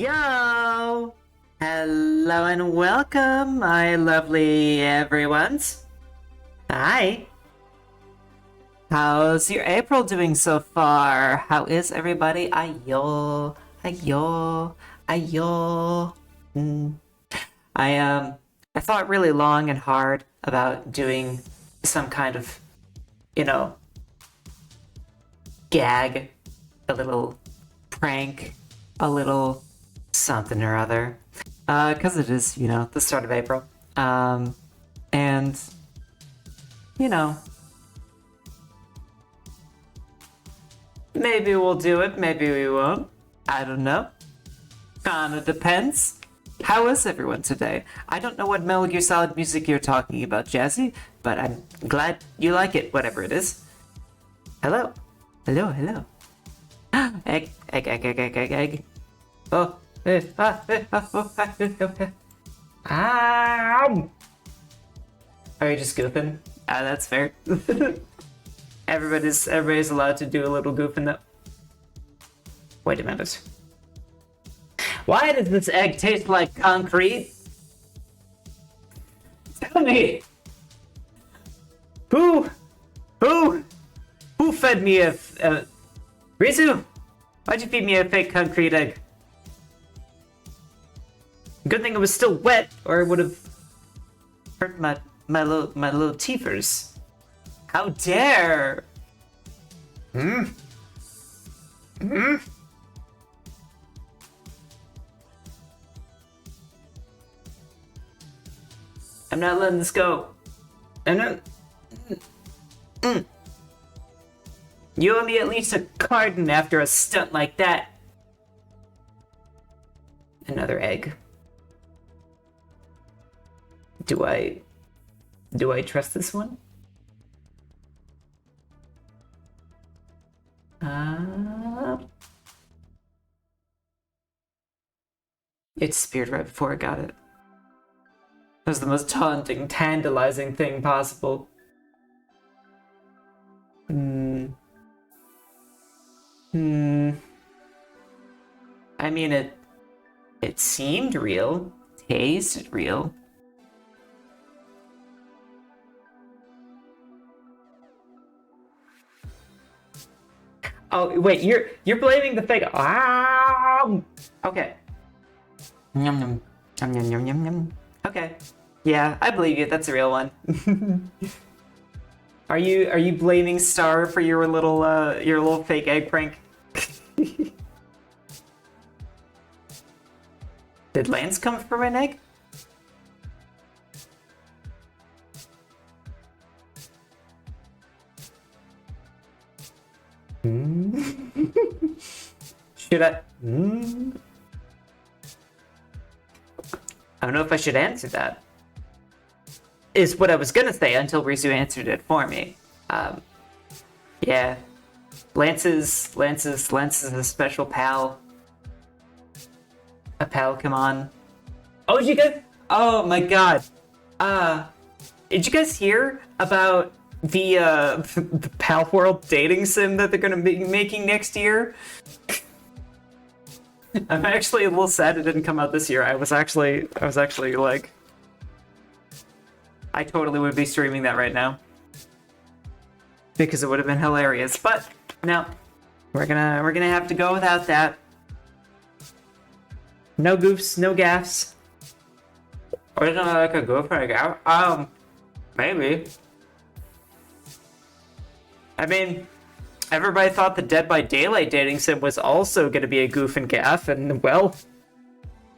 Yo! Hello and welcome, my lovely everyones. Hi. How's your April doing so far? How is everybody? Ayo, ayo, ayo. I thought really long and hard about doing some kind of, you know, gag, a little prank, a little something or other, because it is, the start of April, and, you know, maybe we'll do it, maybe we won't, I don't know, kinda depends. How is everyone today? I don't know what Metal Gear Solid music you're talking about, Jazzy, but I'm glad you like it, whatever it is. Hello, hello, hello. Egg, egg, egg, egg, egg, egg, egg. Oh, Are you just goofing? That's fair. Everybody's allowed to do a little goofing though. Wait a minute. Why does this egg taste like concrete? Tell me. Who fed me a Rizu? Why'd you feed me a fake concrete egg? Good thing it was still wet, or it would have hurt my little teethers. How dare! I'm not letting this go. I'm not. You owe me at least a carton after a stunt like that. Another egg. Do I trust this one? It speared right before I got it. That was the most taunting, tantalizing thing possible. I mean, it seemed real, tasted real. Oh wait, you're blaming the fake. Okay. Yum yum yum yum yum yum yum. Okay. Yeah, I believe you. That's a real one. Are you blaming Star for your little fake egg prank? Did Lance come from an egg? Should I? I don't know if I should answer that. Is what I was gonna say until Rizu answered it for me. Yeah. Lance is a special pal. A pal, come on. Oh, did you guys? Oh my god. Did you guys hear about the Pal World dating sim that they're gonna be making next year? I'm actually a little sad it didn't come out this year. I was actually like, I totally would be streaming that right now because it would have been hilarious. But no, we're gonna have to go without that. No goofs, no gaffs. Or isn't it like a goof or a gaff? Maybe. I mean, everybody thought the Dead by Daylight dating sim was also going to be a goof and gaff, and well,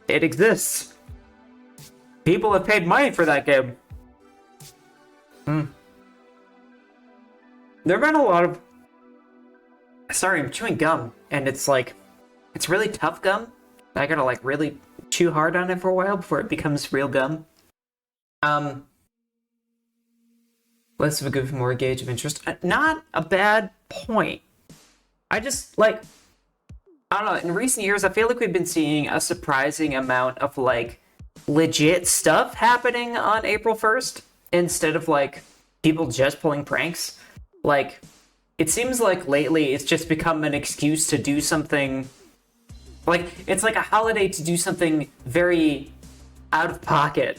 it exists. People have paid money for that game. There have been a lot of... Sorry, I'm chewing gum, and it's like, it's really tough gum. I gotta like really chew hard on it for a while before it becomes real gum. Less of a goof, more gauge of interest. Not a bad point. I just, like, I don't know, in recent years, I feel like we've been seeing a surprising amount of, like, legit stuff happening on April 1st, instead of, like, people just pulling pranks. Like, it seems like lately it's just become an excuse to do something Like, it's like a holiday to do something very out of pocket.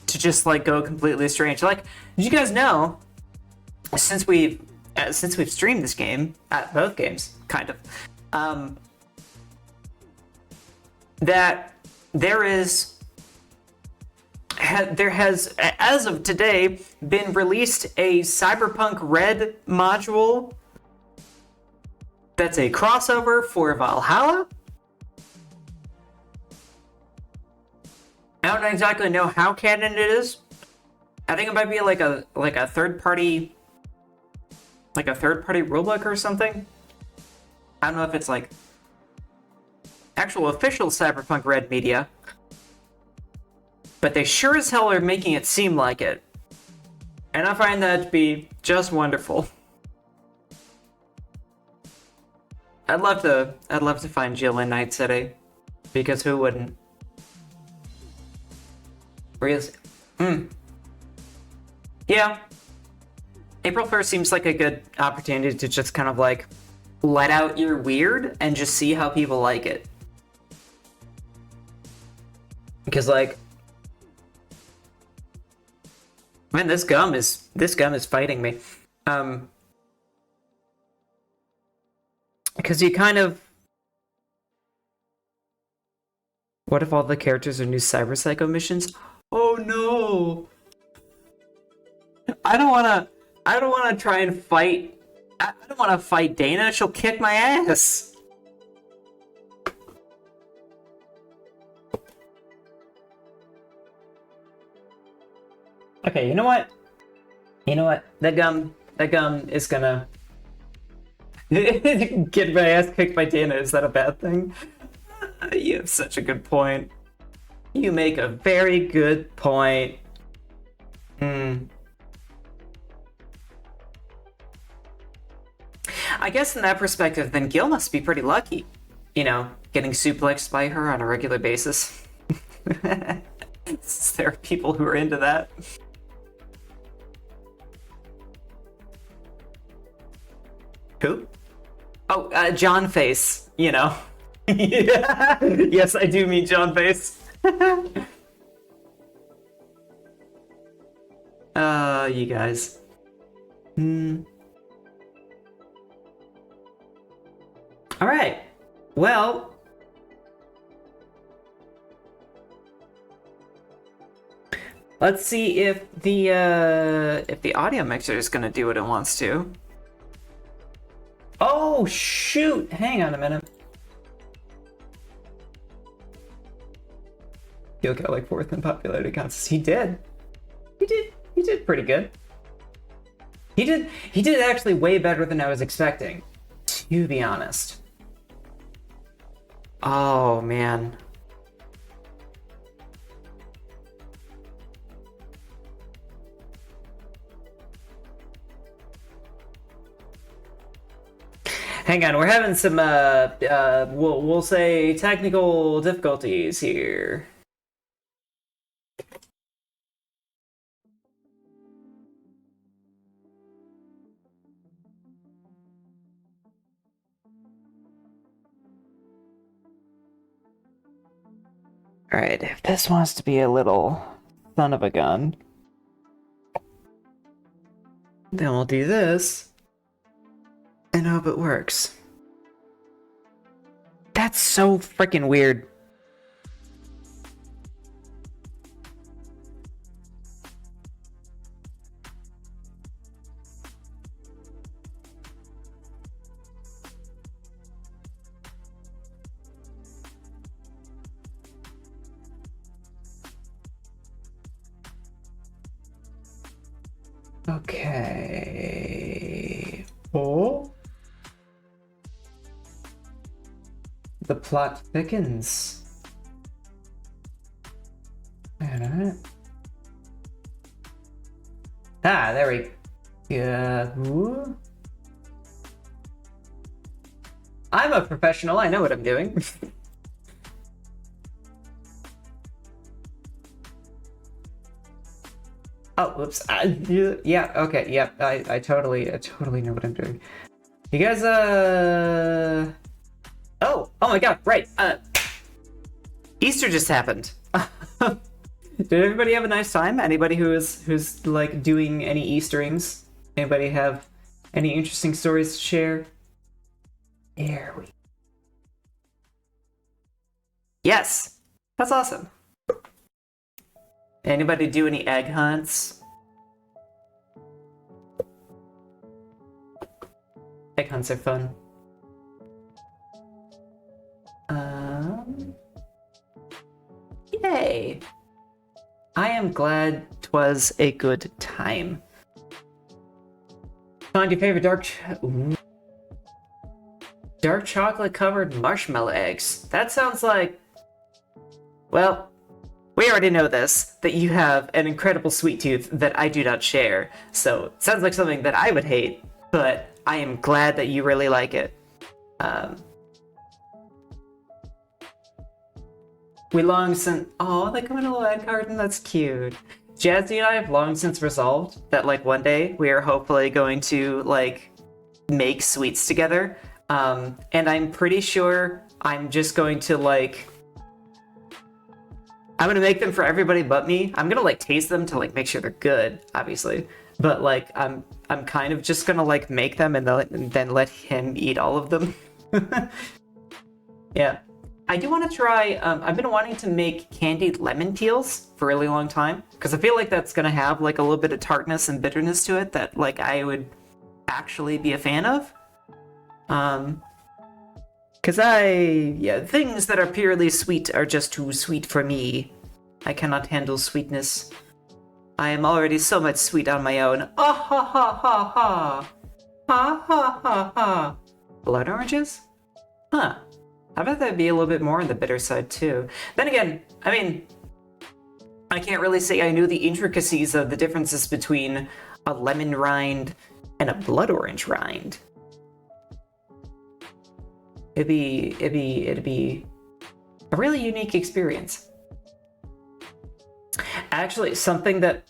To just, like, go completely strange. Like, did you guys know, since we've streamed this game, both games, kind of, that there has, as of today, been released a Cyberpunk Red module that's a crossover for Valhalla. I don't exactly know how canon it is. I think it might be like a third party, rulebook or something. I don't know if it's like actual official Cyberpunk Red media, but they sure as hell are making it seem like it, and I find that to be just wonderful. I'd love to find Jill in Night City, because who wouldn't? Yeah. April 1st seems like a good opportunity to just kind of like let out your weird and just see how people like it. Because like, man, this gum is fighting me. Because you kind of, what if all the characters are new Cyber Psycho missions? Oh no! I don't wanna try and fight. I don't wanna fight Dana. She'll kick my ass. Okay, you know what? That gum is gonna get my ass kicked by Dana. Is that a bad thing? You have such a good point. You make a very good point. I guess in that perspective, then Gil must be pretty lucky. You know, getting suplexed by her on a regular basis. There are people who are into that. Who? Oh, John Face, you know. Yeah. Yes, I do mean John Face. You guys. Alright. Well. Let's see if the audio mixer is gonna do what it wants to. Oh shoot! Hang on a minute. He'll got like 4th in popularity counts. He did pretty good. He did actually way better than I was expecting, to be honest. Oh man. Hang on, we're having some we'll say technical difficulties here. Alright, if this wants to be a little son of a gun, then we'll do this and hope it works. That's so freaking weird. Okay. Oh. The plot thickens. Alright. Ah, there we go. I'm a professional, I know what I'm doing. Oh, whoops. Yeah, okay, yeah, I totally know what I'm doing. You guys, oh my god, right. Easter just happened. Did everybody have a nice time? Anybody who's like doing any Easterings? Anybody have any interesting stories to share? There we. Yes, that's awesome. Anybody do any egg hunts? Egg hunts are fun. Yay! I am glad 'twas a good time. Find your favorite dark chocolate covered marshmallow eggs. That sounds like, well, we already know this, that you have an incredible sweet tooth that I do not share. So it sounds like something that I would hate, but I am glad that you really like it. We long since... Oh, they come in a little egg carton? That's cute. Jazzy and I have long since resolved that, like, one day we are hopefully going to, like, make sweets together. And I'm pretty sure I'm just going to, like... I'm gonna make them for everybody but me. I'm gonna, like, taste them to, like, make sure they're good, obviously. But, like, I'm kind of just gonna, like, make them and then let him eat all of them. Yeah. I do want to try, I've been wanting to make candied lemon peels for a really long time, because I feel like that's going to have, like, a little bit of tartness and bitterness to it that, like, I would actually be a fan of. Because things that are purely sweet are just too sweet for me. I cannot handle sweetness. I am already so much sweet on my own. Ah ha ha ha ha! Ha ha ha ha! Blood oranges? Huh. I bet that'd be a little bit more on the bitter side, too. Then again, I mean, I can't really say I knew the intricacies of the differences between a lemon rind and a blood orange rind. It'd be a really unique experience. Actually, something that...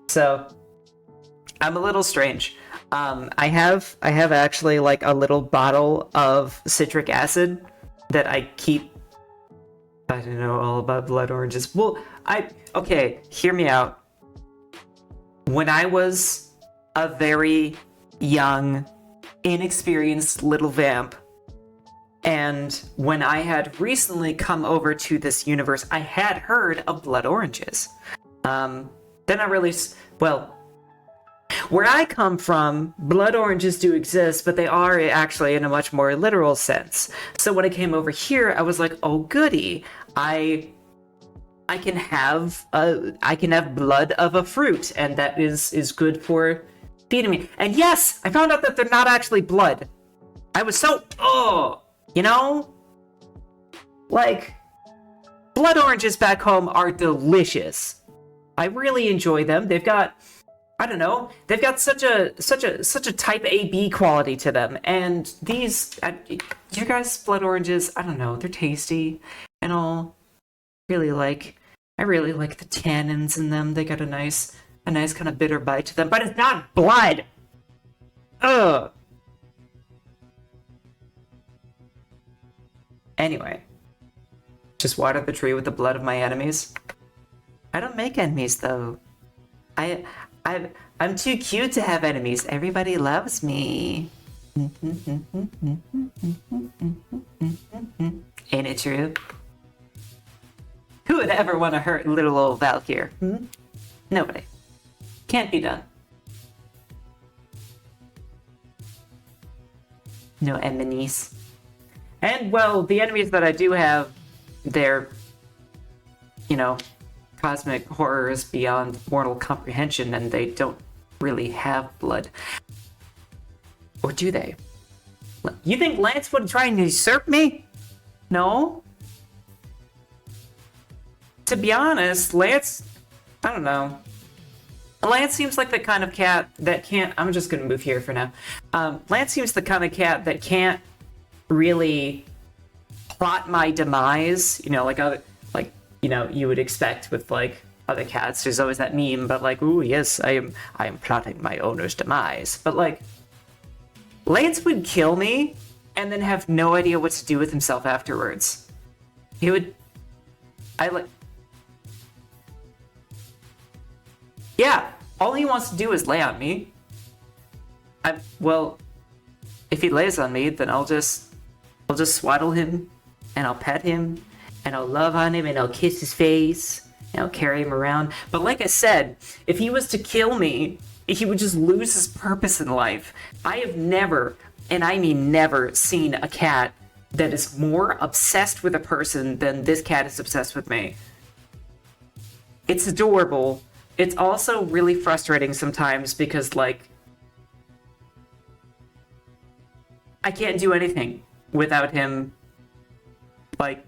So, I'm a little strange. I have actually, like, a little bottle of citric acid that I keep. I don't know all about blood oranges. Well, okay, hear me out. When I was a very young, inexperienced little vamp, and when I had recently come over to this universe, I had heard of blood oranges. Then I really, well, where I come from, blood oranges do exist, but they are actually in a much more literal sense. So when I came over here, I was like, oh goody, I can have blood of a fruit, and that is good for feeding me. And yes, I found out that they're not actually blood. I was so, you know? Like, blood oranges back home are delicious. I really enjoy them. They've got, I don't know, they've got such a type AB quality to them. And these, you guys' blood oranges, I don't know, they're tasty and all. I really like the tannins in them. They got a nice kind of bitter bite to them, but it's not blood. Ugh. Anyway, just water the tree with the blood of my enemies. I don't make enemies though. I'm too cute to have enemies. Everybody loves me. Ain't it true? Who would ever want to hurt little old Valkyr? Nobody. Can't be done. No enemies. And, well, the enemies that I do have, they're, you know, cosmic horrors beyond mortal comprehension, and they don't really have blood. Or do they? You think Lance would try and usurp me? No? To be honest, Lance, I don't know. Lance seems like the kind of cat that can't, I'm just gonna move here for now. Lance seems the kind of cat that can't really plot my demise, you know, like you know, you would expect with, like, other cats. There's always that meme, but, like, ooh, yes, I am plotting my owner's demise. But, like, Lance would kill me, and then have no idea what to do with himself afterwards. He would... I like... Yeah, all he wants to do is lay on me. Well, if he lays on me, then I'll just swaddle him, and I'll pet him, and I'll love on him, and I'll kiss his face, and I'll carry him around. But like I said, if he was to kill me, he would just lose his purpose in life. I have never, and I mean never, seen a cat that is more obsessed with a person than this cat is obsessed with me. It's adorable. It's also really frustrating sometimes because, like, I can't do anything without him, like,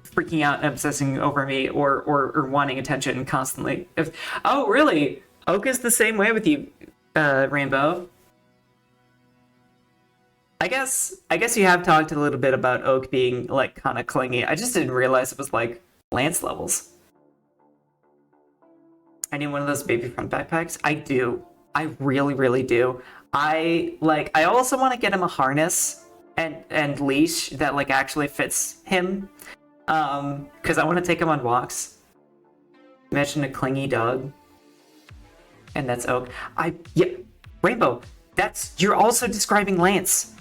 freaking out and obsessing over me or wanting attention constantly. Oh, really? Oak is the same way with you, Rainbow. I guess you have talked a little bit about Oak being, like, kind of clingy. I just didn't realize it was, like, Lance levels. I need one of those baby front backpacks. I do. I really, really do. I also want to get him a harness and leash that, like, actually fits him. Because I want to take him on walks. Imagine a clingy dog. And that's Oak. Yeah, Rainbow, you're also describing Lance.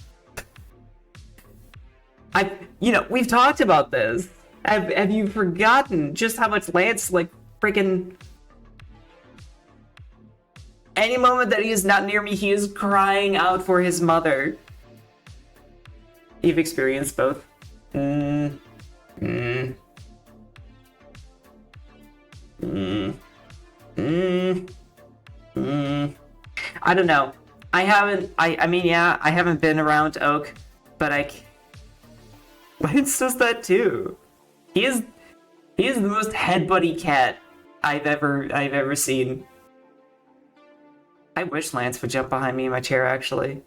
We've talked about this. Have you forgotten just how much Lance, like, freaking... Any moment that he is not near me, he is crying out for his mother. You've experienced both. I don't know. I haven't been around Oak, but Lance does that too. He is the most headbutty cat I've ever seen. I wish Lance would jump behind me in my chair, actually.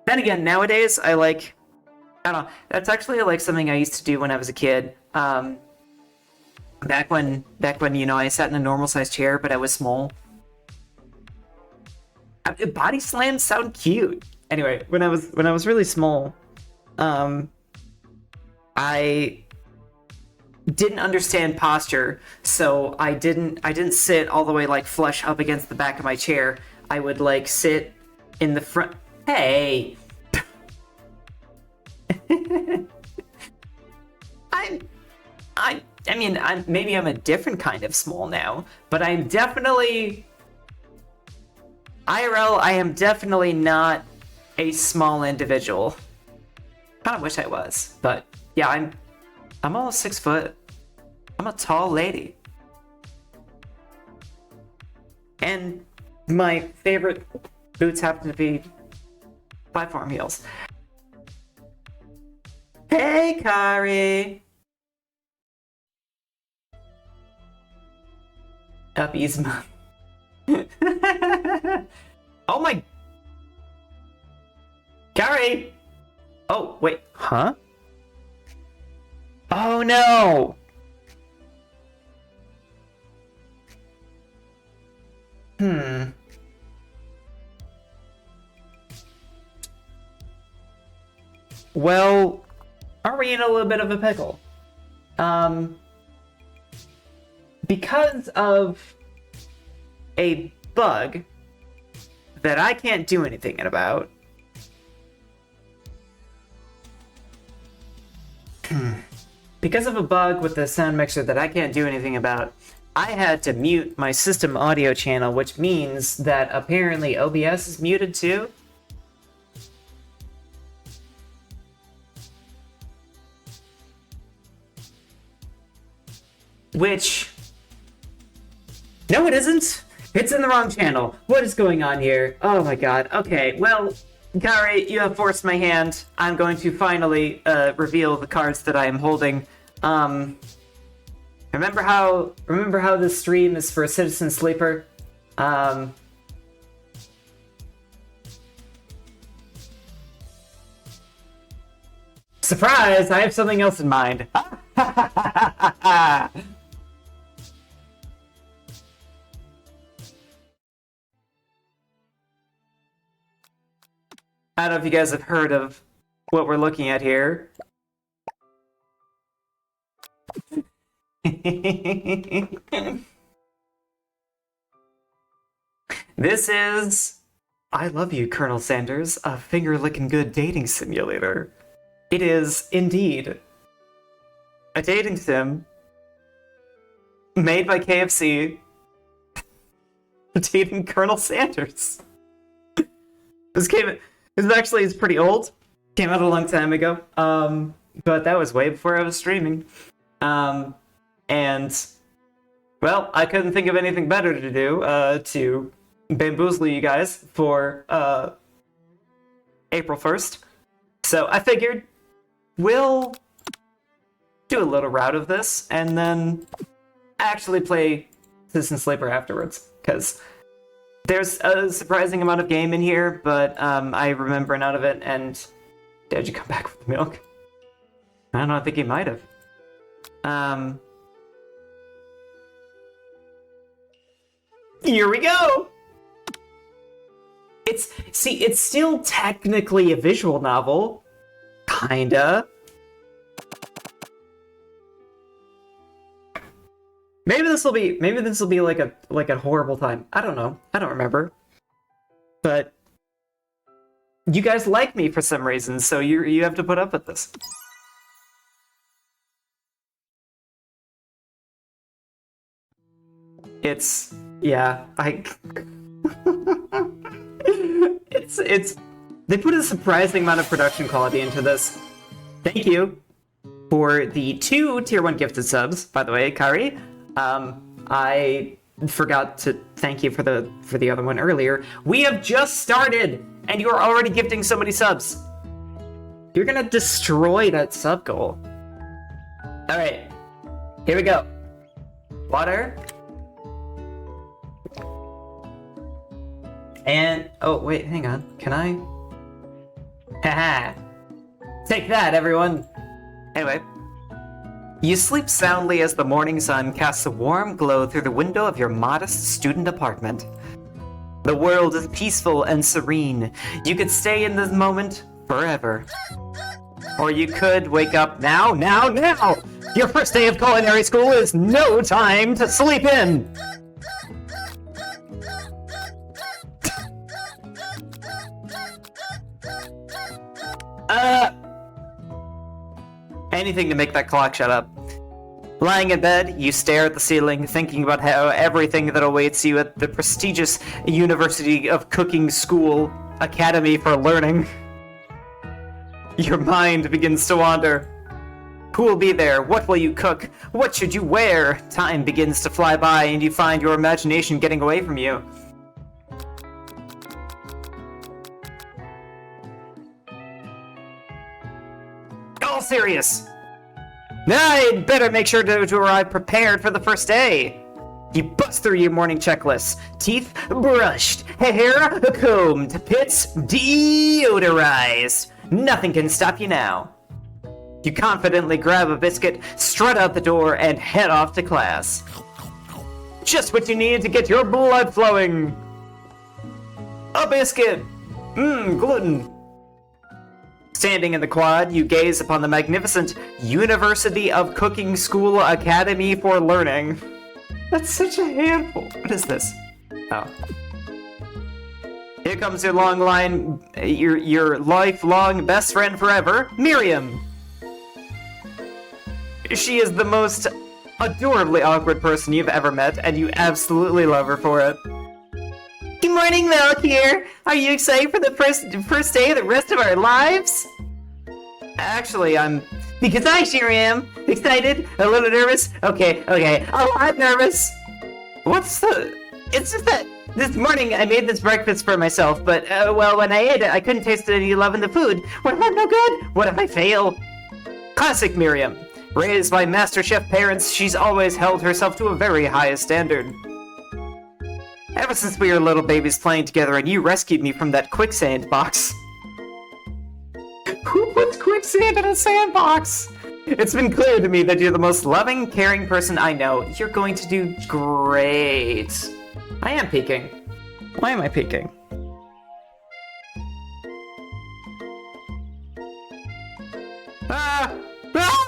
Then again, nowadays, I don't know, that's actually, like, something I used to do when I was a kid. Back when, I sat in a normal-sized chair, but I was small. Body slams sound cute. Anyway, when I was really small, I didn't understand posture, so I didn't sit all the way, like, flush up against the back of my chair. I would, like, sit in the front. Hey. Maybe I'm a different kind of small now, but I'm definitely IRL. I am definitely not a small individual. Kind of wish I was, but yeah, I'm almost 6 foot. I'm a tall lady. And my favorite boots happen to be platform heels. Hey, Kari! Uppy's mom. Oh my... Kari! Oh, wait. Huh? Oh no! Well, are we in a little bit of a pickle? Because of a bug that I can't do anything about. Because of a bug with the sound mixer that I can't do anything about, I had to mute my system audio channel, which means that apparently OBS is muted too. Which... No, it isn't! It's in the wrong channel. What is going on here? Oh my god. Okay, well, Kari, you have forced my hand. I'm going to finally reveal the cards that I am holding. Remember how this stream is for a Citizen Sleeper? Surprise! I have something else in mind. I don't know if you guys have heard of what we're looking at here. This is I Love You, Colonel Sanders, a finger-licking good dating simulator. It is indeed a dating sim made by KFC dating Colonel Sanders. This actually is pretty old. Came out a long time ago. But that was way before I was streaming. And well, I couldn't think of anything better to do to bamboozle you guys for April 1st. So I figured we'll do a little route of this and then actually play Citizen Sleeper afterwards, because there's a surprising amount of game in here, but I remember none of it. And did you come back with the milk? I don't know, I think he might have. Here we go! It's still technically a visual novel. Kinda. Maybe this will be like a horrible time. I don't know. I don't remember. But you guys like me for some reason, so you have to put up with this. It's they put a surprising amount of production quality into this. Thank you for the 2 tier 1 gifted subs, by the way, Kari. I forgot to thank you for the other one earlier. We have just started, and you are already gifting so many subs. You're gonna destroy that sub goal. All right, here we go. Water. And oh wait, hang on. Can I? Haha. Take that, everyone. Anyway. You sleep soundly as the morning sun casts a warm glow through the window of your modest student apartment. The world is peaceful and serene. You could stay in this moment forever. Or you could wake up now! Your first day of culinary school is no time to sleep in! Anything to make that clock shut up. Lying in bed, you stare at the ceiling, thinking about how everything that awaits you at the prestigious University of Cooking School Academy for Learning. Your mind begins to wander. Who will be there? What will you cook? What should you wear? Time begins to fly by, and you find your imagination getting away from you. All serious! I'd better make sure to arrive prepared for the first day. You bust through your morning checklist. Teeth brushed, hair combed, pits deodorized. Nothing can stop you now. You confidently grab a biscuit, strut out the door, and head off to class. Just what you need to get your blood flowing. A biscuit. Gluten. Standing in the quad, you gaze upon the magnificent University of Cooking School Academy for Learning. That's such a handful. What is this? Oh. Here comes your your lifelong best friend forever, Miriam. She is the most adorably awkward person you've ever met, and you absolutely love her for it. Good morning, Milk here. Are you excited for the first day of the rest of our lives? Actually, because I sure am. Excited, a little nervous. Okay, a lot nervous. It's just that this morning I made this breakfast for myself, but, well, when I ate it, I couldn't taste any love in the food. What if I'm no good? What if I fail? Classic Miriam. Raised by MasterChef parents, she's always held herself to a very high standard. Ever since we were little babies playing together and you rescued me from that quicksand box. Who puts quicksand in a sandbox? It's been clear to me that you're the most loving, caring person I know. You're going to do great. I am peeking. Why am I peeking?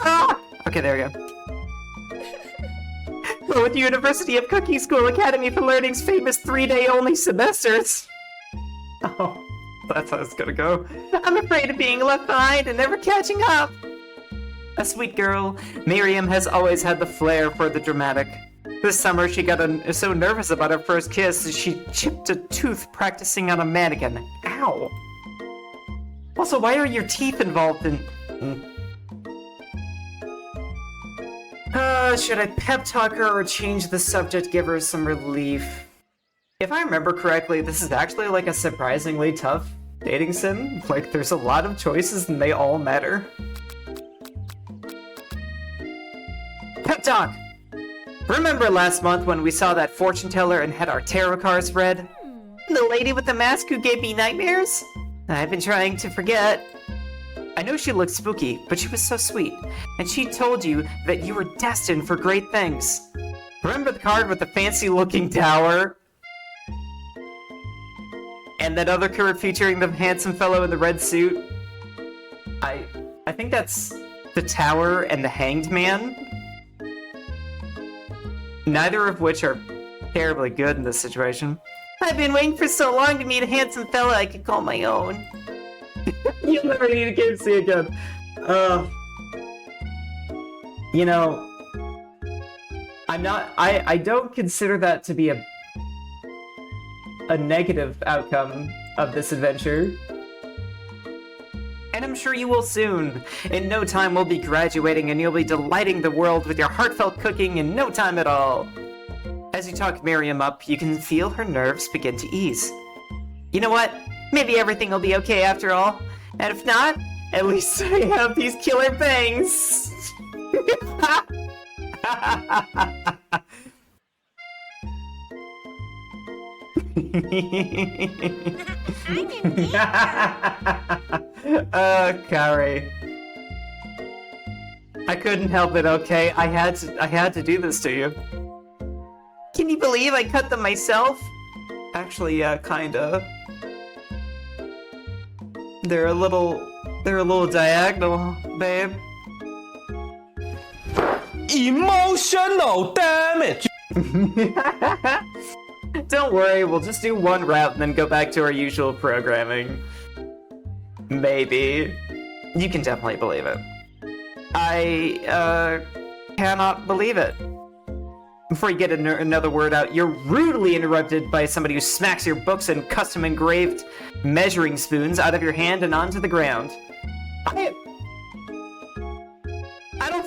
Ah! Okay, there we go. With University of Cooking School Academy for Learning's famous 3-day only semesters. Oh, that's how it's gonna go. I'm afraid of being left behind and never catching up. A sweet girl, Miriam has always had the flair for the dramatic. This summer, she got so nervous about her first kiss, she chipped a tooth practicing on a mannequin. Ow! Also, why are your teeth involved in... should I pep talk her or change the subject, give her some relief? If I remember correctly, this is actually like a surprisingly tough dating sim. Like, there's a lot of choices and they all matter. Pep talk! Remember last month when we saw that fortune teller and had our tarot cards read? The lady with the mask who gave me nightmares? I've been trying to forget. I know she looked spooky, but she was so sweet, and she told you that you were destined for great things. Remember the card with the fancy-looking tower? And that other card featuring the handsome fellow in the red suit? I think that's the tower and the hanged man. Neither of which are terribly good in this situation. I've been waiting for so long to meet a handsome fella I could call my own. You'll never need a KFC again. You know, I don't consider that to be a negative outcome of this adventure. And I'm sure you will soon. In no time we'll be graduating and you'll be delighting the world with your heartfelt cooking in no time at all. As you talk Miriam up, you can feel her nerves begin to ease. You know what? Maybe everything will be okay after all. And if not, at least I have these killer bangs. Kari. I couldn't help it, okay? I had to do this to you. Can you believe I cut them myself? Actually, yeah, kinda. They're a little diagonal, babe. Emotional damage! Don't worry, we'll just do one route and then go back to our usual programming. Maybe. You can definitely believe it. I, cannot believe it. Before you get another word out, you're rudely interrupted by somebody who smacks your books and custom engraved measuring spoons out of your hand and onto the ground. I don't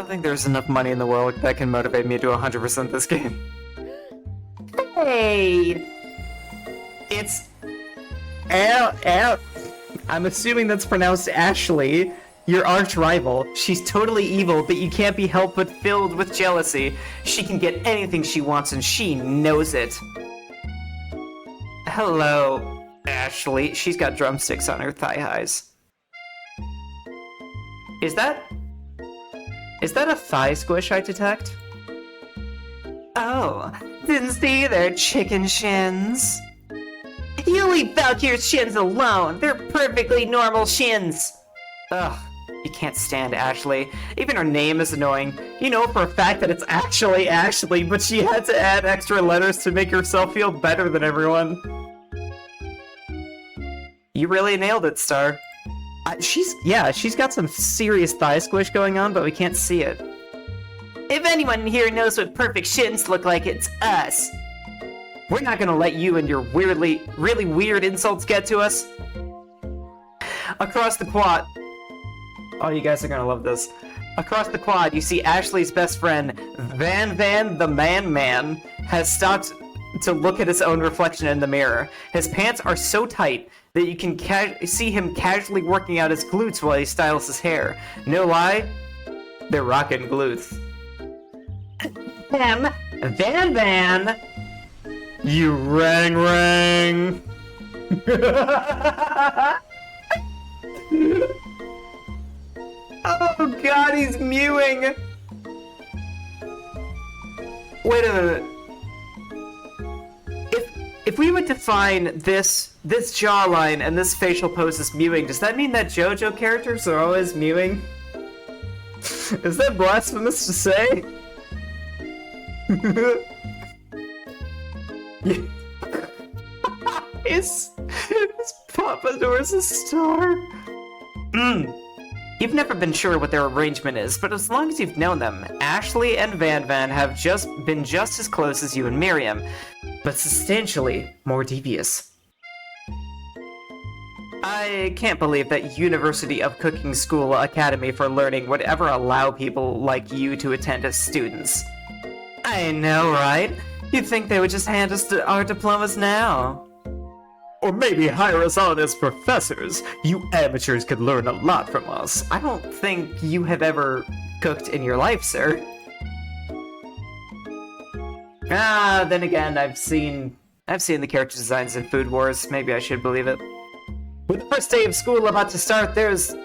think there's enough money in the world that can motivate me to 100% this game. Hey! It's... I'm assuming that's pronounced Ashley, your arch rival. She's totally evil, but you can't be helped but filled with jealousy. She can get anything she wants and she knows it. Hello, Ashley. She's got drumsticks on her thigh highs. Is that a thigh squish I detect? Oh, didn't see their chicken shins. You leave Valkyr's shins alone. They're perfectly normal shins. Ugh, you can't stand Ashley. Even her name is annoying. You know for a fact that it's actually Ashley, but she had to add extra letters to make herself feel better than everyone. You really nailed it, Star. She's got some serious thigh squish going on, but we can't see it. If anyone here knows what perfect shins look like, it's us. We're not gonna let you and your really weird insults get to us. Across the quad... Oh, you guys are gonna love this. Across the quad, you see Ashley's best friend, Van the Man, has stopped to look at his own reflection in the mirror. His pants are so tight that you can see him casually working out his glutes while he styles his hair. No lie, they're rockin' glutes. Van! You rang! Oh god, he's mewing! Wait a minute. if we would define this jawline and this facial pose as mewing, does that mean that JoJo characters are always mewing? Is that blasphemous to say? Is Papadour's a star? You've never been sure what their arrangement is, but as long as you've known them, Ashley and Van Van have been just as close as you and Miriam, but substantially more devious. I can't believe that University of Cooking School Academy for Learning would ever allow people like you to attend as students. I know, right? You'd think they would just hand us our diplomas now. Or maybe hire us on as professors. You amateurs could learn a lot from us. I don't think you have ever cooked in your life, sir. Then again, I've seen the character designs in Food Wars. Maybe I should believe it. With the first day of school about to start, there's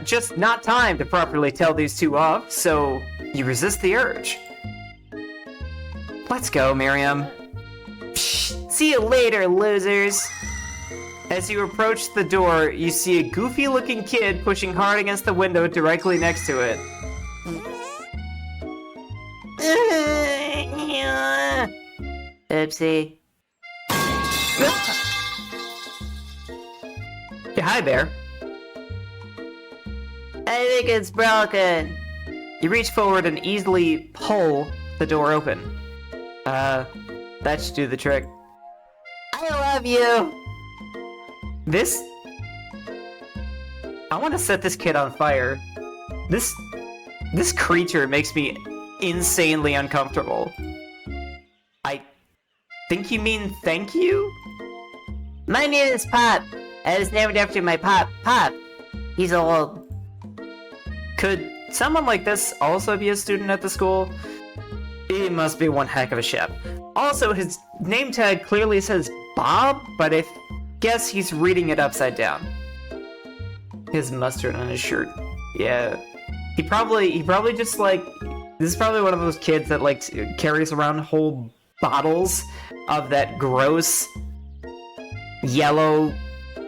just not time to properly tell these two off, so you resist the urge. Let's go, Miriam. Psh, see you later, losers. As you approach the door, you see a goofy-looking kid pushing hard against the window directly next to it. Oopsie. Yeah, hi there. I think it's broken. You reach forward and easily pull the door open. That should do the trick. I love you! I want to set this kid on fire. This creature makes me insanely uncomfortable. I think you mean thank you? My name is Pop. I was named after my Pop. He's old. Could someone like this also be a student at the school? He must be one heck of a chef. Also, his name tag clearly says Bob, but I guess he's reading it upside down. His mustard on his shirt. Yeah. He probably just like, this is probably one of those kids that like carries around whole bottles of that gross yellow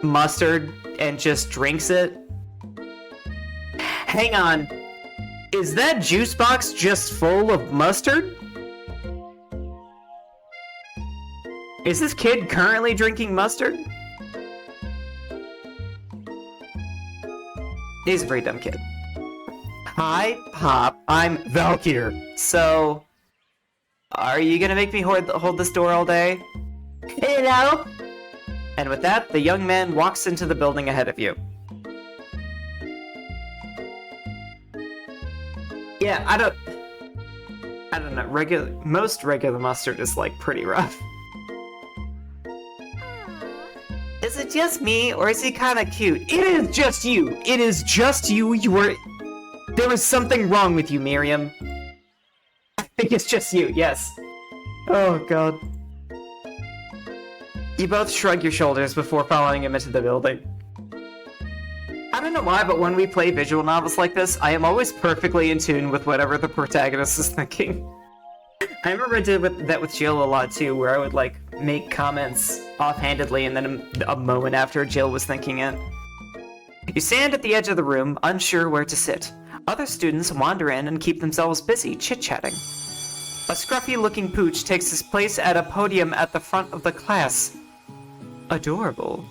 mustard and just drinks it. Hang on. Is that juice box just full of mustard? Is this kid currently drinking mustard? He's a very dumb kid. Hi, Pop. I'm Valkyr. So, are you gonna make me hold this door all day? No. And with that, the young man walks into the building ahead of you. Yeah, I don't know. Most regular mustard is like pretty rough. Is it just me, or is he kind of cute? It is just you. It is just you. There was something wrong with you, Miriam. I think it's just you. Yes. Oh God. You both shrug your shoulders before following him into the building. I don't know why, but when we play visual novels like this, I am always perfectly in tune with whatever the protagonist is thinking. I remember I did that with Jill a lot too, where I would like make comments offhandedly and then a moment after Jill was thinking it. You stand at the edge of the room, unsure where to sit. Other students wander in and keep themselves busy chit-chatting. A scruffy-looking pooch takes his place at a podium at the front of the class. Adorable.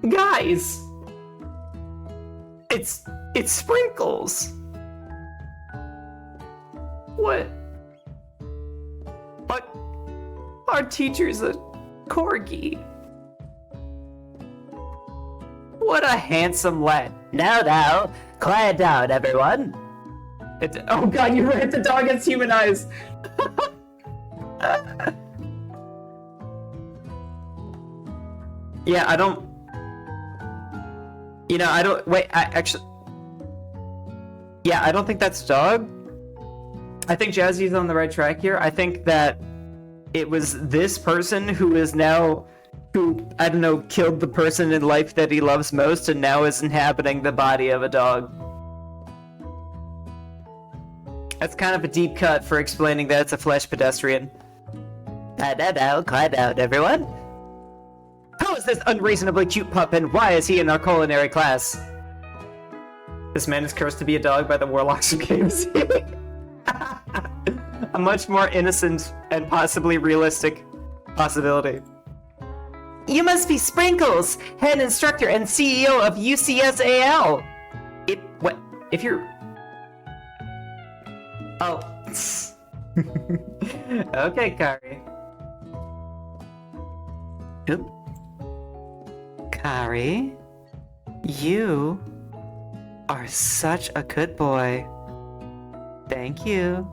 Guys! It's Sprinkles! What? Our teacher's a corgi. What a handsome lad. No, quiet down, everyone. Oh God, you right, the dog has human eyes. Yeah, I don't... Wait, actually... Yeah, I don't think that's dog. I think Jazzy's on the right track here. I think that it was this person who, I don't know, killed the person in life that he loves most and now is inhabiting the body of a dog. That's kind of a deep cut for explaining that it's a flesh pedestrian. Now, climb out, everyone. Who is this unreasonably cute pup, and why is he in our culinary class? This man is cursed to be a dog by the warlocks of KFC. A much more innocent and possibly realistic possibility. You must be Sprinkles, head instructor and CEO of UCSAL. If you're... Oh. Okay, Kari. Oop. Kari, you are such a good boy. Thank you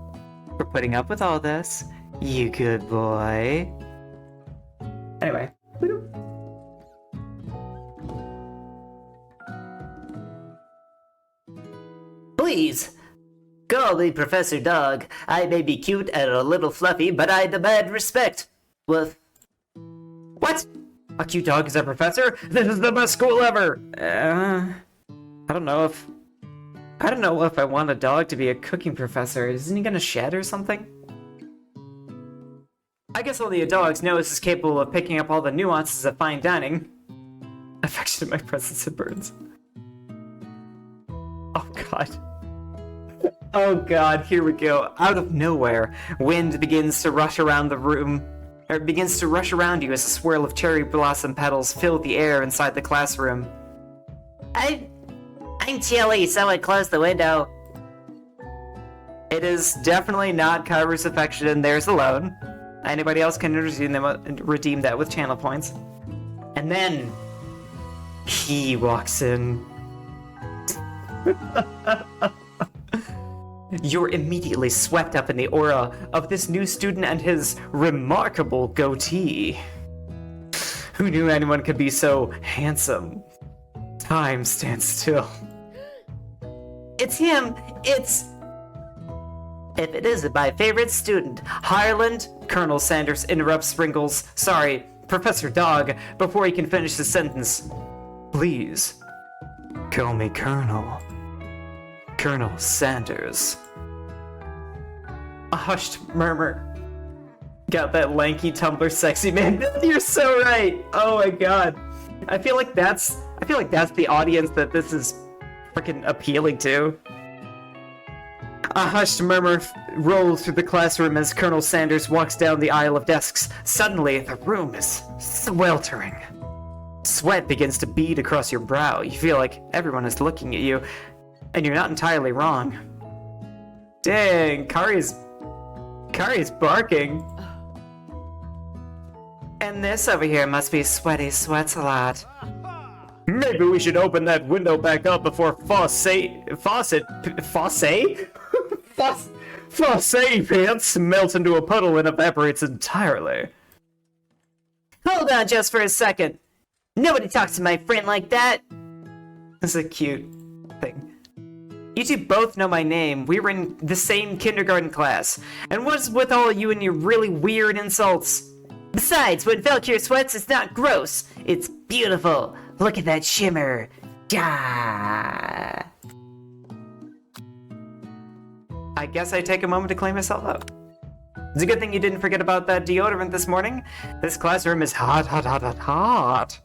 for putting up with all this, you good boy. Anyway. Please, call me Professor Dog. I may be cute and a little fluffy, but I demand respect. Woof. What? A cute dog is a professor? This is the best school ever! I don't know if I want a dog to be a cooking professor. Isn't he gonna shed or something? I guess only a dog's nose is capable of picking up all the nuances of fine dining. Affection in my presence and burns. Oh god. Oh god, here we go. Out of nowhere, wind begins to rush around the room. Or it begins to rush around you as a swirl of cherry blossom petals fill the air inside the classroom. I'm chilly, so I closed the window. It is definitely not Kyra's affection and theirs alone. Anybody else can redeem that with channel points. And then he walks in. You're immediately swept up in the aura of this new student and his remarkable goatee. Who knew anyone could be so handsome? Time stands still. It's him! It's... If it isn't my favorite student, Harland, Colonel Sanders interrupts Sprinkles, sorry, Professor Dog, before he can finish his sentence. Please, call me Colonel. Colonel Sanders. A hushed murmur. Got that lanky Tumblr sexy man. You're so right. Oh my god. I feel like that's the audience that this is freaking appealing to. A hushed murmur rolls through the classroom as Colonel Sanders walks down the aisle of desks. Suddenly, the room is sweltering. Sweat begins to bead across your brow. You feel like everyone is looking at you, and you're not entirely wrong. Dang, Kari's barking. And this over here must be Sweaty Sweats a lot. Maybe we should open that window back up before Faucet pants melts into a puddle and evaporates entirely. Hold on just for a second. Nobody talks to my friend like that. This is a cute thing. You two both know my name. We were in the same kindergarten class. And what's with all you and your really weird insults? Besides, when Valkyrie sweats, it's not gross. It's beautiful. Look at that shimmer. Yeah. I guess I take a moment to clean myself up. It's a good thing you didn't forget about that deodorant this morning. This classroom is hot, hot, hot, hot, hot.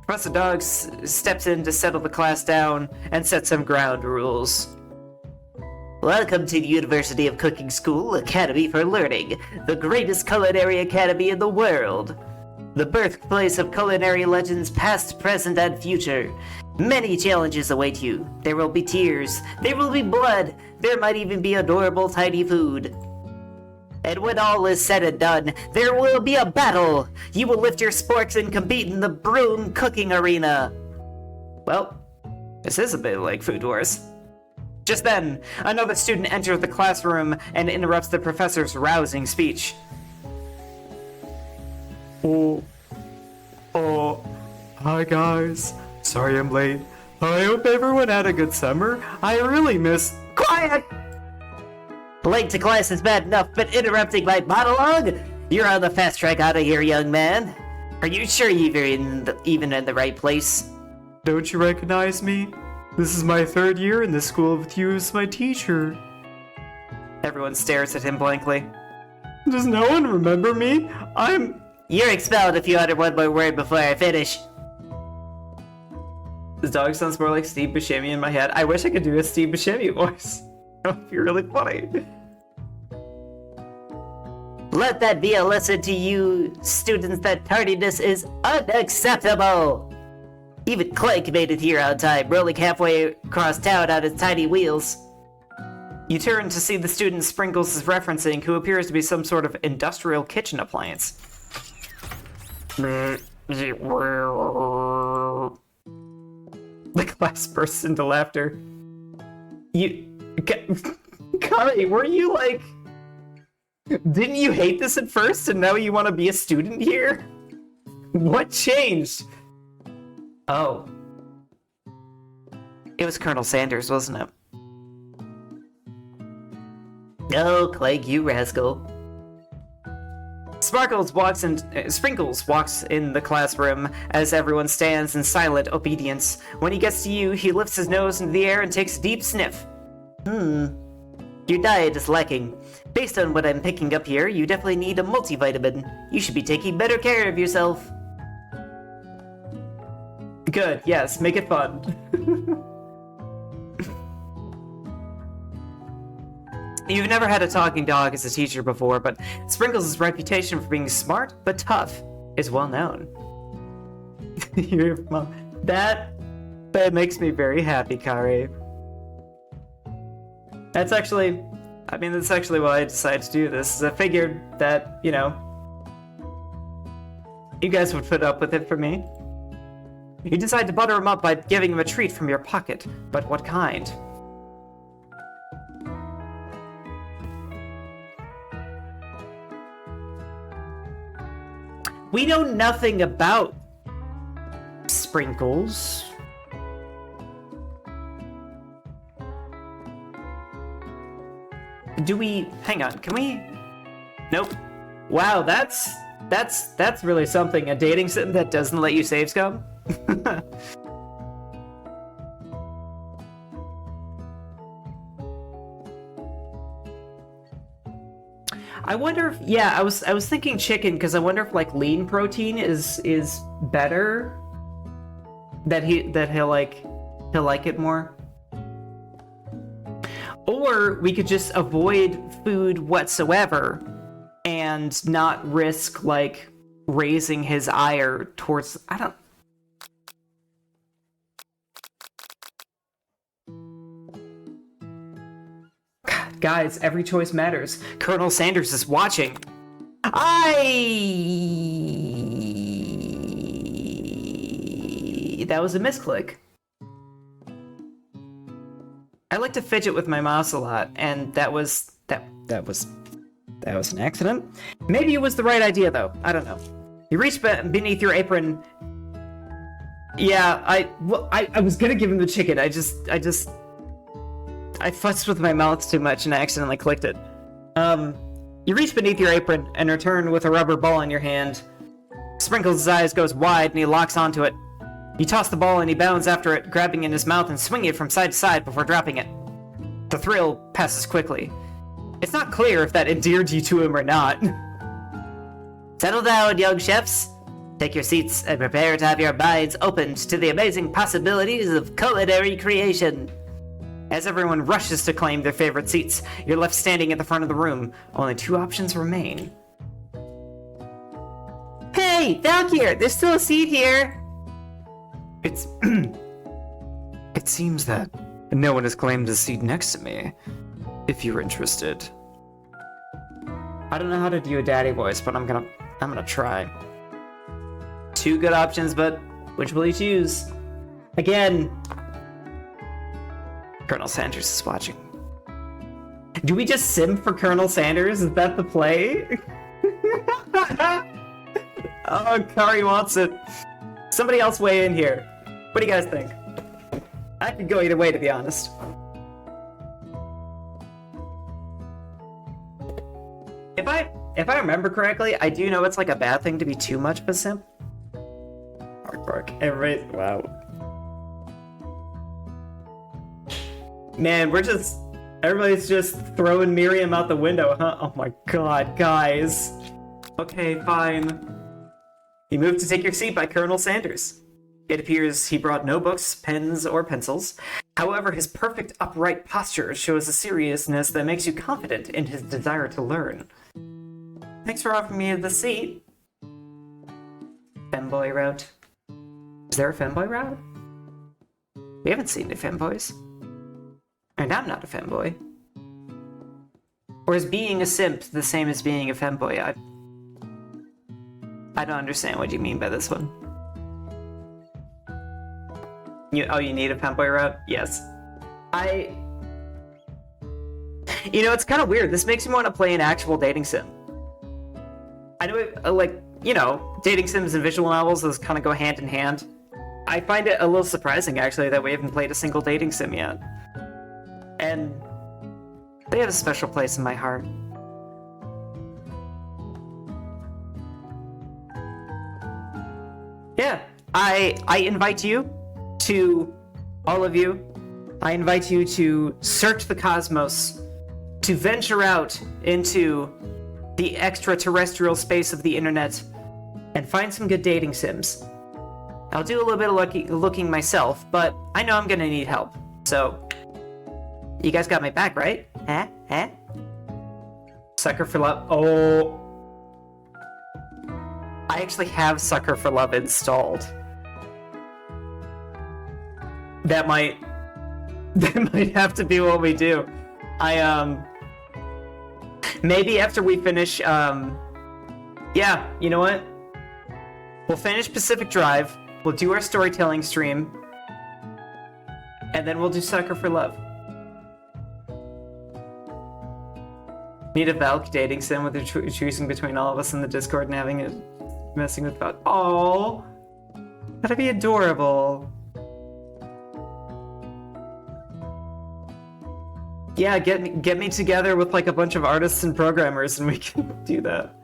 Professor Dog steps in to settle the class down and set some ground rules. Welcome to the University of Cooking School Academy for Learning, the greatest culinary academy in the world. The birthplace of culinary legends past, present, and future. Many challenges await you. There will be tears, there will be blood, there might even be adorable tiny food. And when all is said and done, there will be a battle! You will lift your sporks and compete in the Broom cooking arena! Well, this is a bit like Food Wars. Just then, another student enters the classroom and interrupts the professor's rousing speech. Hi guys. Sorry I'm late. I hope everyone had a good summer. I really miss... Quiet! Late to class is bad enough, but interrupting my monologue? You're on the fast track out of here, young man. Are you sure you're even in the right place? Don't you recognize me? This is my 3rd year in this school with you as my teacher. Everyone stares at him blankly. Does no one remember me? You're expelled if you utter one more word before I finish. This dog sounds more like Steve Buscemi in my head. I wish I could do a Steve Buscemi voice. That would be really funny. Let that be a lesson to you students that tardiness is unacceptable. Even Clank made it here on time, rolling halfway across town on his tiny wheels. You turn to see the student Sprinkles is referencing, who appears to be some sort of industrial kitchen appliance. The class bursts into laughter. Kari, were you like... Didn't you hate this at first and now you want to be a student here? What changed? Oh. It was Colonel Sanders, wasn't it? No, Clegg, you rascal. Sprinkles walks in the classroom as everyone stands in silent obedience. When he gets to you, he lifts his nose into the air and takes a deep sniff. Your diet is lacking. Based on what I'm picking up here, you definitely need a multivitamin. You should be taking better care of yourself. Good, yes, make it fun. You've never had a talking dog as a teacher before, but Sprinkles' reputation for being smart but tough is well known. Your mom. That makes me very happy, Kari. That's actually why I decided to do this, is I figured that, you guys would put up with it for me. You decide to butter him up by giving him a treat from your pocket, but what kind? We know nothing about Sprinkles. Do we... Hang on, can we... Nope. Wow, that's really something. A dating sim that doesn't let you save scum? I wonder if... Yeah, I was thinking chicken, because I wonder if, like, lean protein is better. That he'll like it more. Or we could just avoid food whatsoever and not risk, like, raising his ire towards... I don't... God, guys, every choice matters. Colonel Sanders is watching. That was a misclick. I like to fidget with my mouse a lot, and that was an accident. Maybe it was the right idea, though. I don't know. You reach beneath your apron. Yeah, I was gonna give him the chicken. I fussed with my mouth too much and I accidentally clicked it. You reach beneath your apron and return with a rubber ball in your hand. Sprinkles' eyes goes wide and he locks onto it. You toss the ball and he bounds after it, grabbing it in his mouth and swinging it from side to side before dropping it. The thrill passes quickly. It's not clear if that endeared you to him or not. Settle down, young chefs. Take your seats and prepare to have your minds opened to the amazing possibilities of culinary creation. As everyone rushes to claim their favorite seats, you're left standing at the front of the room. Only 2 options remain. Hey, down here! There's still a seat here! It seems that no one has claimed a seat next to me, if you're interested. I don't know how to do a daddy voice, but I'm gonna try. 2 good options, but which will you choose? Again, Colonel Sanders is watching. Do we just simp for Colonel Sanders? Is that the play? Oh, Kari wants it. Somebody else weigh in here. What do you guys think? I could go either way, to be honest. If I remember correctly, I do know it's like a bad thing to be too much of a simp. Bark. Everybody, wow. Man, everybody's just throwing Miriam out the window, huh? Oh my god, guys. Okay, fine. You moved to take your seat by Colonel Sanders. It appears he brought no books, pens, or pencils. However, his perfect upright posture shows a seriousness that makes you confident in his desire to learn. Thanks for offering me the seat. Femboy route. Is there a femboy route? We haven't seen any femboys. And I'm not a femboy. Or is being a simp the same as being a femboy? I don't understand what you mean by this one. You need a femboy route? Yes. It's kind of weird. This makes me want to play an actual dating sim. I know dating sims and visual novels, those kind of go hand in hand. I find it a little surprising, actually, that we haven't played a single dating sim yet. And they have a special place in my heart. Yeah, I invite you to, all of you, I invite you to search the cosmos, to venture out into the extraterrestrial space of the internet, and find some good dating sims. I'll do a little bit of looking myself, but I know I'm gonna need help, so you guys got my back, right? Huh? Sucker for Love. Oh, I actually have Sucker for Love installed. That might have to be what we do. Maybe after we finish, yeah, you know what? We'll finish Pacific Drive, we'll do our storytelling stream, and then we'll do Sucker for Love. Need a Valk dating sim with choosing between all of us in the Discord and having it messing with Valk. Oh, that'd be adorable. Yeah, get me together with like a bunch of artists and programmers and we can do that.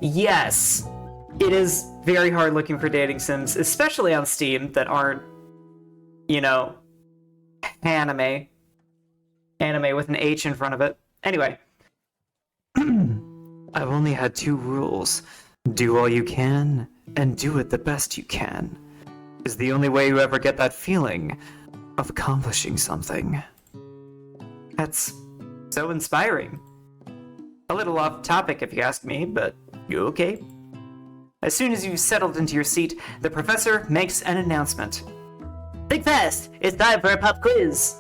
Yes, it is very hard looking for dating sims, especially on Steam, that aren't, anime with an H in front of it. Anyway. I've only had 2 rules. Do all you can, and do it the best you can. Is the only way you ever get that feeling of accomplishing something. That's so inspiring. A little off topic if you ask me, but you okay? As soon as you've settled into your seat, the professor makes an announcement. Think fast! It's time for a pop quiz!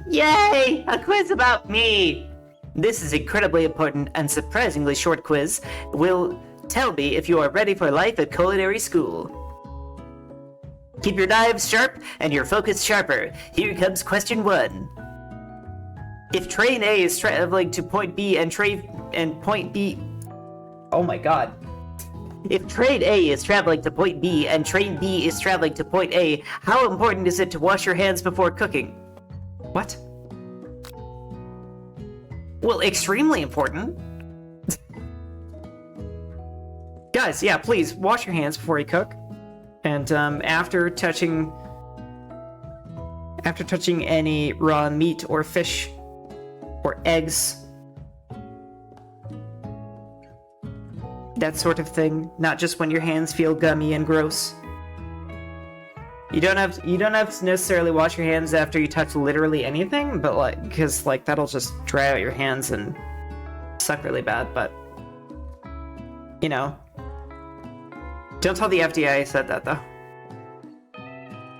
Yay! A quiz about me! This is incredibly important and surprisingly short quiz. Will tell me if you are ready for life at culinary school. Keep your knives sharp and your focus sharper. Here comes question 1. If train A is traveling to point B and point B... Oh my god. If train A is traveling to point B and train B is traveling to point A, how important is it to wash your hands before cooking? What? Well, extremely important. Guys, yeah, please, wash your hands before you cook. And after touching any raw meat or fish or eggs, that sort of thing, not just when your hands feel gummy and gross. You don't have to necessarily wash your hands after you touch literally anything, but because that'll just dry out your hands and suck really bad, but don't tell the FDA I said that though.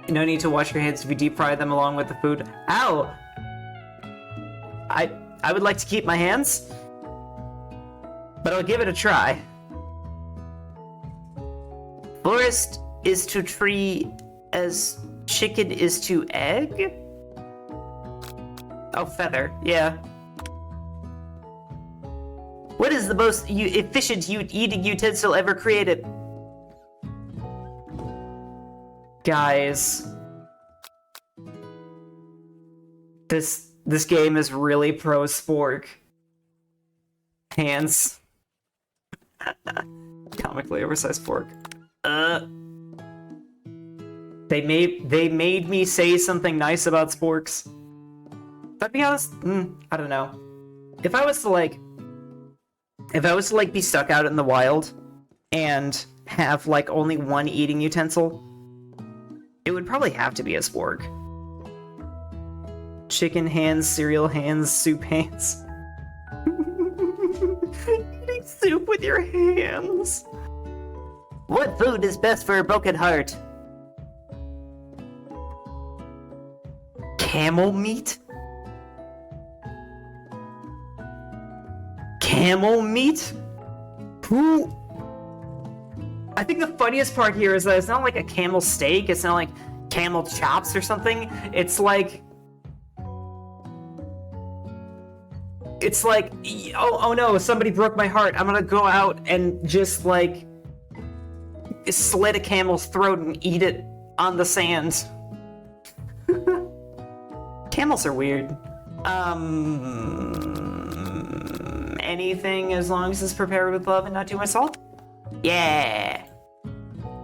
No need to wash your hands if you deep fry them along with the food. Ow! I would like to keep my hands, but I'll give it a try. Forest is to tree as chicken is to egg? Oh, feather, yeah. What is the most efficient eating utensil ever created? Guys. This game is really pro spork. Hands. Comically oversized fork. They made me say something nice about sporks. But to be honest, I don't know. If I was to be stuck out in the wild and have like only one eating utensil, it would probably have to be a spork. Chicken hands, cereal hands, soup hands. Eating soup with your hands. What food is best for a broken heart? Camel meat? Camel meat? Who? I think the funniest part here is that it's not like a camel steak, it's not like camel chops or something. It's like, oh no, somebody broke my heart. I'm gonna go out and just like slit a camel's throat and eat it on the sand. Camels are weird. Anything as long as it's prepared with love and not too much salt? Yeah!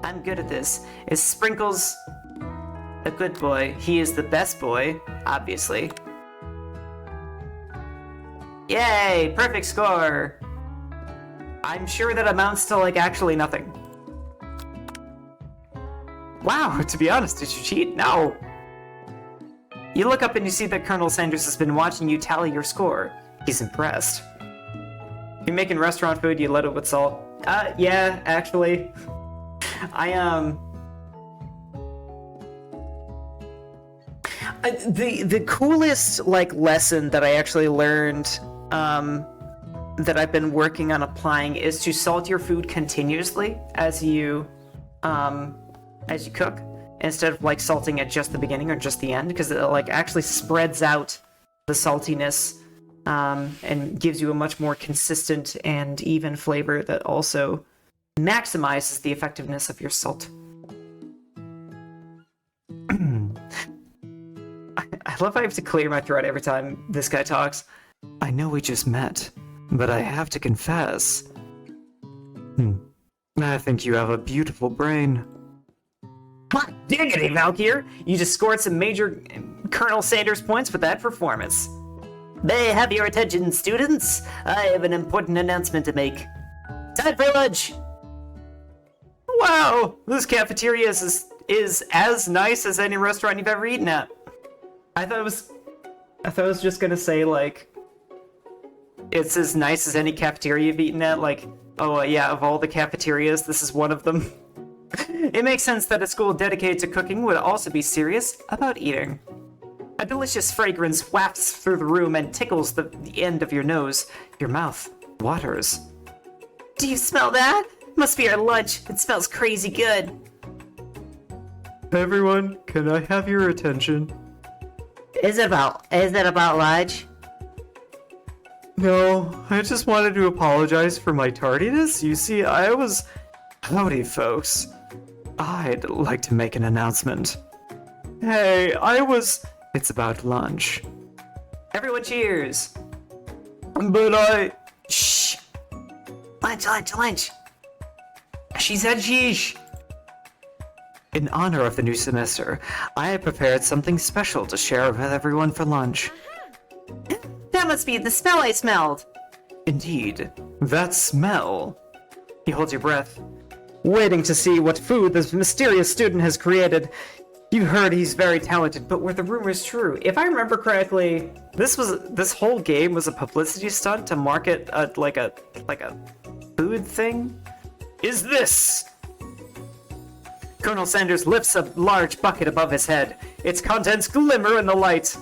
I'm good at this. Is Sprinkles a good boy? He is the best boy, obviously. Yay! Perfect score! I'm sure that amounts to, like, actually nothing. Wow, to be honest, did you cheat? No! You look up and you see that Colonel Sanders has been watching you tally your score. He's impressed. You're making restaurant food, you load it with salt. Yeah, actually. The coolest, like, lesson that I actually learned, that I've been working on applying is to salt your food continuously as you cook, instead of, like, salting at just the beginning or just the end, because it, like, actually spreads out the saltiness, and gives you a much more consistent and even flavor that also maximizes the effectiveness of your salt. I love how I have to clear my throat every time this guy talks. I know we just met, but I have to confess. I think you have a beautiful brain. Hot diggity, Valkyr! You just scored some major Colonel Sanders points with that performance. May I have your attention, students? I have an important announcement to make. Time for lunch! Wow! This cafeteria is as nice as any restaurant you've ever eaten at. I thought it was just gonna say, like, it's as nice as any cafeteria you've eaten at, like, oh yeah, of all the cafeterias, this is one of them. It makes sense that a school dedicated to cooking would also be serious about eating. A delicious fragrance wafts through the room and tickles the end of your nose. Your mouth waters. Do you smell that? Must be our lunch. It smells crazy good. Everyone, can I have your attention? Is it about lunch? No, I just wanted to apologize for my tardiness. You see, Howdy, folks. I'd like to make an announcement. Hey, It's about lunch. Everyone cheers! But Shh! Lunch! She said sheesh! In honor of the new semester, I have prepared something special to share with everyone for lunch. That must be the smell I smelled! Indeed, that smell. You hold your breath, waiting to see what food this mysterious student has created. You heard he's very talented, but were the rumors true? If I remember correctly, this whole game was a publicity stunt to market a food thing? Is this? Colonel Sanders lifts a large bucket above his head. Its contents glimmer in the light.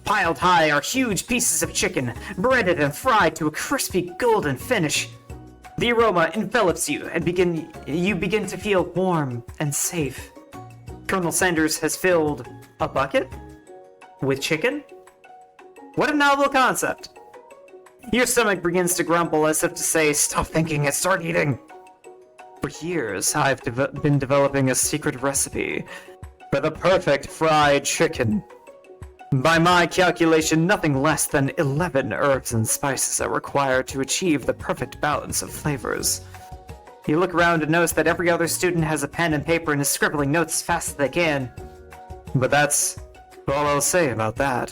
Piled high are huge pieces of chicken, breaded and fried to a crispy golden finish. The aroma envelops you, and you begin to feel warm and safe. Colonel Sanders has filled a bucket with chicken? What a novel concept. Your stomach begins to grumble as if to say, stop thinking and start eating. For years, I've been developing a secret recipe for the perfect fried chicken. By my calculation, nothing less than 11 herbs and spices are required to achieve the perfect balance of flavors. You look around and notice that every other student has a pen and paper and is scribbling notes as fast as they can. But that's all I'll say about that.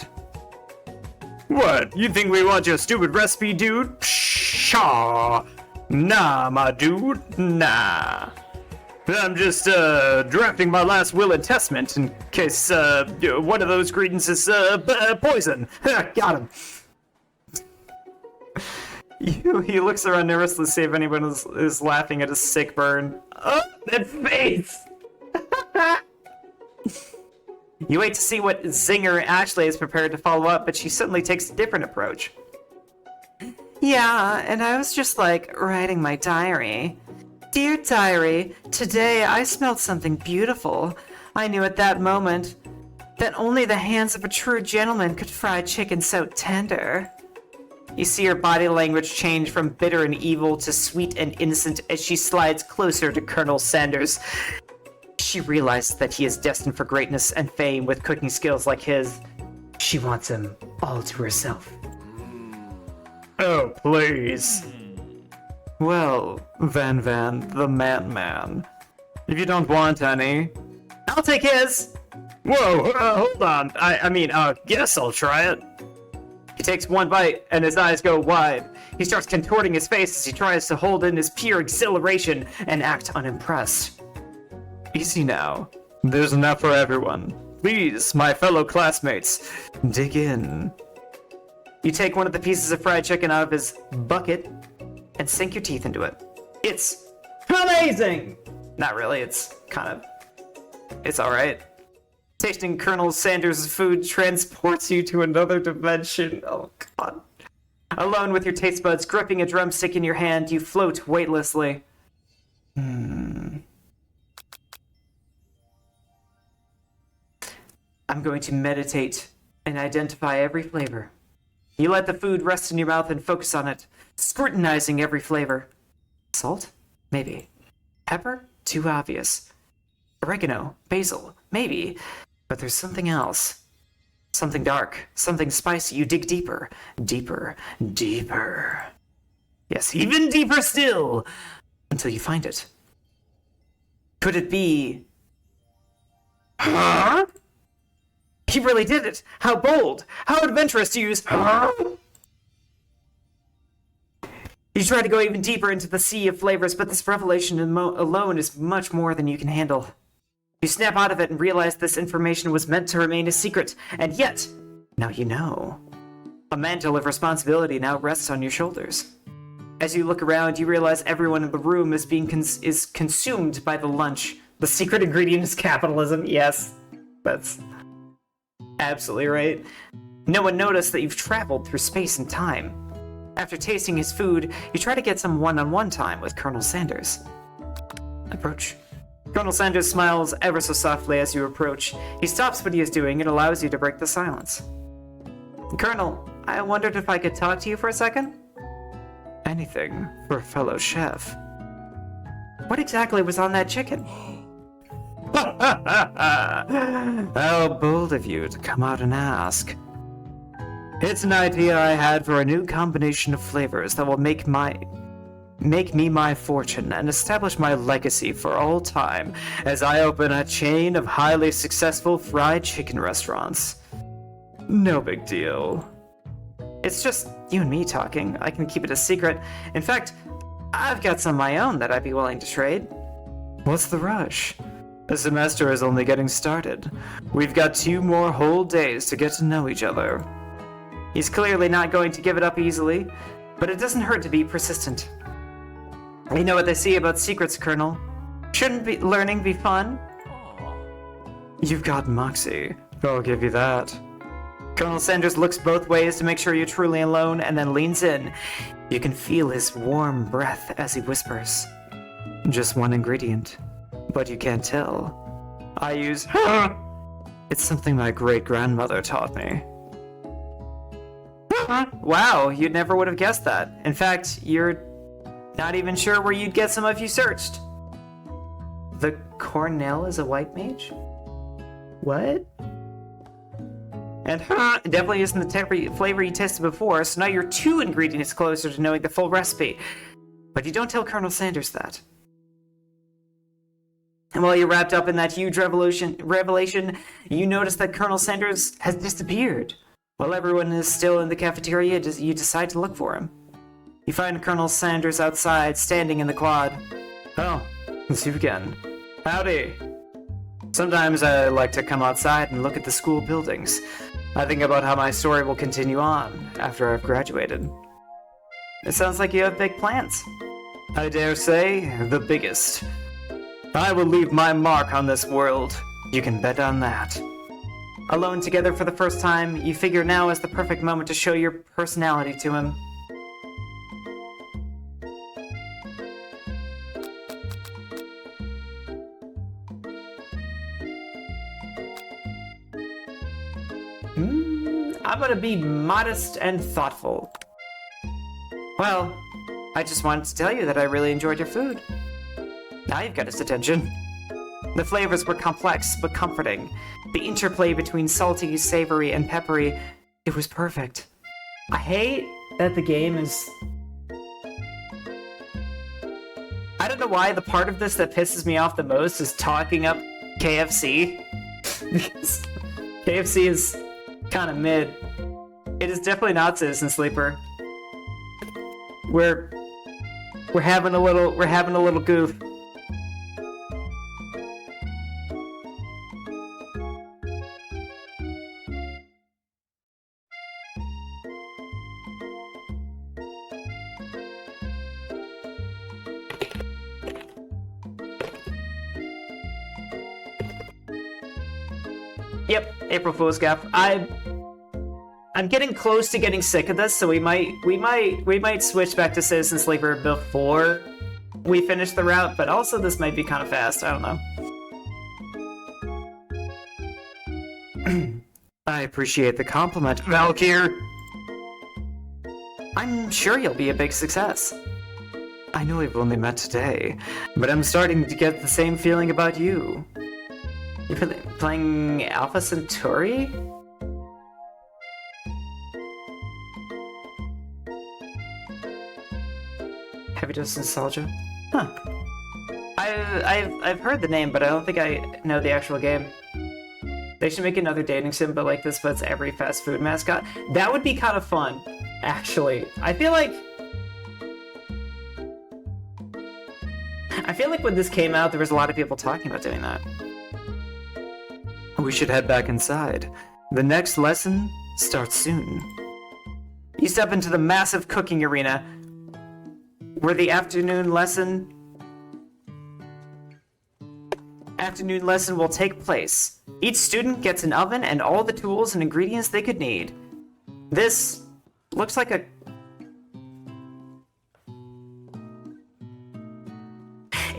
What? You think we want your stupid recipe, dude? Pshaw! Nah, my dude, nah. I'm just, drafting my last will and testament in case, one of those ingredients is, poison. Got him. He looks around nervously to see if anyone is laughing at his sick burn. Oh, that face! You wait to see what Zinger Ashley is prepared to follow up, but she suddenly takes a different approach. Yeah, and I was just like, writing my diary. Dear diary, today I smelled something beautiful. I knew at that moment that only the hands of a true gentleman could fry chicken so tender. You see her body language change from bitter and evil to sweet and innocent as she slides closer to Colonel Sanders. She realizes that he is destined for greatness and fame with cooking skills like his. She wants him all to herself. Oh, please. Well, Van the Man. If you don't want any, I'll take his. Whoa, hold on. I guess I'll try it. He takes one bite, and his eyes go wide. He starts contorting his face as he tries to hold in his pure exhilaration and act unimpressed. Easy now. There's enough for everyone. Please, my fellow classmates, dig in. You take one of the pieces of fried chicken out of his bucket and sink your teeth into it. It's amazing! Not really, it's alright. Tasting Colonel Sanders' food transports you to another dimension. Oh, God. Alone with your taste buds, gripping a drumstick in your hand, you float weightlessly. I'm going to meditate and identify every flavor. You let the food rest in your mouth and focus on it, scrutinizing every flavor. Salt? Maybe. Pepper? Too obvious. Oregano? Basil? Maybe. But there's something else. Something dark. Something spicy. You dig deeper. Deeper. Deeper. Yes, even deeper still. Until you find it. Could it be... Huh? He really did it! How bold! How adventurous to use... You try to go even deeper into the sea of flavors, but this revelation alone is much more than you can handle. You snap out of it and realize this information was meant to remain a secret, and yet, now you know. A mantle of responsibility now rests on your shoulders. As you look around, you realize everyone in the room is being consumed by the lunch. The secret ingredient is capitalism. Yes, that's absolutely right. No one noticed that you've traveled through space and time. After tasting his food, you try to get some one-on-one time with Colonel Sanders. Approach. Colonel Sanders smiles ever so softly as you approach. He stops what he is doing and allows you to break the silence. Colonel, I wondered if I could talk to you for a second? Anything for a fellow chef. What exactly was on that chicken? How bold of you to come out and ask. It's an idea I had for a new combination of flavors that will make me my fortune and establish my legacy for all time as I open a chain of highly successful fried chicken restaurants. No big deal. It's just you and me talking. I can keep it a secret. In fact, I've got some of my own that I'd be willing to trade. What's the rush? The semester is only getting started. We've got 2 more whole days to get to know each other. He's clearly not going to give it up easily, but it doesn't hurt to be persistent. You know what they say about secrets, Colonel. Shouldn't learning be fun? You've got moxie. I'll give you that. Colonel Sanders looks both ways to make sure you're truly alone and then leans in. You can feel his warm breath as he whispers. Just one ingredient, but you can't tell. I use... It's something my great-grandmother taught me. Wow, you never would have guessed that. In fact, you're not even sure where you'd get some if you searched. The Cornell is a white mage? What? And it definitely isn't the flavor you tested before, so now you're 2 ingredients closer to knowing the full recipe. But you don't tell Colonel Sanders that. And while you're wrapped up in that huge revelation, you notice that Colonel Sanders has disappeared. While everyone is still in the cafeteria, you decide to look for him. You find Colonel Sanders outside, standing in the quad. Oh, it's you again. Howdy. Sometimes I like to come outside and look at the school buildings. I think about how my story will continue on after I've graduated. It sounds like you have big plans. I dare say, the biggest. I will leave my mark on this world. You can bet on that. Alone together for the first time, you figure now is the perfect moment to show your personality to him. I'm gonna be modest and thoughtful. Well, I just wanted to tell you that I really enjoyed your food. Now you've got his attention. The flavors were complex but comforting. The interplay between salty, savory, and peppery, it was perfect. I hate that the game is... I don't know why the part of this that pisses me off the most is talking up KFC. Because KFC is kind of mid. It is definitely not Citizen Sleeper. We're having a little goof. Yep, April Fool's Gap. I'm getting close to getting sick of this, so we might switch back to Citizen Sleeper before we finish the route, but also this might be kind of fast, I don't know. I appreciate the compliment, Valkyr. I'm sure you'll be a big success. I know we've only met today, but I'm starting to get the same feeling about you. You're playing Alpha Centauri? Heavy Dose Nostalgia? Huh. I've heard the name, but I don't think I know the actual game. They should make another dating sim, but like this, but it's every fast food mascot. That would be kind of fun, actually. I feel like when this came out, there was a lot of people talking about doing that. We should head back inside. The next lesson starts soon. You step into the massive cooking arena, where the afternoon lesson will take place. Each student gets an oven and all the tools and ingredients they could need. This looks like a...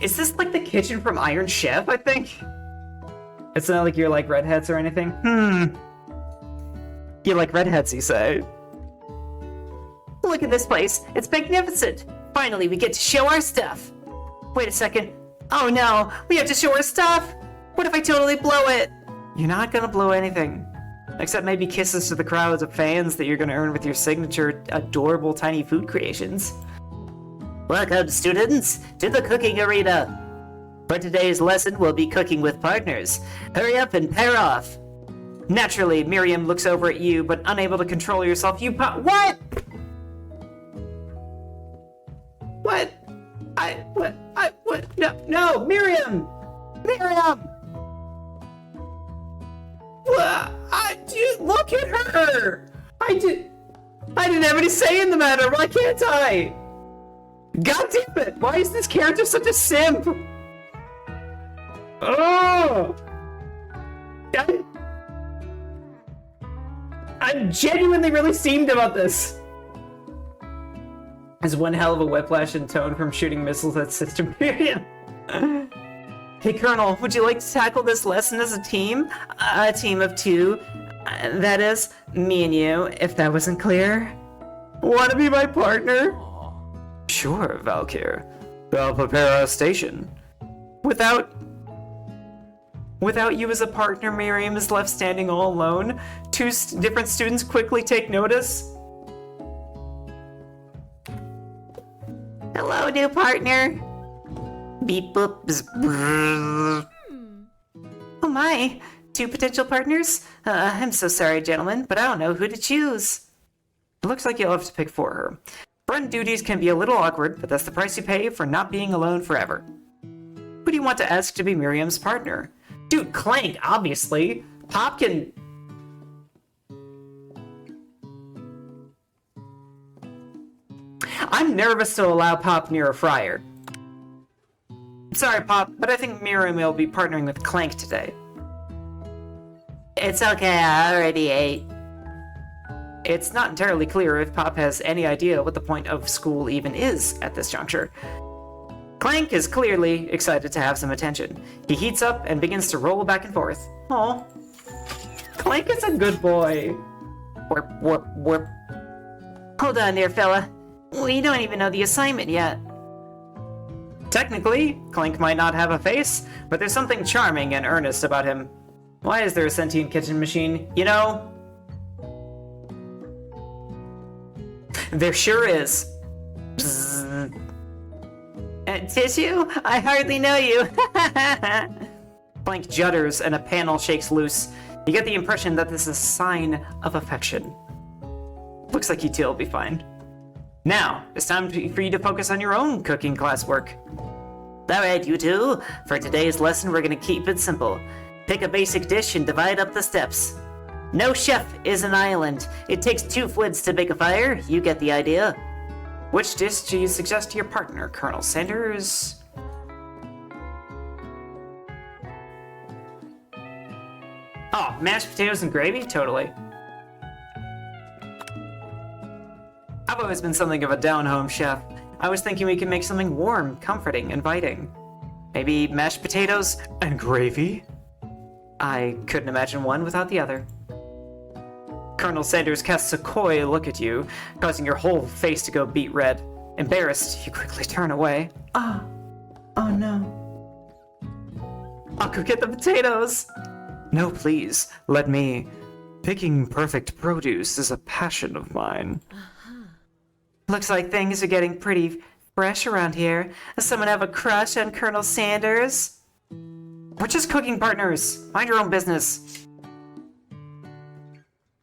Is this like the kitchen from Iron Chef, I think? It's not like you're like redheads or anything? You like redheads, you say? Look at this place. It's magnificent. Finally, we get to show our stuff. Wait a second. Oh no, we have to show our stuff. What if I totally blow it? You're not gonna blow anything. Except maybe kisses to the crowds of fans that you're gonna earn with your signature adorable tiny food creations. Welcome, students, to the cooking arena. For today's lesson, we'll be cooking with partners. Hurry up and pair off. Naturally, Miriam looks over at you, but unable to control yourself, what? What? No, Miriam! Miriam! Look at her! I didn't have any say in the matter, why can't I? God damn it! Why is this character such a simp? Oh! I'm genuinely really steamed about this. There's one hell of a whiplash in tone from shooting missiles at Sister Miriam. Hey Colonel, would you like to tackle this lesson as a team? A team of two. That is, me and you, if that wasn't clear. Wanna be my partner? Sure, Valkyr. I'll prepare our station. Without you as a partner, Miriam is left standing all alone. Two different students quickly take notice. Hello, new partner. Beep boop. Bzz. Oh my, 2 potential partners? I'm so sorry, gentlemen, but I don't know who to choose. It looks like you'll have to pick for her. Friend duties can be a little awkward, but that's the price you pay for not being alone forever. Who do you want to ask to be Miriam's partner? Dude, Clank, obviously. Pop can... I'm nervous to allow Pop near a fryer. Sorry, Pop, but I think Miriam will be partnering with Clank today. It's okay, I already ate. It's not entirely clear if Pop has any idea what the point of school even is at this juncture. Clank is clearly excited to have some attention. He heats up and begins to roll back and forth. Aw. Clank is a good boy. Warp, warp, warp. Hold on there, fella. We don't even know the assignment yet. Technically, Clank might not have a face, but there's something charming and earnest about him. Why is there a sentient kitchen machine? You know? There sure is. Tissue? I hardly know you. Clank judders and a panel shakes loose. You get the impression that this is a sign of affection. Looks like you two will be fine. Now, it's time for you to focus on your own cooking classwork. Alright, you two. For today's lesson, we're gonna keep it simple. Pick a basic dish and divide up the steps. No chef is an island. It takes 2 flids to bake a fire. You get the idea. Which dish do you suggest to your partner, Colonel Sanders? Oh, mashed potatoes and gravy? Totally. I've always been something of a down-home chef. I was thinking we could make something warm, comforting, inviting. Maybe mashed potatoes and gravy? I couldn't imagine one without the other. Colonel Sanders casts a coy look at you, causing your whole face to go beet red. Embarrassed, you quickly turn away. Oh no. I'll go get the potatoes! No, please, let me. Picking perfect produce is a passion of mine. Looks like things are getting pretty fresh around here. Does someone have a crush on Colonel Sanders? We're just cooking partners. Mind your own business.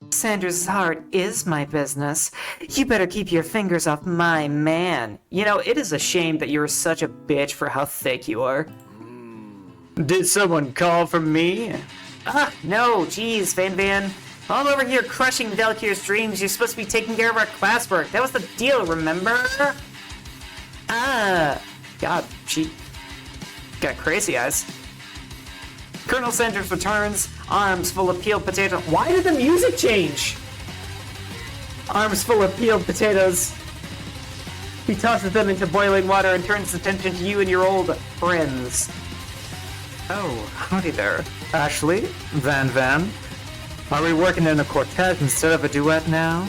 Sanders' heart is my business. You better keep your fingers off my man. You know, it is a shame that you're such a bitch for how thick you are. Did someone call for me? No, geez, Van. All over here crushing Valkyr's dreams. You're supposed to be taking care of our classwork. That was the deal, remember? God, she got crazy eyes. Colonel Sanders returns, arms full of peeled potatoes. Why did the music change? Arms full of peeled potatoes. He tosses them into boiling water and turns attention to you and your old friends. Oh, howdy there. Ashley? Van? Are we working in a quartet instead of a duet now?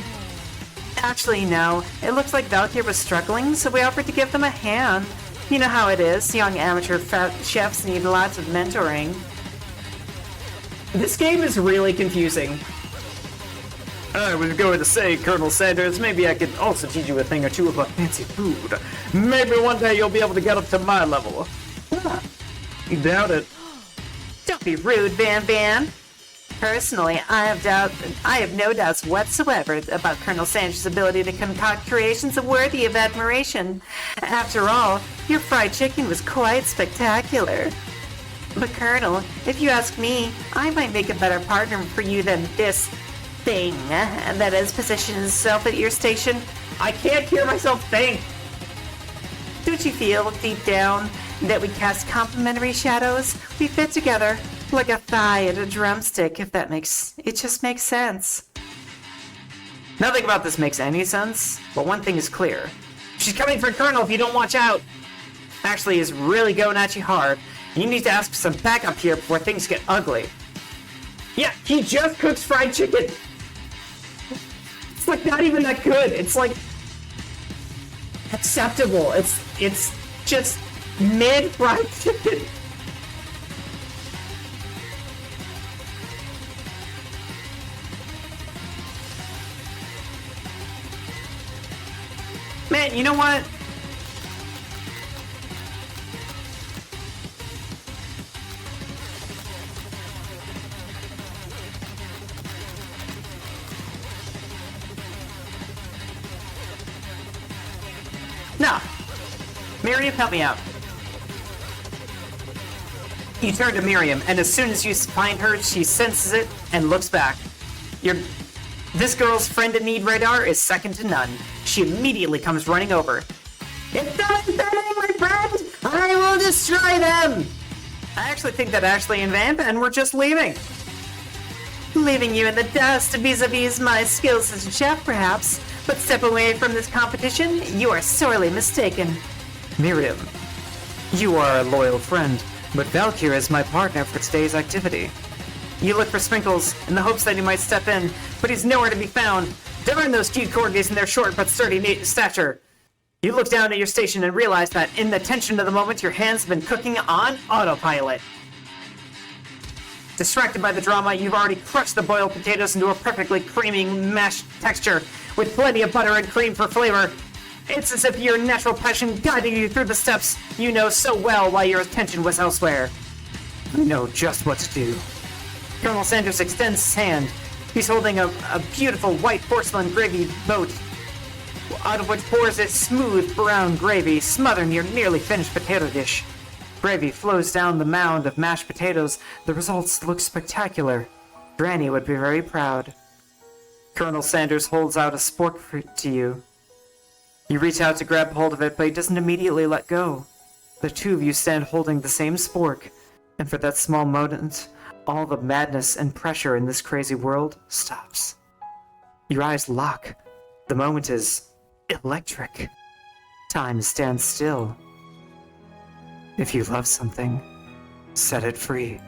Actually, no. It looks like Valkyr was struggling, so we offered to give them a hand. You know how it is. Young amateur chefs need lots of mentoring. This game is really confusing. I was going to say, Colonel Sanders, maybe I could also teach you a thing or two about fancy food. Maybe one day you'll be able to get up to my level. Doubt it. Don't be rude, Van. Personally, I have no doubts whatsoever about Colonel Sanders' ability to concoct creations worthy of admiration. After all, your fried chicken was quite spectacular. But Colonel, if you ask me, I might make a better partner for you than this thing that has positioned itself at your station. I can't hear myself think. Don't you feel deep down that we cast complementary shadows? We fit together like a thigh and a drumstick, if it just makes sense. Nothing about this makes any sense, but one thing is clear. She's coming for Colonel if you don't watch out. Ashley is really going at you hard. You need to ask for some backup here before things get ugly. Yeah, he just cooks fried chicken. It's like not even that good. It's like acceptable. It's just mid-fried chicken. Man, you know what? Miriam, help me out. You turn to Miriam, and as soon as you find her, she senses it and looks back. This girl's friend in need radar is second to none. She immediately comes running over. If that's my friend, I will destroy them! I actually think that Ashley and Van were just leaving. Leaving you in the dust vis-a-vis my skills as a chef, perhaps. But step away from this competition, you are sorely mistaken. Miriam, you are a loyal friend, but Valkyr is my partner for today's activity. You look for Sprinkles in the hopes that he might step in, but he's nowhere to be found. Darn those cute corgis and their short but sturdy stature. You look down at your station and realize that in the tension of the moment, your hands have been cooking on autopilot. Distracted by the drama, you've already crushed the boiled potatoes into a perfectly creamy mashed texture with plenty of butter and cream for flavor. It's as if your natural passion guided you through the steps you know so well while your attention was elsewhere. I know just what to do. Colonel Sanders extends his hand. He's holding a beautiful white porcelain gravy boat, out of which pours its smooth brown gravy, smothering your nearly finished potato dish. Gravy flows down the mound of mashed potatoes. The results look spectacular. Granny would be very proud. Colonel Sanders holds out a spork to you. You reach out to grab hold of it, but he doesn't immediately let go. The two of you stand holding the same spork, and for that small moment, all the madness and pressure in this crazy world stops. Your eyes lock. The moment is electric. Time stands still. If you love something, set it free.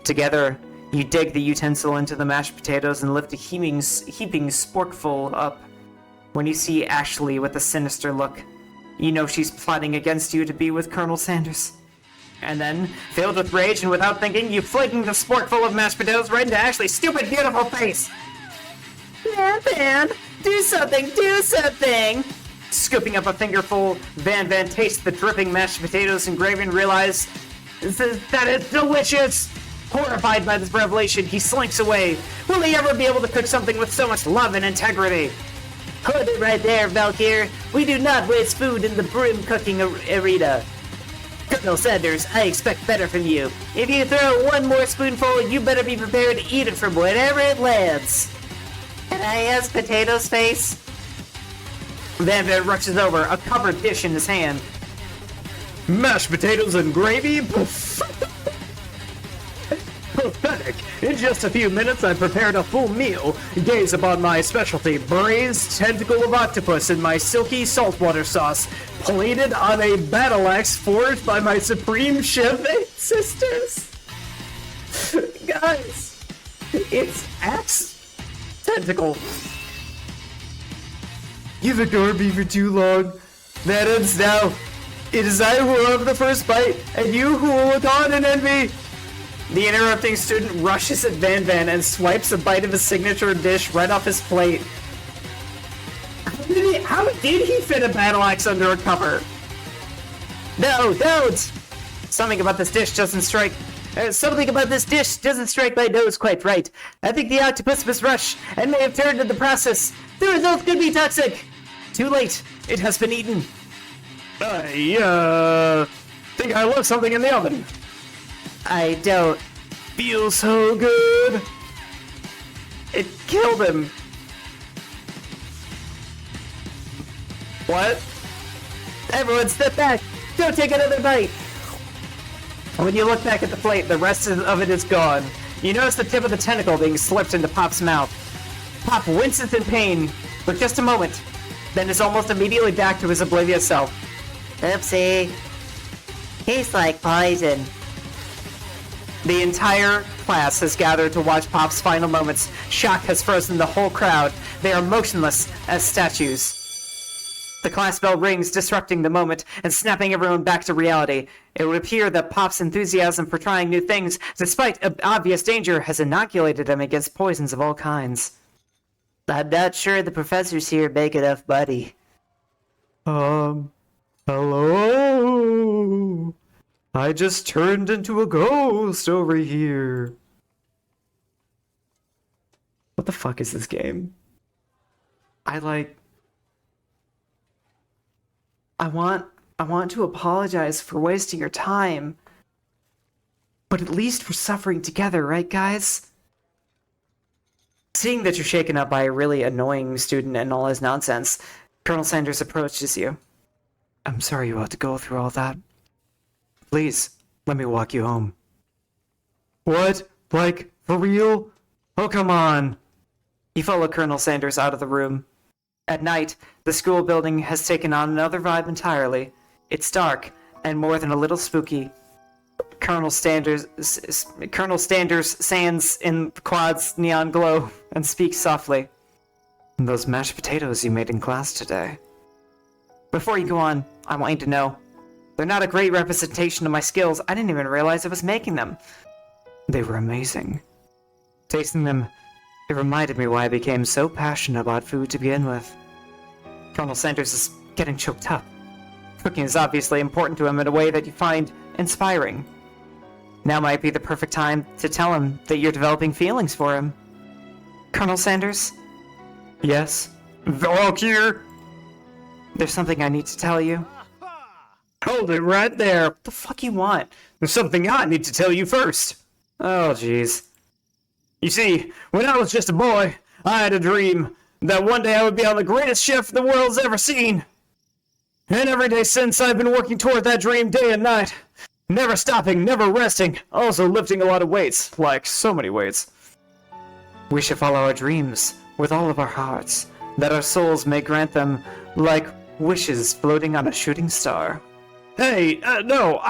Together, you dig the utensil into the mashed potatoes and lift a heaping sporkful up. When you see Ashley with a sinister look, you know she's plotting against you to be with Colonel Sanders. And then, filled with rage and without thinking, you fling the sporkful of mashed potatoes right into Ashley's stupid, beautiful face! Van, do something, do something! Scooping up a fingerful, Van tastes the dripping mashed potatoes and gravy and realizes that it's delicious! Horrified by this revelation, he slinks away. Will he ever be able to cook something with so much love and integrity? Hold it right there, Valkyr. We do not waste food in the broom cooking arena. Colonel Sanders, I expect better from you. If you throw one more spoonful, you better be prepared to eat it from wherever it lands. Can I ask Potato's face? Van rushes over, a covered dish in his hand. Mashed potatoes and gravy? Pathetic. In just a few minutes, I prepared a full meal. Gaze upon my specialty, braised tentacle of octopus in my silky saltwater sauce, plated on a battle axe forged by my supreme chef sisters. Guys, it's axe tentacle. You've ignored me for too long. That ends now. It is I who will have the first bite, and you who will look on and envy. The interrupting student rushes at Van and swipes a bite of his signature dish right off his plate. How did he fit a battle axe under a cover? No, don't! Something about this dish doesn't strike my nose quite right. I think the octopus must rush and may have turned in the process. The result could be toxic. Too late. It has been eaten. I think I left something in the oven. I don't. Feels so good. It killed him. What? Everyone step back. Don't take another bite. When you look back at the plate, the rest of it is gone. You notice the tip of the tentacle being slipped into Pop's mouth. Pop winces in pain for just a moment, then is almost immediately back to his oblivious self. Oopsie. Tastes like poison. The entire class has gathered to watch Pop's final moments. Shock has frozen the whole crowd. They are motionless as statues. The class bell rings, disrupting the moment and snapping everyone back to reality. It would appear that Pop's enthusiasm for trying new things, despite obvious danger, has inoculated him against poisons of all kinds. I'm not sure the professors here make enough money. Hello? I just turned into a ghost over here. What the fuck is this game? I want to apologize for wasting your time. But at least we're suffering together, right, guys? Seeing that you're shaken up by a really annoying student and all his nonsense, Colonel Sanders approaches you. I'm sorry you had to go through all that. Please, let me walk you home. What? Like, for real? Oh, come on. You follow Colonel Sanders out of the room. At night, the school building has taken on another vibe entirely. It's dark, and more than a little spooky. Colonel Sanders stands in the quad's neon glow and speaks softly. Those mashed potatoes you made in class today. Before you go on, I want you to know, they're not a great representation of my skills. I didn't even realize I was making them. They were amazing. Tasting them, it reminded me why I became so passionate about food to begin with. Colonel Sanders is getting choked up. Cooking is obviously important to him in a way that you find inspiring. Now might be the perfect time to tell him that you're developing feelings for him. Colonel Sanders? Yes? Valkyr? There's something I need to tell you. Hold it right there. What the fuck you want? There's something I need to tell you first. Oh, jeez. You see, when I was just a boy, I had a dream that one day I would be on the greatest chef the world's ever seen. And every day since, I've been working toward that dream day and night. Never stopping, never resting, also lifting a lot of weights, like so many weights. We should follow our dreams with all of our hearts, that our souls may grant them like wishes floating on a shooting star. Hey, no,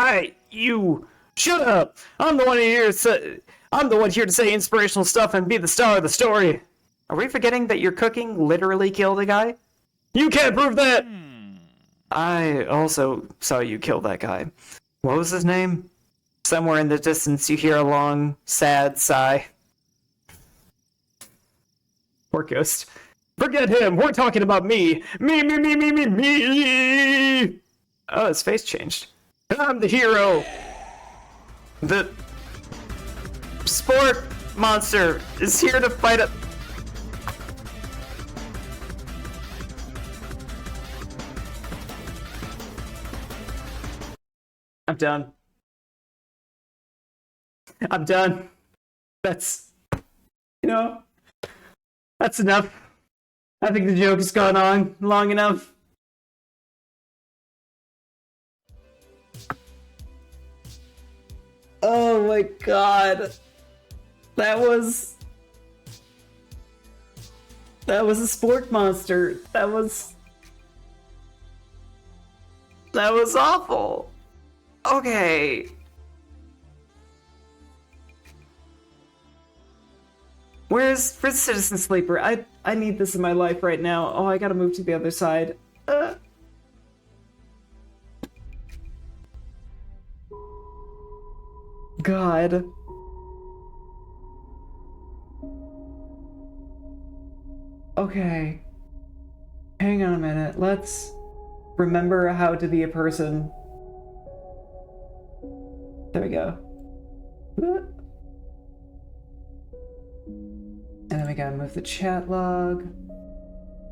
you, shut up! I'm the one here to say inspirational stuff and be the star of the story. Are we forgetting that your cooking literally killed a guy? You can't prove that! I also saw you kill that guy. What was his name? Somewhere in the distance you hear a long, sad sigh. Poor ghost. Forget him! We're talking about me! Me! Oh, his face changed. I'm the hero! The sport monster is here to fight a... I'm done. I'm done. That's... that's enough. I think the joke has gone on long enough. Oh my god. That was a sport monster. That was awful. Okay. Where's Citizen Sleeper? I need this in my life right now. Oh, I gotta move to the other side. God. Okay. Hang on a minute. Let's remember how to be a person. There we go. And then we gotta move the chat log.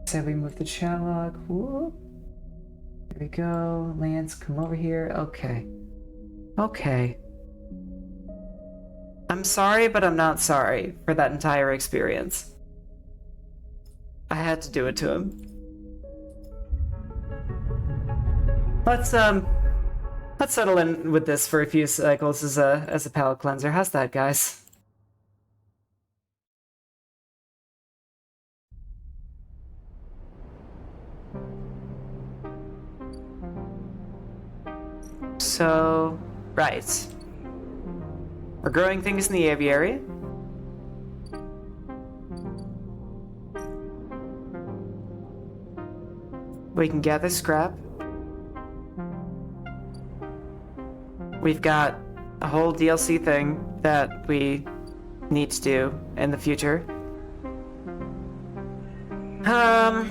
Say we move the chat log. Whoop. There we go. Lance, come over here. Okay. Okay. I'm sorry, but I'm not sorry for that entire experience. I had to do it to him. Let's settle in with this for a few cycles as a palate cleanser. How's that, guys? So, right. We're growing things in the aviary. We can gather scrap. We've got a whole DLC thing that we need to do in the future. I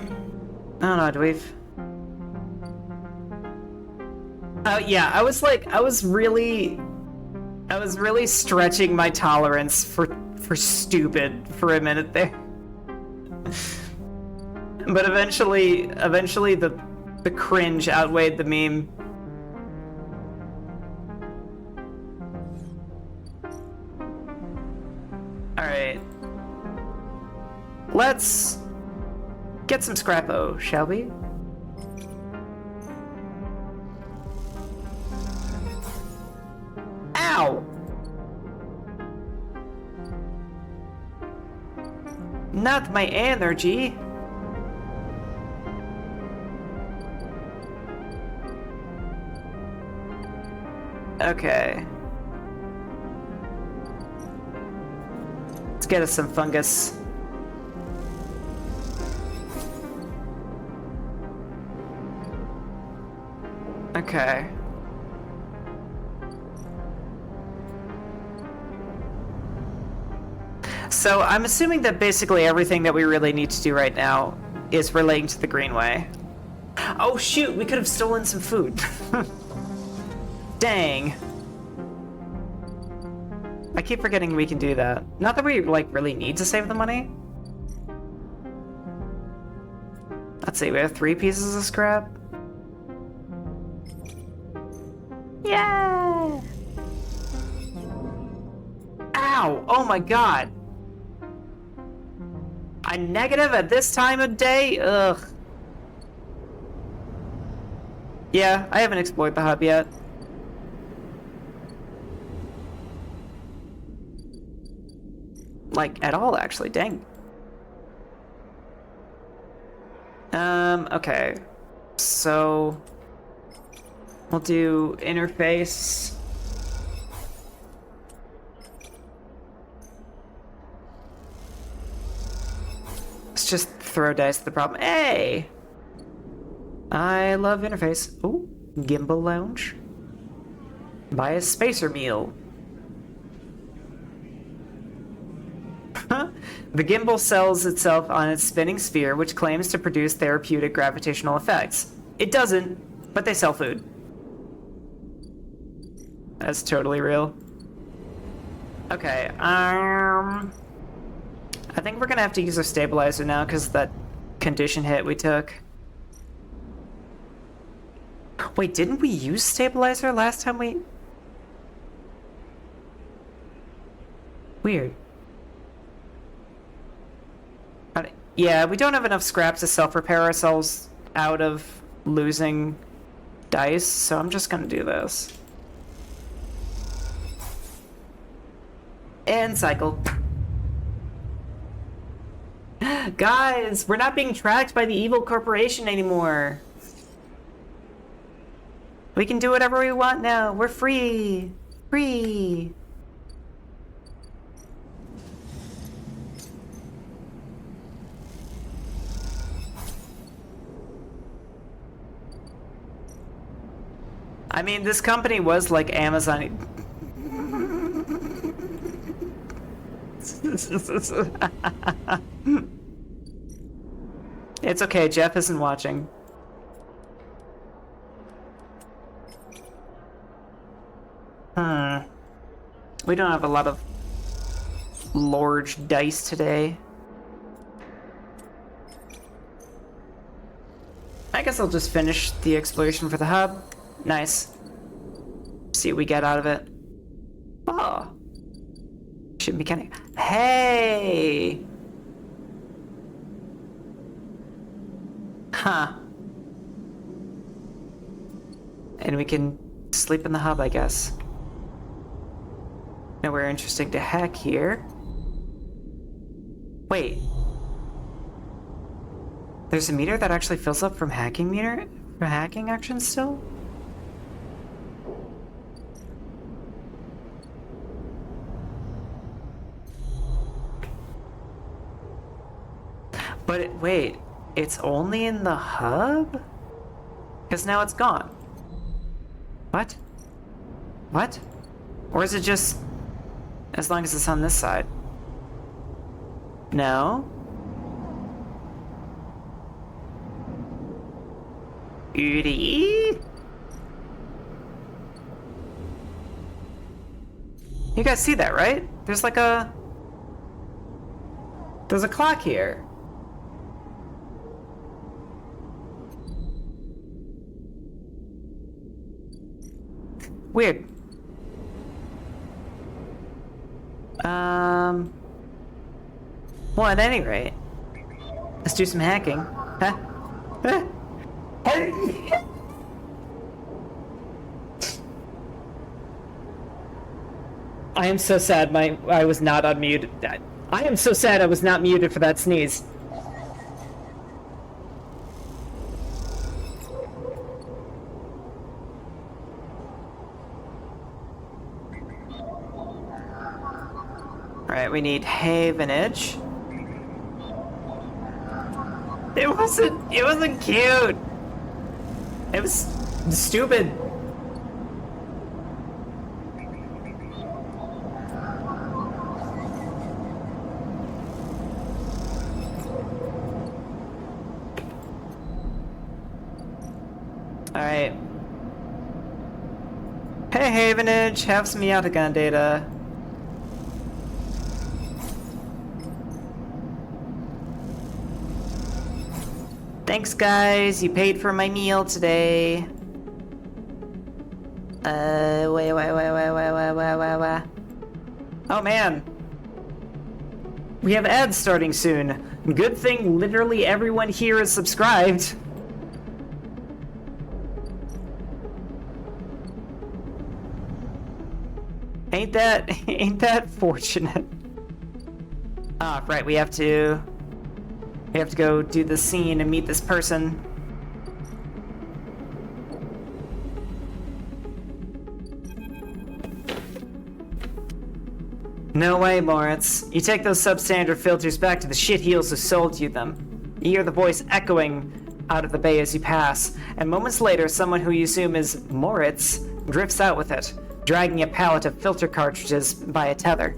don't know, do we've... yeah, I was really stretching my tolerance for stupid for a minute there. But eventually the The cringe outweighed the meme. Alright. Let's get some scrappo, shall we? Ow! Not my energy. Okay. Let's get us some fungus. Okay. So I'm assuming that basically everything that we really need to do right now is relating to the Greenway. Oh shoot, we could have stolen some food. Dang. I keep forgetting we can do that. Not that we, like, really need to save the money. Let's see, we have 3 pieces of scrap. Yeah! Ow! Oh my god! I'm negative at this time of day? Ugh. Yeah, I haven't explored the hub yet. Like, at all, actually. Dang. Okay. So... we'll do interface. Let's just throw dice at the problem. Hey! I love interface. Ooh, gimbal lounge. Buy a spacer meal. The gimbal sells itself on its spinning sphere, which claims to produce therapeutic gravitational effects. It doesn't, but they sell food. That's totally real. Okay, I think we're gonna have to use our stabilizer now because that condition hit we took. Wait, didn't we use stabilizer last time we... Weird. Yeah, we don't have enough scrap to self-repair ourselves out of losing dice, so I'm just gonna do this. And cycle. Guys, we're not being tracked by the evil corporation anymore. We can do whatever we want now. We're free. Free. I mean, this company was like Amazon. It's okay, Jeff isn't watching. We don't have a lot of large dice today. I guess I'll just finish the exploration for the hub. Nice. See what we get out of it. Oh. Shouldn't be kidding. Hey! Huh. And we can sleep in the hub, I guess. Nowhere interesting to hack here. Wait. There's a meter that actually fills up from hacking actions still? But wait, it's only in the hub? Because now it's gone. What? What? Or is it just as long as it's on this side? No? You guys see that, right? There's like a... There's a clock here. Weird. Well, at any rate, let's do some hacking. Huh? I am so sad I was not unmuted. I am so sad I was not muted for that sneeze. Alright, we need Havenage. It wasn't cute. It was stupid. Alright. Hey Havenage, have some Yatagan data. Thanks guys, you paid for my meal today. Wait. Oh man. We have ads starting soon. Good thing literally everyone here is subscribed. Ain't that fortunate? Ah, right, we have to go do the scene and meet this person. No way, Moritz. You take those substandard filters back to the shitheels who sold you them. You hear the voice echoing out of the bay as you pass, and moments later, someone who you assume is Moritz drifts out with it, dragging a pallet of filter cartridges by a tether.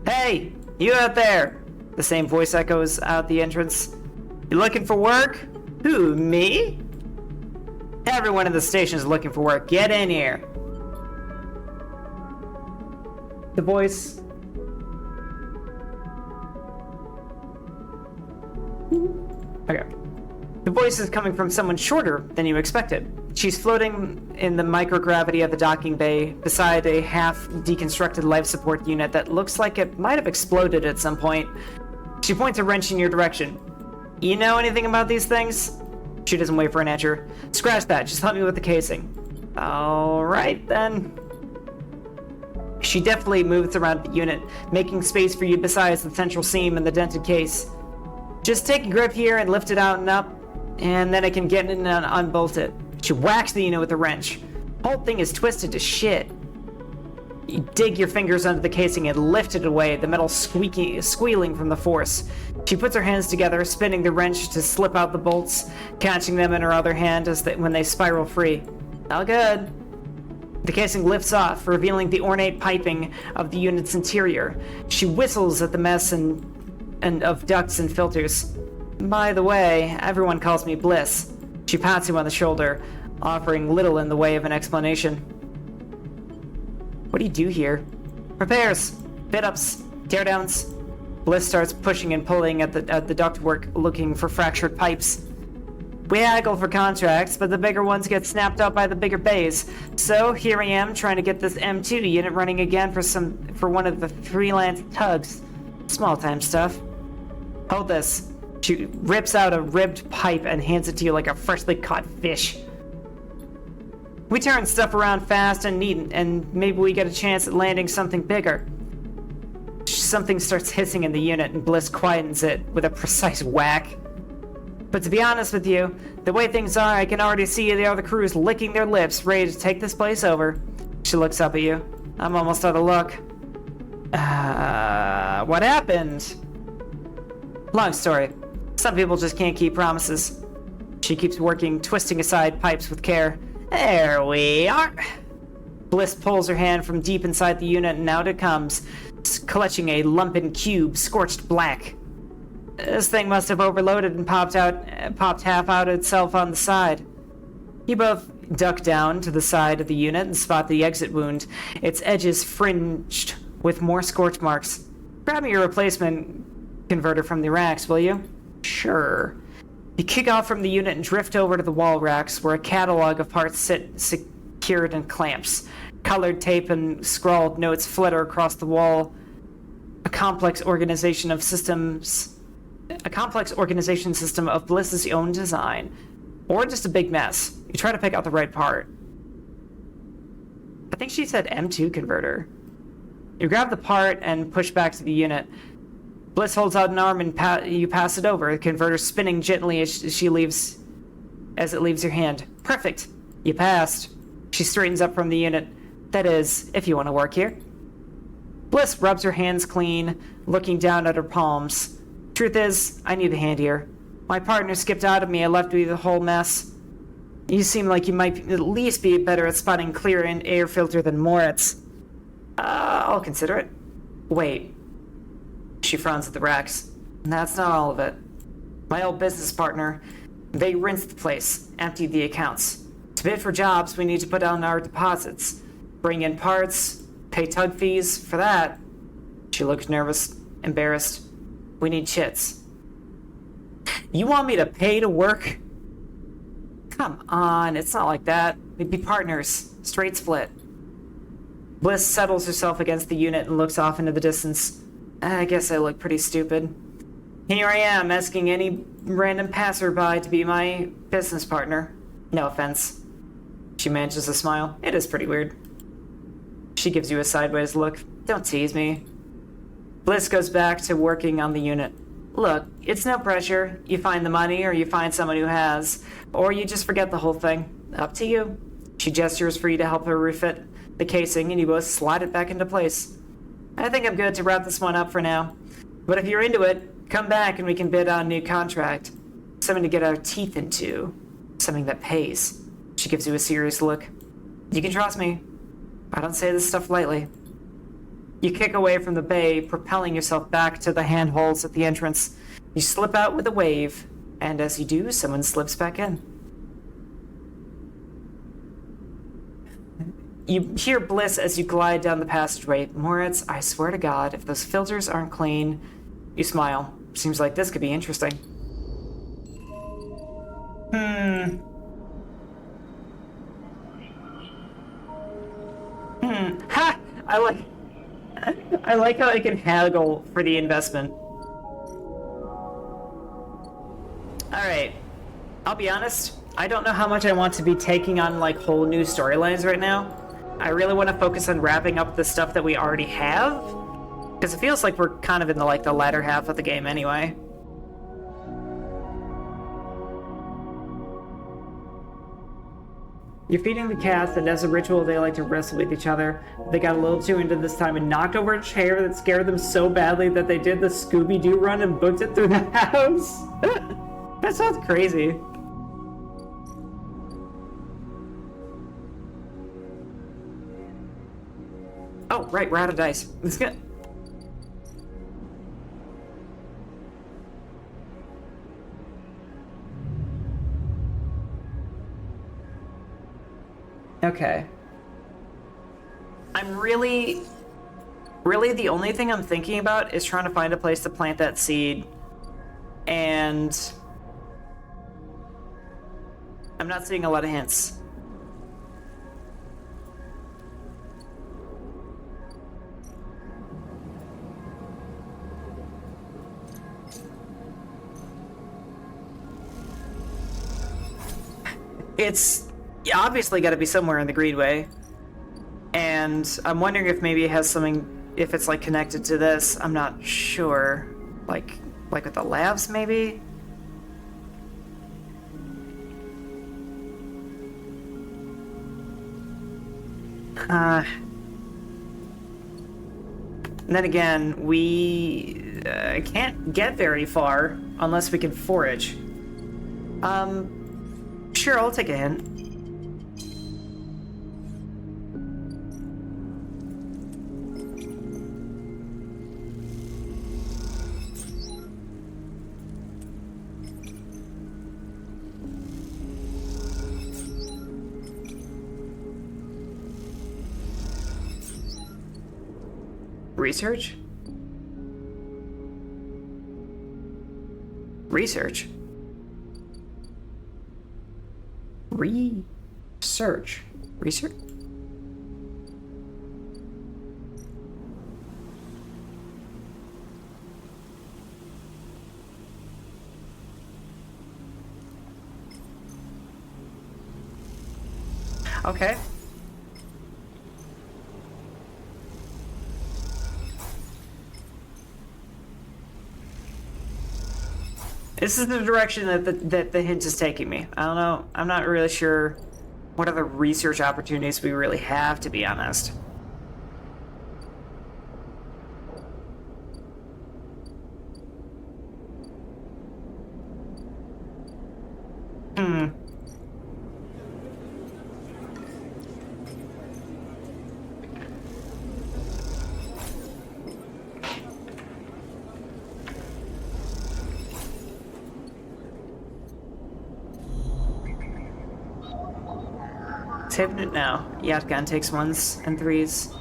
Hey, you out there! The same voice echoes out the entrance. You looking for work? Who, me? Everyone in the station is looking for work. Get in here. The voice... Okay. The voice is coming from someone shorter than you expected. She's floating in the microgravity of the docking bay beside a half-deconstructed life support unit that looks like it might have exploded at some point. She points a wrench in your direction. You know anything about these things? She doesn't wait for an answer. Scratch that, just help me with the casing. Alright then. She deftly moves around the unit, making space for you besides the central seam and the dented case. Just take a grip here and lift it out and up, and then I can get in and unbolt it. She whacks the unit with a wrench. Whole thing is twisted to shit. You dig your fingers under the casing and lift it away, the metal squealing from the force. She puts her hands together, spinning the wrench to slip out the bolts, catching them in her other hand when they spiral free. All good. The casing lifts off, revealing the ornate piping of the unit's interior. She whistles at the mess and of ducts and filters. By the way, everyone calls me Bliss. She pats him on the shoulder, offering little in the way of an explanation. What do you do here? Repairs, fit-ups, teardowns. Bliss starts pushing and pulling at the ductwork, looking for fractured pipes. We haggle for contracts, but the bigger ones get snapped up by the bigger bays. So here I am, trying to get this M2 unit running again for one of the freelance tugs. Small-time stuff. Hold this. She rips out a ribbed pipe and hands it to you like a freshly caught fish. We turn stuff around fast and neat, and maybe we get a chance at landing something bigger. Something starts hissing in the unit, and Bliss quietens it with a precise whack. But to be honest with you, the way things are, I can already see the other crews licking their lips, ready to take this place over. She looks up at you. I'm almost out of luck. What happened? Long story. Some people just can't keep promises. She keeps working, twisting aside pipes with care. There we are. Bliss pulls her hand from deep inside the unit, and out it comes, clutching a lumpen cube, scorched black. This thing must have overloaded and popped half out itself on the side. You both duck down to the side of the unit and spot the exit wound, its edges fringed with more scorch marks. Grab me your replacement converter from the racks, will you? Sure. You kick off from the unit and drift over to the wall racks, where a catalog of parts sit secured in clamps. Colored tape and scrawled notes flitter across the wall. A complex organization system of Bliss's own design. Or just a big mess. You try to pick out the right part. I think she said M2 converter. You grab the part and push back to the unit. Bliss holds out an arm and you pass it over, the converter spinning gently as it leaves your hand. Perfect. You passed. She straightens up from the unit. That is, if you want to work here. Bliss rubs her hands clean, looking down at her palms. Truth is, I need a hand here. My partner skipped out of me and left me the whole mess. You seem like you might at least be better at spotting clear and air filter than Moritz. I'll consider it. Wait. She frowns at the racks. That's not all of it. My old business partner, they rinsed the place, emptied the accounts. To bid for jobs, we need to put down our deposits, bring in parts, pay tug fees. For that, she looked nervous, embarrassed. We need chits. You want me to pay to work? Come on, it's not like that. We'd be partners. Straight split. Bliss settles herself against the unit and looks off into the distance. I guess I look pretty stupid. Here I am, asking any random passerby to be my business partner. No offense. She manages a smile. It is pretty weird. She gives you a sideways look. Don't tease me. Bliss goes back to working on the unit. Look, it's no pressure. You find the money, or you find someone who has, or you just forget the whole thing. Up to you. She gestures for you to help her refit the casing, and you both slide it back into place. I think I'm good to wrap this one up for now. But if you're into it, come back and we can bid on a new contract. Something to get our teeth into. Something that pays. She gives you a serious look. You can trust me. I don't say this stuff lightly. You kick away from the bay, propelling yourself back to the handholds at the entrance. You slip out with a wave, and as you do, someone slips back in. You hear Bliss as you glide down the passageway. Moritz, I swear to God, if those filters aren't clean... You smile. Seems like this could be interesting. Ha! I like how I can haggle for the investment. Alright. I'll be honest, I don't know how much I want to be taking on, like, whole new storylines right now. I really want to focus on wrapping up the stuff that we already have. Because it feels like we're kind of in the latter half of the game anyway. You're feeding the cats, and as a ritual, they like to wrestle with each other. They got a little too into this time and knocked over a chair that scared them so badly that they did the Scooby-Doo run and booked it through the house. That sounds crazy. Oh, right, we're out of dice. Let's get... Okay. I'm really the only thing I'm thinking about is trying to find a place to plant that seed. And I'm not seeing a lot of hints. It's obviously got to be somewhere in the Greenway, and I'm wondering if maybe it has something, if it's like connected to this. I'm not sure, like with the labs maybe. Then again, we can't get very far unless we can forage. Sure, I'll take a hint. Research? Research? Research. Research? Okay. This is the direction that the hint is taking me. I don't know. I'm not really sure what other research opportunities we really have, to be honest. Saving it now. Yatgan takes 1s and 3s.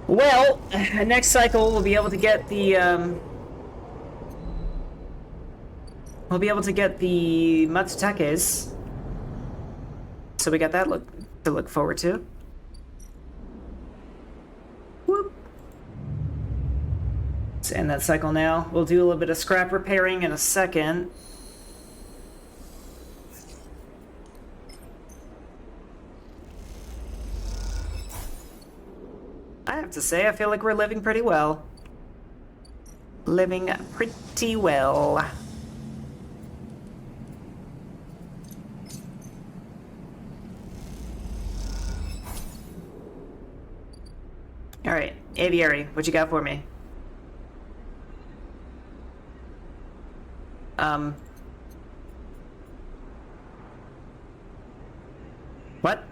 Well, next cycle we'll be able to get the Matsutakes. So we got that to look forward to. Whoop. Let's end that cycle now. We'll do a little bit of scrap repairing in a second. I have to say, I feel like we're living pretty well. Living pretty well. Alright, Aviary, what you got for me? What?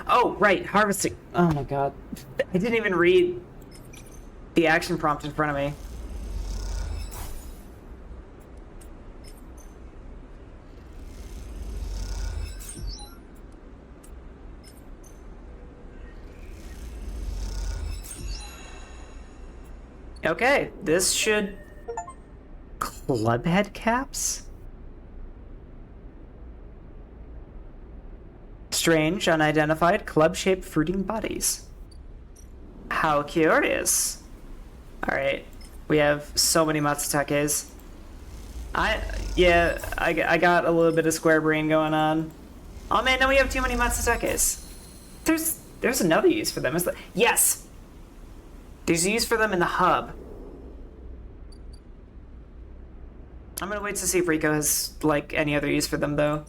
Oh, right, harvesting. Oh my god. I didn't even read the action prompt in front of me. Okay, this should... Club head caps? Strange, unidentified, club-shaped fruiting bodies. How curious. Alright, we have so many Matsutakes. I got a little bit of square brain going on. Oh man, no, we have too many Matsutakes. There's another use for them. Yes! There's a use for them in the hub. I'm gonna wait to see if Rico has, like, any other use for them, though.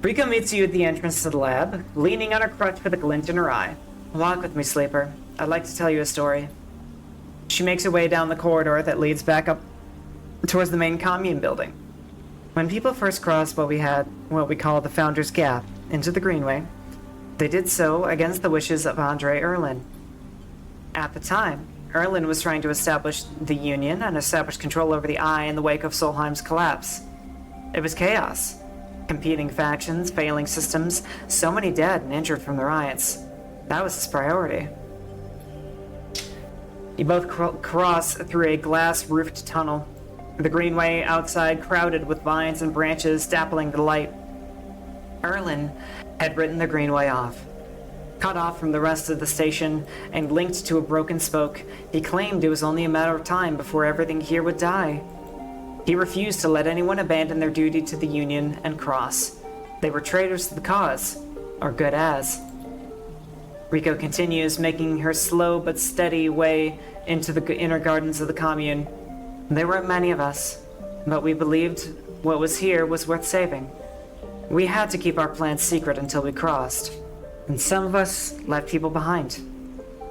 Rico meets you at the entrance to the lab, leaning on her crutch with a glint in her eye. Walk with me, Sleeper. I'd like to tell you a story. She makes her way down the corridor that leads back up towards the main commune building. When people first crossed what we call the Founder's Gap into the Greenway, they did so against the wishes of Andre Erlin. At the time, Erlin was trying to establish the Union and establish control over the Eye in the wake of Solheim's collapse. It was chaos. Competing factions, failing systems, so many dead and injured from the riots. That was his priority. You both cross through a glass-roofed tunnel. The greenway outside crowded with vines and branches dappling the light. Erlin had written the greenway off. Cut off from the rest of the station and linked to a broken spoke, he claimed it was only a matter of time before everything here would die. He refused to let anyone abandon their duty to the Union and cross. They were traitors to the cause, or good as. Rico continues, making her slow but steady way into the inner gardens of the commune. There weren't many of us, but we believed what was here was worth saving. We had to keep our plans secret until we crossed, and some of us left people behind.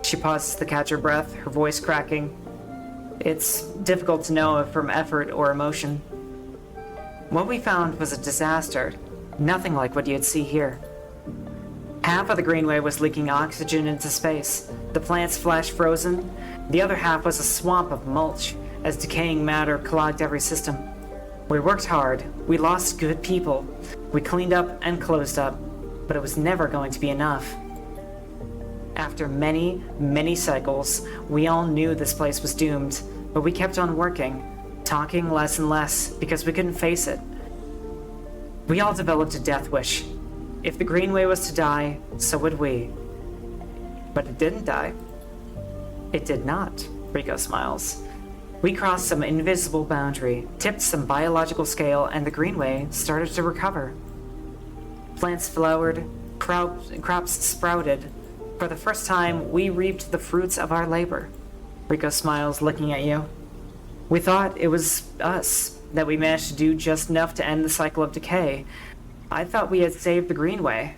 She pauses to catch her breath, her voice cracking. It's difficult to know if from effort or emotion. What we found was a disaster, nothing like what you'd see here. Half of the greenway was leaking oxygen into space, the plants flash frozen. The other half was a swamp of mulch, as decaying matter clogged every system. We worked hard, we lost good people, we cleaned up and closed up. but it was never going to be enough. After many, many cycles, we all knew this place was doomed, but we kept on working, talking less and less because we couldn't face it. We all developed a death wish. If the Greenway was to die, so would we. But it didn't die. It did not, Rico smiles. We crossed some invisible boundary, tipped some biological scale, and the Greenway started to recover. Plants flowered, crops sprouted. For the first time, we reaped the fruits of our labor. Rico smiles, looking at you. We thought it was us, that we managed to do just enough to end the cycle of decay. I thought we had saved the Greenway.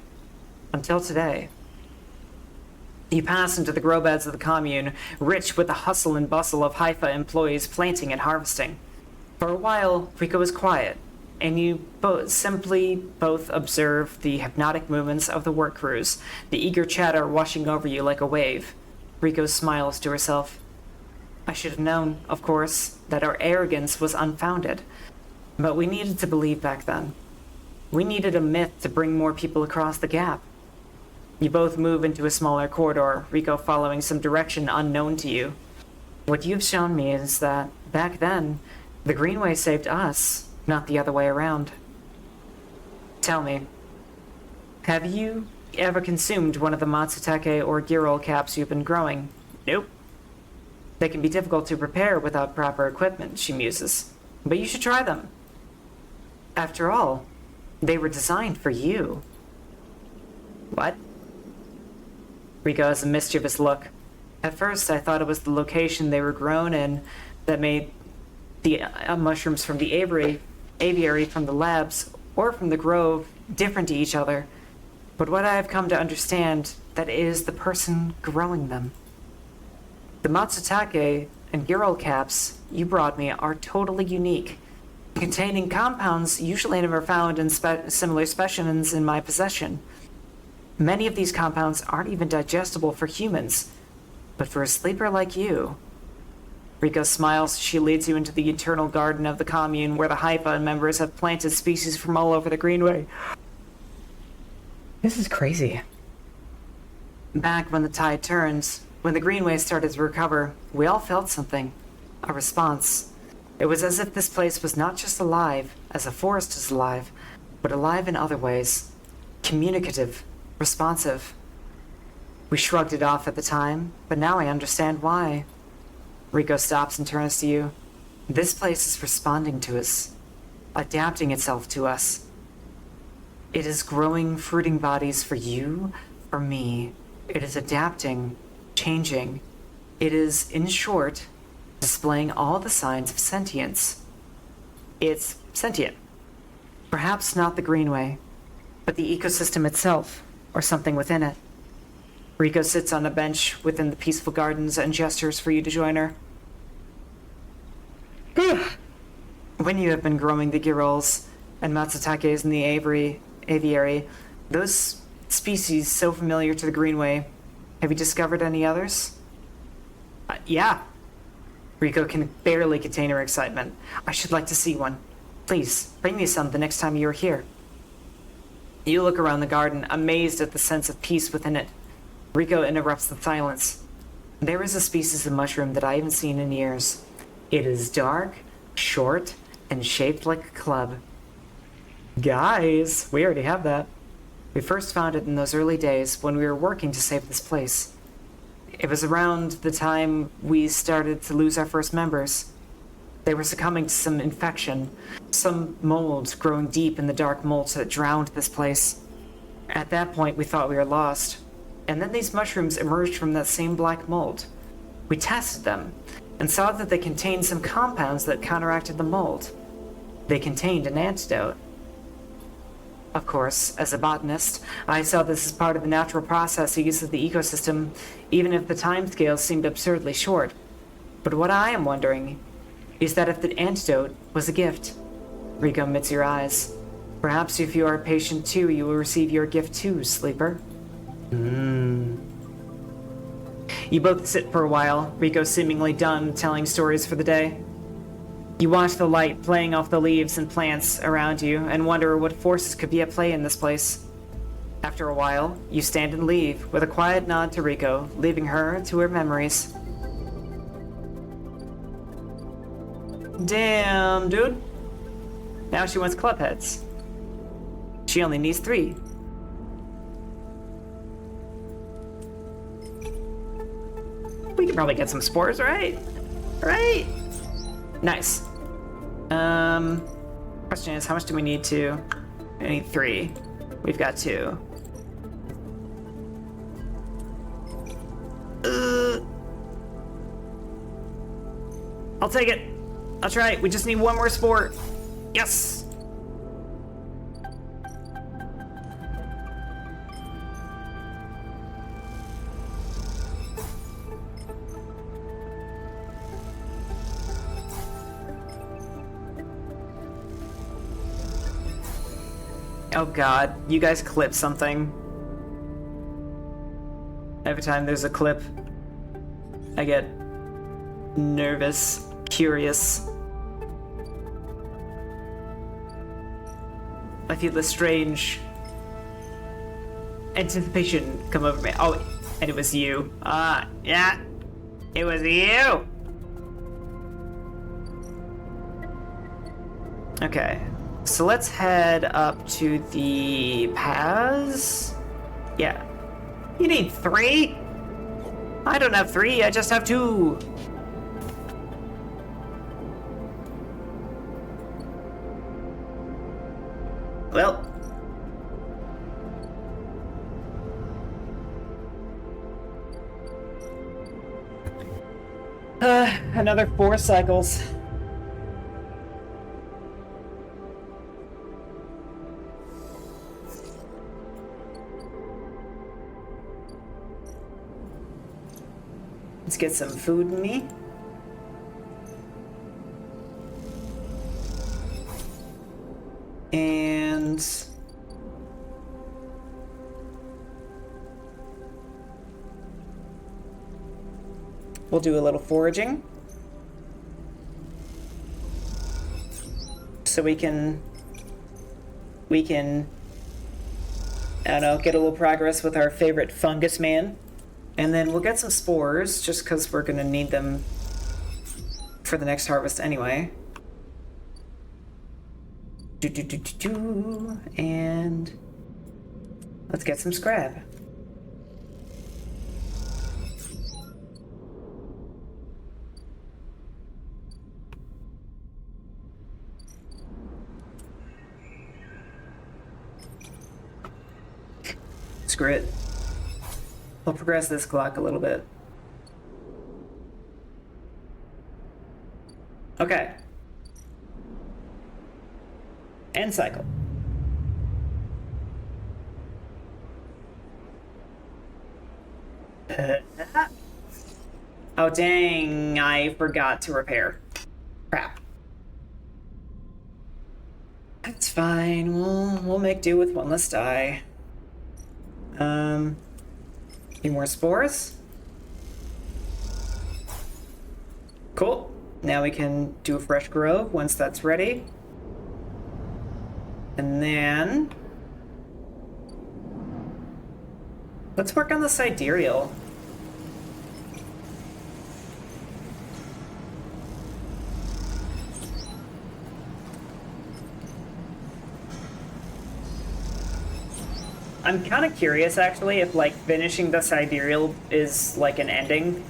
Until today. You pass into the grow beds of the commune, rich with the hustle and bustle of Haifa employees planting and harvesting. For a while, Rico was quiet, and you simply both observe the hypnotic movements of the work crews, the eager chatter washing over you like a wave. Rico smiles to herself. I should have known, of course, that our arrogance was unfounded. But we needed to believe back then. We needed a myth to bring more people across the gap. You both move into a smaller corridor, Rico following some direction unknown to you. What you've shown me is that, back then, the Greenway saved us, not the other way around. Tell me, have you ever consumed one of the Matsutake or Girol caps you've been growing? Nope. They can be difficult to prepare without proper equipment, she muses. But you should try them. After all, they were designed for you. What? Rico has a mischievous look. At first, I thought it was the location they were grown in that made the mushrooms from the aviary from the labs or from the grove different to each other. But what I have come to understand, that it is the person growing them. The Matsutake and Girol caps you brought me are totally unique, containing compounds usually never found in similar specimens in my possession. Many of these compounds aren't even digestible for humans, but for a sleeper like you. Rico smiles as she leads you into the internal garden of the commune where the Haifa members have planted species from all over the Greenway. This is crazy. Back when the tide turns, when the Greenway started to recover, we all felt something. A response. It was as if this place was not just alive, as a forest is alive, but alive in other ways. Communicative. Responsive. We shrugged it off at the time, but now I understand why. Rico stops and turns to you. This place is responding to us, adapting itself to us. It is growing fruiting bodies for you, for me. It is adapting, changing. It is, in short, displaying all the signs of sentience. It's sentient. Perhaps not the Greenway, but the ecosystem itself, or something within it. Rico sits on a bench within the peaceful gardens and gestures for you to join her. When you have been growing the Girols and Matsutakes in the aviary, those species so familiar to the Greenway, have you discovered any others? Yeah. Rico can barely contain her excitement. I should like to see one. Please, bring me some the next time you are here. You look around the garden, amazed at the sense of peace within it. Rico interrupts the silence. There is a species of mushroom that I haven't seen in years. It is dark, short, and shaped like a club. Guys, we already have that. We first found it in those early days when we were working to save this place. It was around the time we started to lose our first members. They were succumbing to some infection, some mold growing deep in the dark mulch that drowned this place. At that point, we thought we were lost. And then these mushrooms emerged from that same black mold. We tested them, and saw that they contained some compounds that counteracted the mold. They contained an antidote. Of course, as a botanist, I saw this as part of the natural processes of the ecosystem, even if the timescales seemed absurdly short. But what I am wondering is that if the antidote was a gift. Rico knits your eyes. Perhaps if you are a patient too, you will receive your gift too, sleeper. You both sit for a while, Rico seemingly done telling stories for the day. You watch the light playing off the leaves and plants around you and wonder what forces could be at play in this place. After a while, you stand and leave, with a quiet nod to Rico, leaving her to her memories. Damn, dude. Now she wants club heads. She only needs 3. We could probably get some spores, right? Right? Nice. Question is, how much do we need to? I need 3. We've got 2. I'll take it. That's right. We just need 1 more sport. Yes. Oh god, you guys clip something. Every time there's a clip, I get nervous, curious. I feel the strange anticipation come over me. Oh, and it was you. Yeah, it was you. Okay, so let's head up to the paths. Yeah. You need 3? I don't have 3, I just have 2. Well. Another 4 cycles. Let's get some food in me. And we'll do a little foraging. So we can I don't know, get a little progress with our favorite fungus man. And then we'll get some spores, just because we're going to need them for the next harvest anyway. And let's get some scrap. Screw it. We'll progress this clock a little bit. Okay. End cycle. Oh dang, I forgot to repair. Crap. That's fine, we'll make do with one less die. Need more spores? Cool. Now we can do a fresh grove once that's ready. And then let's work on the sidereal. I'm kind of curious, actually, if, like, finishing the sidereal is, like, an ending.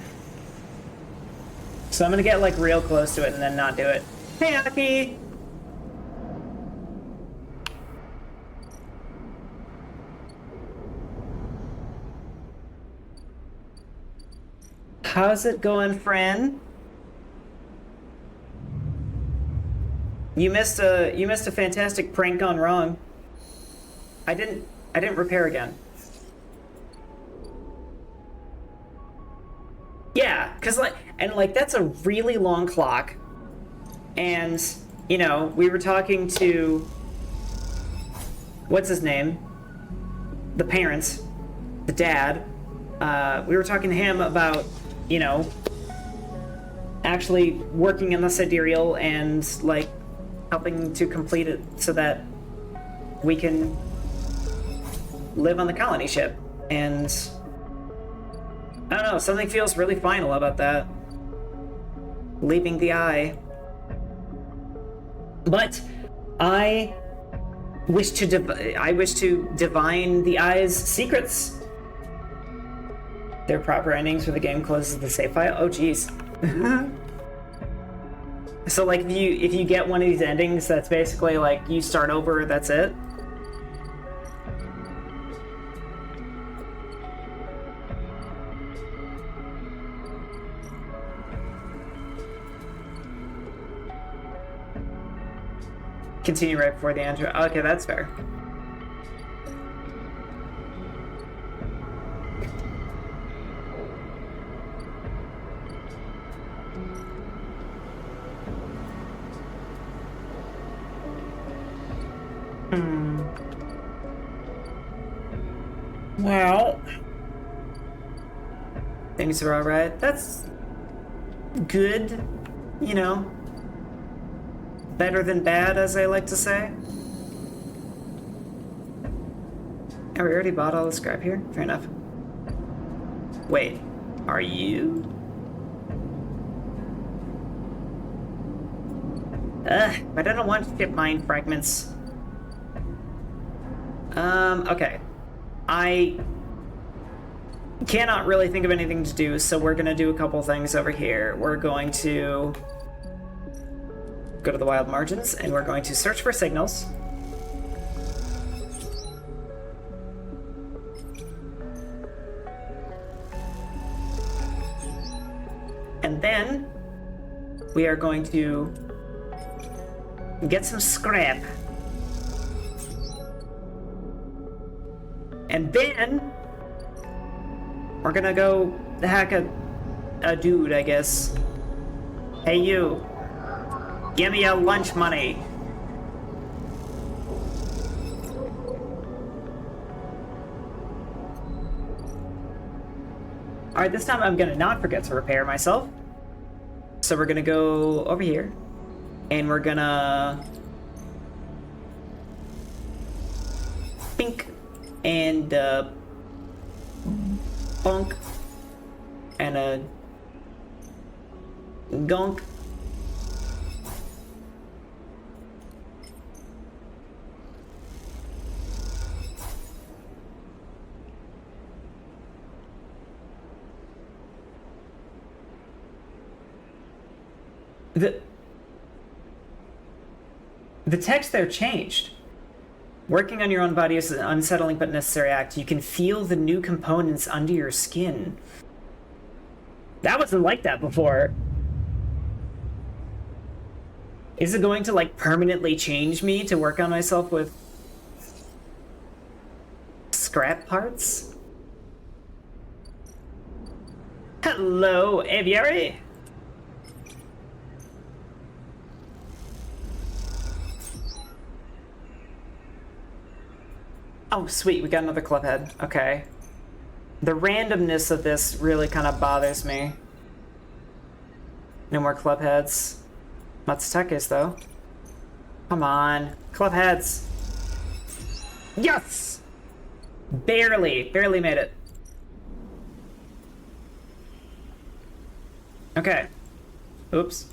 So I'm gonna get, like, real close to it and then not do it. Hey, Aki! How's it going, friend? You missed a fantastic prank gone wrong. I didn't repair again. Yeah, cause that's a really long clock. And, you know, we were talking to what's his name? The parents, the dad. We were talking to him about, you know, actually working in the sidereal and, like, helping to complete it so that we can live on the colony ship. And I don't know, something feels really final about that. Leaving the eye. But I wish to divine the eye's secrets. Their proper endings where the game closes the save file. Oh jeez. So like if you get one of these endings, that's basically like you start over, that's it. Continue right before the intro. Okay, that's fair. Well, things are alright. That's good, you know. Better than bad, as I like to say. Oh, we already bought all the scrap here? Fair enough. Wait, are you? But I don't want ship mine fragments. Okay. I cannot really think of anything to do, so we're gonna do a couple things over here. We're going to go to the wild margins, and we're going to search for signals. And then we are going to get some scrap. And then we're gonna go hack a dude, I guess. Hey you, give me your lunch money. Alright, this time I'm gonna not forget to repair myself. So we're gonna go over here, and we're gonna bink and bonk and a gonk. The text there changed. Working on your own body is an unsettling but necessary act. You can feel the new components under your skin. That wasn't like that before. Is it going to, like, permanently change me to work on myself with scrap parts? Hello, aviary! Oh, sweet, we got another club head. Okay. The randomness of this really kind of bothers me. No more club heads. Matsutakes, though. Come on. Club heads. Yes! Barely made it. Okay. Oops.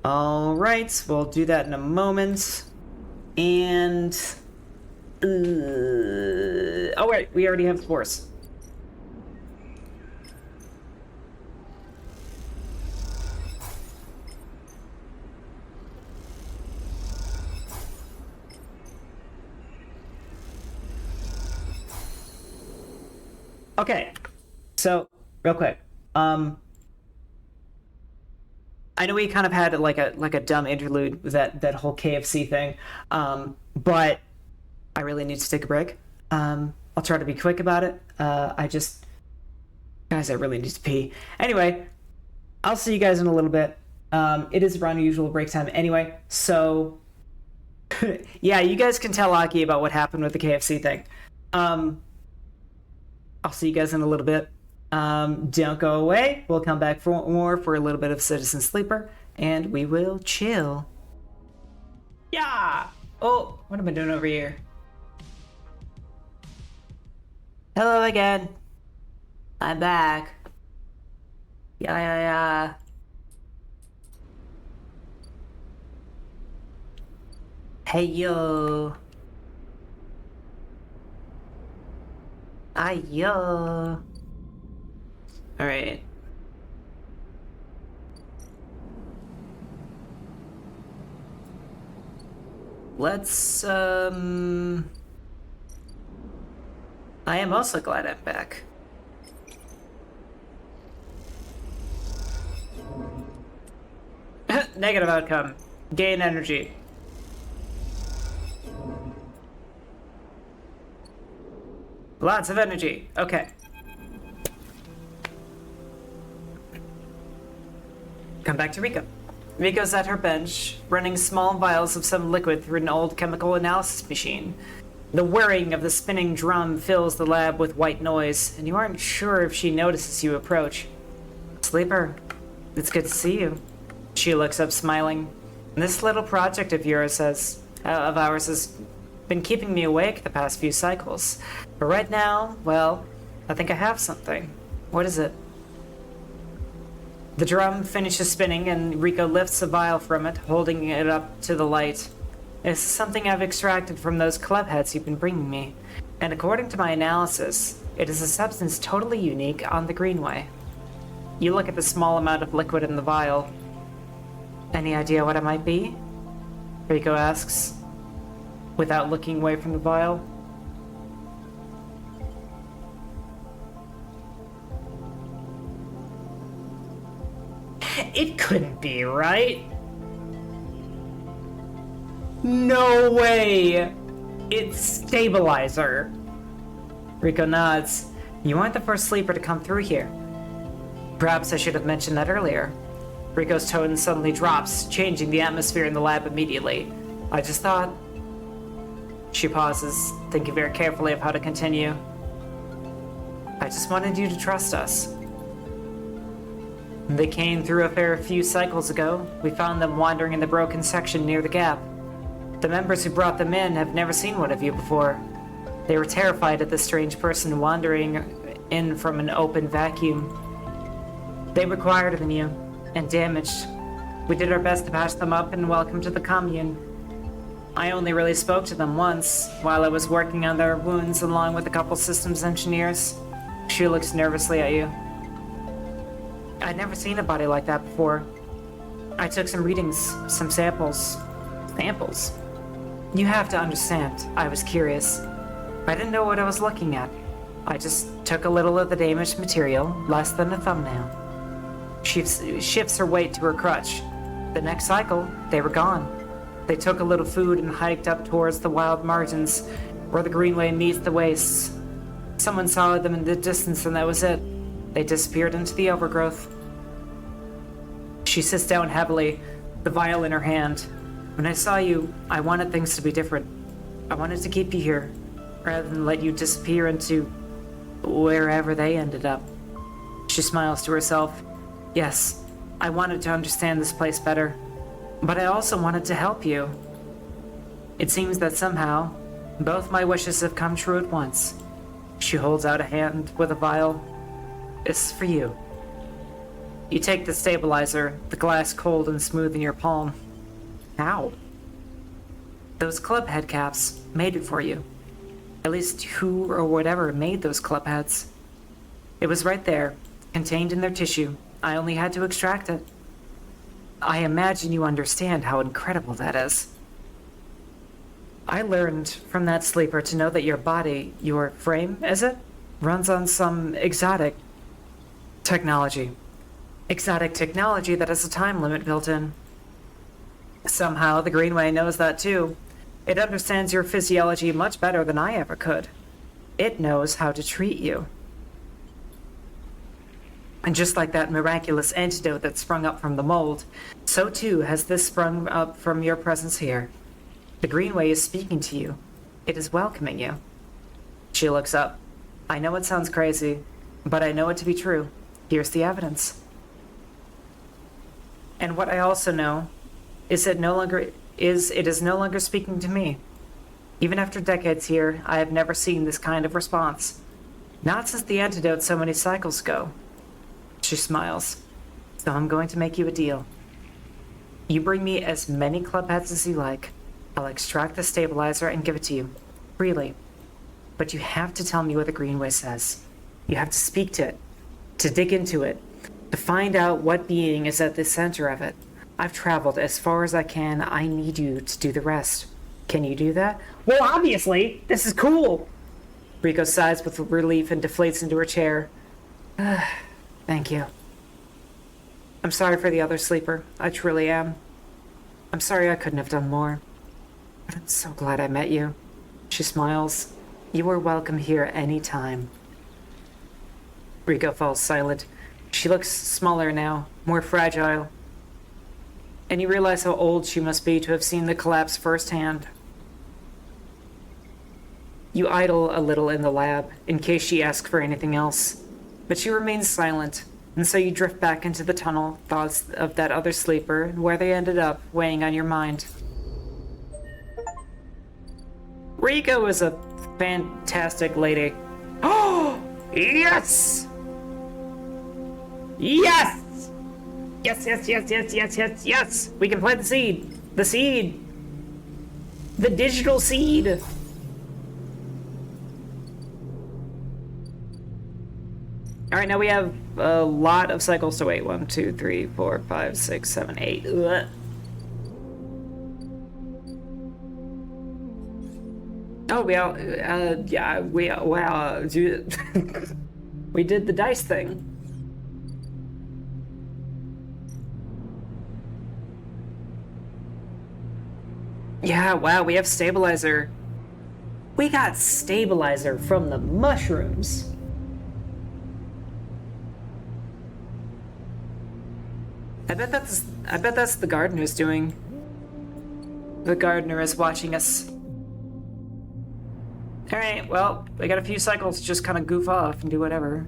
All right, we'll do that in a moment. And oh wait, we already have spores. Okay, so real quick, I know we kind of had like a dumb interlude with that whole KFC thing, but I really need to take a break. I'll try to be quick about it. Guys, I really need to pee. Anyway, I'll see you guys in a little bit. It is around usual break time anyway, so yeah, you guys can tell Aki about what happened with the KFC thing. I'll see you guys in a little bit. Don't go away. We'll come back for more for a little bit of Citizen Sleeper, and we will chill. Yeah! Oh, what am I doing over here? Hello again. I'm back. Yeah. Hey, yo. Yo. Alright. Let's, I am also glad I'm back. Negative outcome. Gain energy. Lots of energy. Okay. Come back to Rico. Rico's at her bench, running small vials of some liquid through an old chemical analysis machine. The whirring of the spinning drum fills the lab with white noise, and you aren't sure if she notices you approach. Sleeper, it's good to see you. She looks up, smiling. This little project of ours has been keeping me awake the past few cycles. But right now, well, I think I have something. What is it? The drum finishes spinning, and Rico lifts a vial from it, holding it up to the light. It's something I've extracted from those club heads you've been bringing me, and according to my analysis, it is a substance totally unique on the Greenway. You look at the small amount of liquid in the vial. Any idea what it might be? Rico asks, without looking away from the vial. It couldn't be, right? No way! It's stabilizer. Rico nods. You aren't the first sleeper to come through here. Perhaps I should have mentioned that earlier. Rico's tone suddenly drops, changing the atmosphere in the lab immediately. I just thought... She pauses, thinking very carefully of how to continue. I just wanted you to trust us. They came through a fair few cycles ago. We found them wandering in the broken section near the gap. The members who brought them in have never seen one of you before. They were terrified at the strange person wandering in from an open vacuum. They were quieter than you, and damaged. We did our best to patch them up and welcome to the commune. I only really spoke to them once, while I was working on their wounds along with a couple systems engineers. She looks nervously at you. I'd never seen a body like that before. I took some readings, some samples. Samples? You have to understand, I was curious. I didn't know what I was looking at. I just took a little of the damaged material, less than a thumbnail. She shifts her weight to her crutch. The next cycle, they were gone. They took a little food and hiked up towards the wild margins, where the Greenway meets the wastes. Someone saw them in the distance and that was it. They disappeared into the overgrowth. She sits down heavily, the vial in her hand. When I saw you, I wanted things to be different. I wanted to keep you here, rather than let you disappear into wherever they ended up. She smiles to herself. Yes, I wanted to understand this place better, but I also wanted to help you. It seems that somehow, both my wishes have come true at once. She holds out a hand with a vial. This is for you. You take the stabilizer, the glass cold and smooth in your palm. How? Those club head caps made it for you. At least who or whatever made those club heads. It was right there, contained in their tissue. I only had to extract it. I imagine you understand how incredible that is. I learned from that sleeper to know that your body, your frame, is it? Runs on some exotic technology. Exotic technology that has a time limit built in. Somehow, the Greenway knows that too. It understands your physiology much better than I ever could. It knows how to treat you. And just like that miraculous antidote that sprung up from the mold, so too has this sprung up from your presence here. The Greenway is speaking to you. It is welcoming you. She looks up. I know it sounds crazy, but I know it to be true. Here's the evidence. And what I also know is it is no longer speaking to me. Even after decades here, I have never seen this kind of response. Not since the antidote so many cycles ago. She smiles. So I'm going to make you a deal. You bring me as many club heads as you like. I'll extract the stabilizer and give it to you. Freely. But you have to tell me what the Greenway says. You have to speak to it. To dig into it. To find out what being is at the center of it. I've traveled as far as I can. I need you to do the rest. Can you do that? Well, obviously! This is cool! Rico sighs with relief and deflates into her chair. Thank you. I'm sorry for the other sleeper. I truly am. I'm sorry I couldn't have done more. But I'm so glad I met you. She smiles. You are welcome here any time. Rico falls silent. She looks smaller now, more fragile. And you realize how old she must be to have seen the collapse firsthand. You idle a little in the lab, in case she asks for anything else. But she remains silent, and so you drift back into the tunnel, thoughts of that other sleeper, and where they ended up, weighing on your mind. Rico is a fantastic lady. Oh! Yes! Yes! Yes, yes, yes, yes, yes, yes, yes! We can plant the seed! The seed! The digital seed! Alright, now we have a lot of cycles to wait. 1, 2, 3, 4, 5, 6, 7, 8. Ugh. Oh, we did the dice thing. Yeah, wow, we have stabilizer. We got stabilizer from the mushrooms. I bet that's the gardener's doing. The gardener is watching us. Alright, well, we got a few cycles to just kind of goof off and do whatever.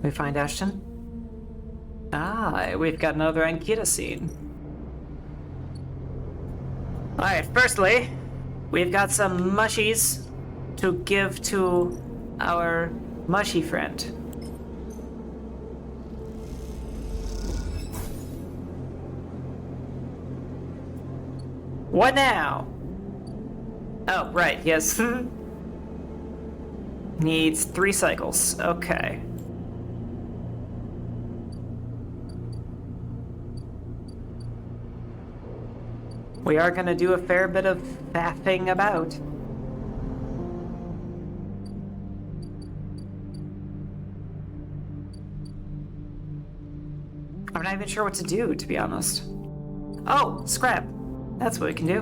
We find Ashton? Ah, we've got another Ankita scene. Alright, firstly, we've got some mushies to give to our mushy friend. What now? Oh, right, yes. Needs 3 cycles. Okay. We are gonna do a fair bit of faffing about. I'm not even sure what to do, to be honest. Oh, scrap. That's what we can do.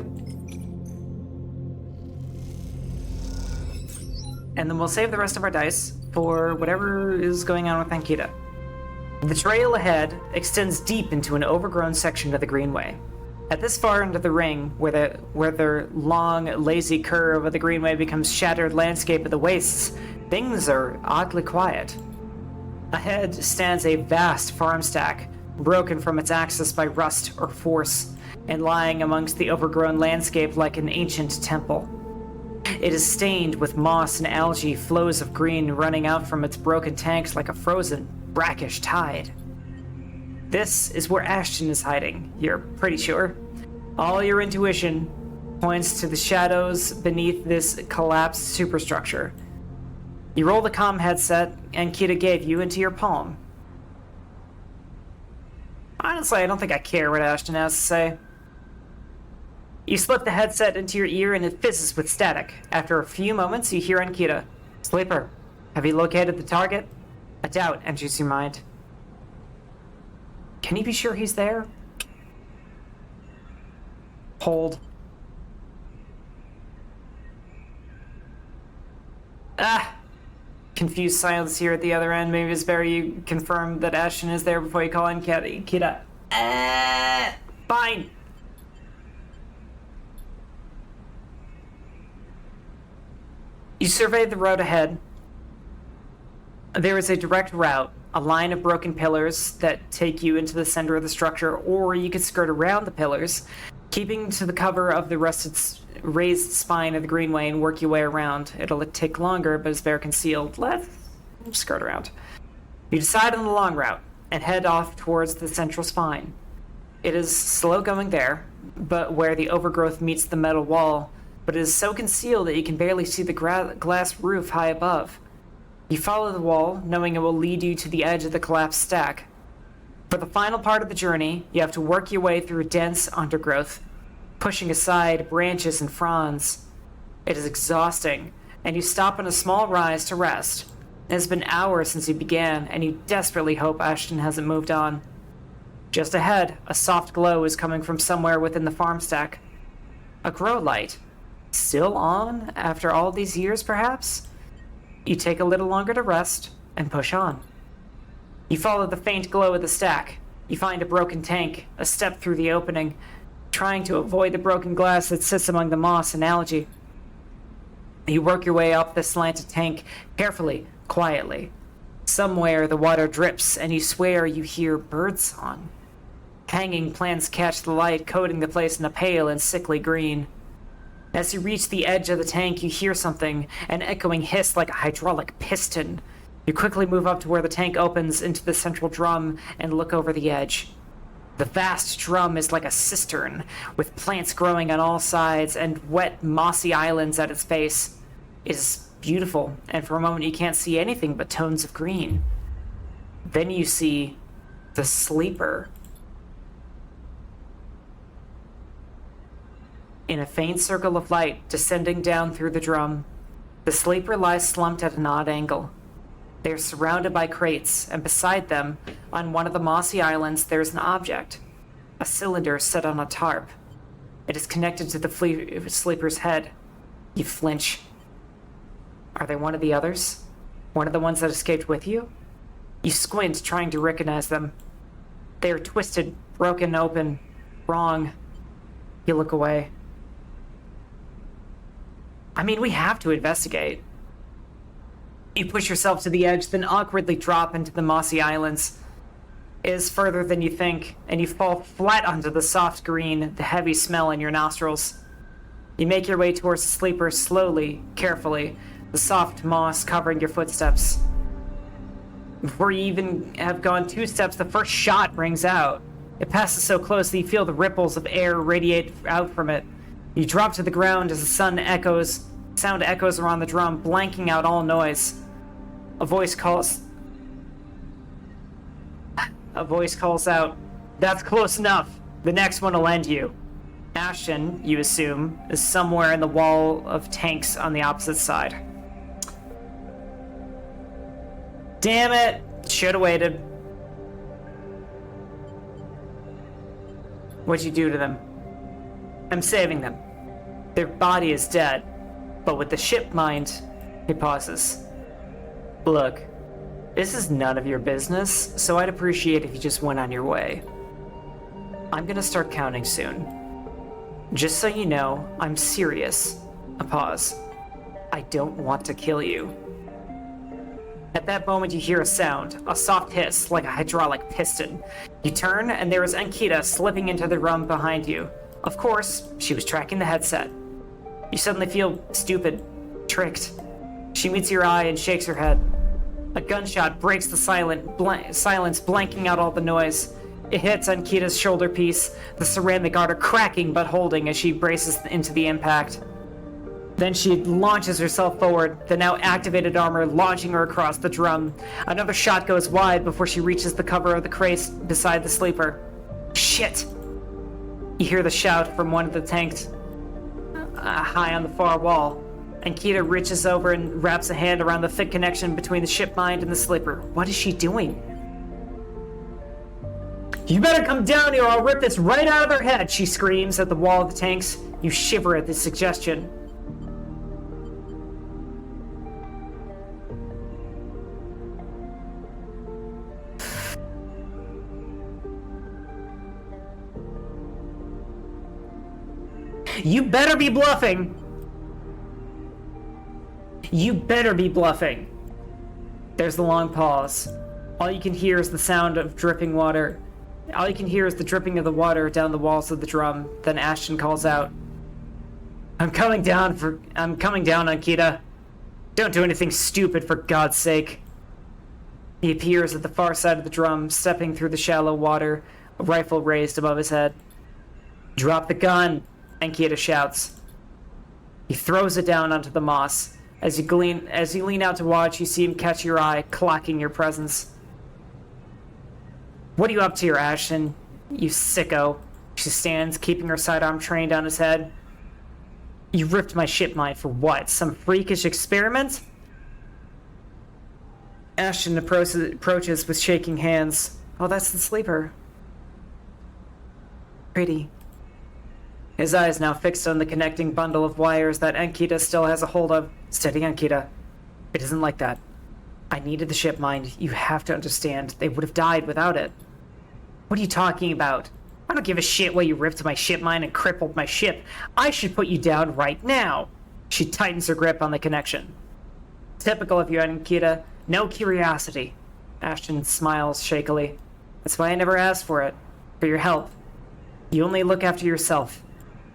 And then we'll save the rest of our dice for whatever is going on with Ankita. The trail ahead extends deep into an overgrown section of the Greenway. At this far end of the ring, where the long, lazy curve of the Greenway becomes shattered landscape of the wastes, things are oddly quiet. Ahead stands a vast farm stack, broken from its axis by rust or force, and lying amongst the overgrown landscape like an ancient temple. It is stained with moss and algae, flows of green running out from its broken tanks like a frozen, brackish tide. This is where Ashton is hiding, you're pretty sure. All your intuition points to the shadows beneath this collapsed superstructure. You roll the comm headset Ankita gave you into your palm. Honestly, I don't think I care what Ashton has to say. You slip the headset into your ear and it fizzes with static. After a few moments, you hear Ankita. Sleeper, have you located the target? A doubt enters your mind. Can you be sure he's there? Hold. Confused silence here at the other end. Maybe it's better you confirm that Ashton is there before you call in Ankita. Fine. You survey the road ahead. There is a direct route, a line of broken pillars that take you into the center of the structure, or you could skirt around the pillars, keeping to the cover of the raised spine of the greenway and work your way around. It'll take longer, but it's very concealed. Let's skirt around. You decide on the long route and head off towards the central spine. It is slow going there, but where the overgrowth meets the metal wall, but it is so concealed that you can barely see the glass roof high above. You follow the wall, knowing it will lead you to the edge of the collapsed stack. For the final part of the journey, you have to work your way through dense undergrowth, pushing aside branches and fronds. It is exhausting, and you stop on a small rise to rest. It has been hours since you began, and you desperately hope Ashton hasn't moved on. Just ahead, a soft glow is coming from somewhere within the farm stack. A grow light. Still on, after all these years, perhaps? You take a little longer to rest, and push on. You follow the faint glow of the stack. You find a broken tank, a step through the opening, trying to avoid the broken glass that sits among the moss and algae. You work your way up the slanted tank, carefully, quietly. Somewhere the water drips, and you swear you hear birdsong. Hanging plants catch the light, coating the place in a pale and sickly green. As you reach the edge of the tank, you hear something, an echoing hiss like a hydraulic piston. You quickly move up to where the tank opens into the central drum and look over the edge. The vast drum is like a cistern, with plants growing on all sides and wet, mossy islands at its base. It is beautiful, and for a moment you can't see anything but tones of green. Then you see the sleeper. In a faint circle of light descending down through the drum, the sleeper lies slumped at an odd angle. They are surrounded by crates, and beside them, on one of the mossy islands, there is an object. A cylinder set on a tarp. It is connected to the sleeper's head. You flinch. Are they one of the others? One of the ones that escaped with you? You squint, trying to recognize them. They are twisted, broken open, wrong. You look away. I mean, we have to investigate. You push yourself to the edge, then awkwardly drop into the mossy islands. It is further than you think, and you fall flat onto the soft green, the heavy smell in your nostrils. You make your way towards the sleeper slowly, carefully, the soft moss covering your footsteps. Before you even have gone 2 steps, the first shot rings out. It passes so close that you feel the ripples of air radiate out from it. You drop to the ground as the sound echoes around the drum, blanking out all noise. A voice calls out, "That's close enough. The next one will end you." Ashton, you assume, is somewhere in the wall of tanks on the opposite side. Damn it! Should've waited. What'd you do to them? I'm saving them. Their body is dead, but with the ship mind, he pauses. Look, this is none of your business, so I'd appreciate if you just went on your way. I'm gonna start counting soon. Just so you know, I'm serious. A pause. I don't want to kill you. At that moment, you hear a sound, a soft hiss like a hydraulic piston. You turn, and there is Ankita slipping into the room behind you. Of course, she was tracking the headset. You suddenly feel stupid, tricked. She meets your eye and shakes her head. A gunshot breaks the silence, blanking out all the noise. It hits Ankita's shoulder piece, the ceramic armor cracking but holding as she braces into the impact. Then she launches herself forward, the now activated armor launching her across the drum. Another shot goes wide before she reaches the cover of the crate beside the sleeper. Shit! You hear the shout from one of the tanks high on the far wall. Ankita reaches over and wraps a hand around the thick connection between the ship mind and the sleeper. What is she doing? You better come down here or I'll rip this right out of their head, she screams at the wall of the tanks. You shiver at the suggestion. You better be bluffing! You better be bluffing! There's the long pause. All you can hear is the sound of dripping water. All you can hear is the dripping of the water down the walls of the drum. Then Ashton calls out, I'm coming down, Ankita. Don't do anything stupid, for God's sake. He appears at the far side of the drum, stepping through the shallow water, a rifle raised above his head. Drop the gun, Ankita shouts. He throws it down onto the moss. As you lean out to watch, you see him catch your eye, clocking your presence. What are you up to here, Ashton? You sicko. She stands, keeping her sidearm trained on his head. You ripped my ship mine for what? Some freakish experiment? Ashton approaches with shaking hands. Oh, that's the sleeper. Pretty. His eyes now fixed on the connecting bundle of wires that Ankita still has a hold of. Steady, Ankita. It isn't like that. I needed the ship mine. You have to understand. They would have died without it. What are you talking about? I don't give a shit why you ripped my ship mine and crippled my ship. I should put you down right now. She tightens her grip on the connection. Typical of you, Ankita. No curiosity. Ashton smiles shakily. That's why I never asked for it. For your help. You only look after yourself.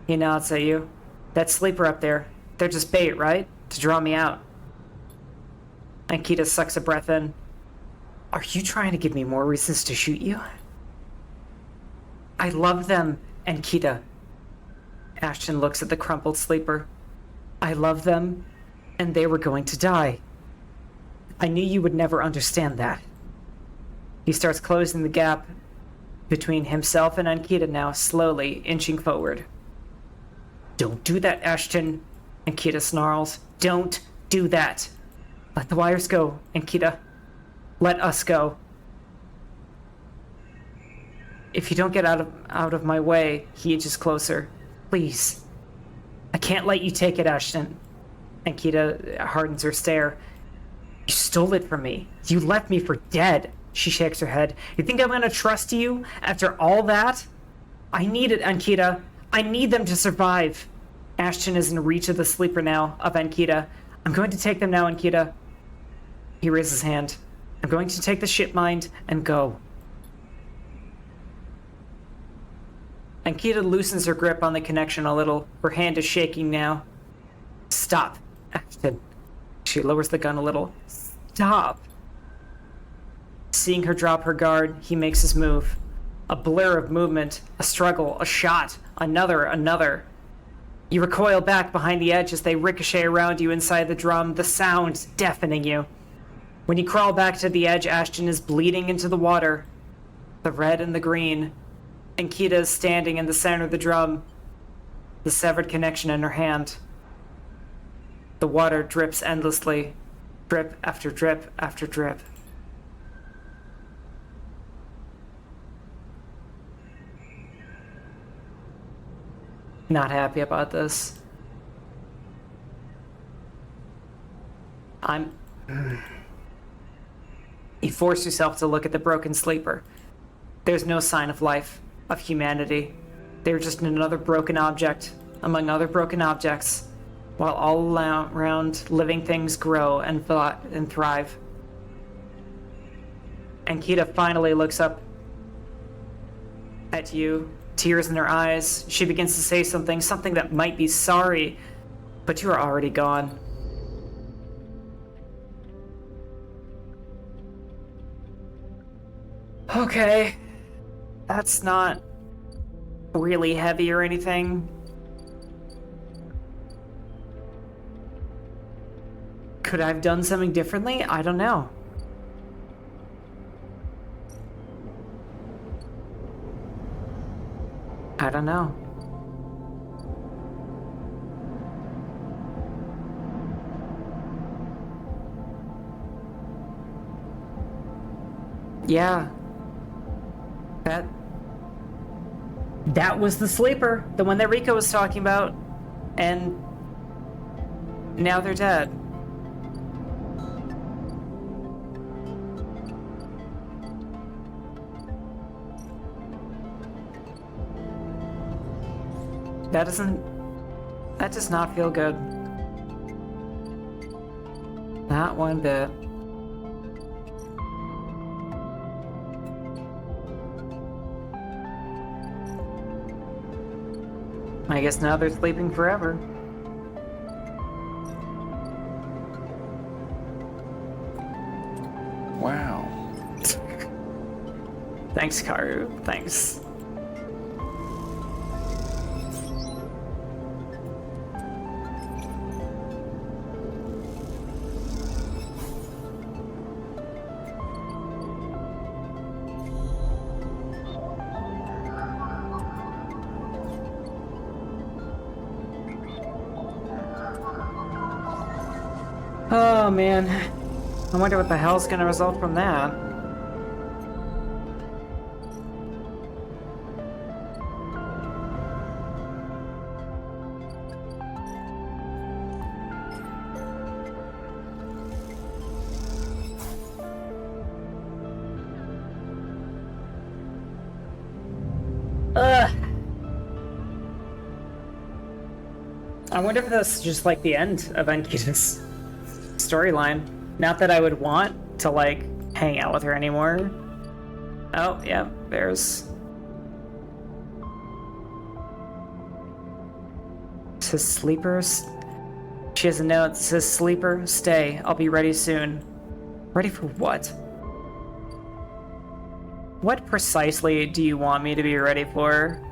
He nods at you. That sleeper up there, they're just bait, right? To draw me out. Ankita sucks a breath in. Are you trying to give me more reasons to shoot you? I love them, Ankita. Ashton looks at the crumpled sleeper. I love them, and they were going to die. I knew you would never understand that. He starts closing the gap between himself and Ankita now, slowly inching forward. Don't do that, Ashton, Ankita snarls. Don't do that. Let the wires go, Ankita. Let us go. If you don't get out of my way, he inches closer. Please. I can't let you take it, Ashton. Ankita hardens her stare. You stole it from me. You left me for dead. She shakes her head. You think I'm gonna trust you after all that? I need it, Ankita. I need them to survive. Ashton is in reach of the sleeper now, of Ankita. I'm going to take them now, Ankita. He raises his hand. I'm going to take the ship mine and go. Ankita loosens her grip on the connection a little. Her hand is shaking now. Stop, Ashton. She lowers the gun a little. Stop. Seeing her drop her guard, he makes his move. A blur of movement, a struggle, a shot, another. You recoil back behind the edge as they ricochet around you inside the drum, the sound deafening you. When you crawl back to the edge, Ashton is bleeding into the water. The red and the green. Ankita is standing in the center of the drum, the severed connection in her hand. The water drips endlessly, drip after drip after drip. Not happy about this. You force yourself to look at the broken sleeper. There's no sign of life, of humanity. They're just another broken object among other broken objects, while all around living things grow and thrive. Ankita finally looks up at you, tears in her eyes. She begins to say something that might be sorry, but you are already gone. Okay, that's not really heavy or anything. Could I have done something differently? I don't know. I don't know. Yeah. That was the sleeper, the one that Rico was talking about, and now they're dead. That doesn't That does not feel good. Not one bit. I guess now they're sleeping forever. Wow. Thanks, Karu. Thanks. Oh man, I wonder what the hell's gonna result from that. Ugh. I wonder if this is just like the end of Ankita's storyline. Not that I would want to like hang out with her anymore. Oh yeah, there's. It says sleepers. She has a note that says sleeper, stay. I'll be ready soon. Ready for what? What precisely do you want me to be ready for?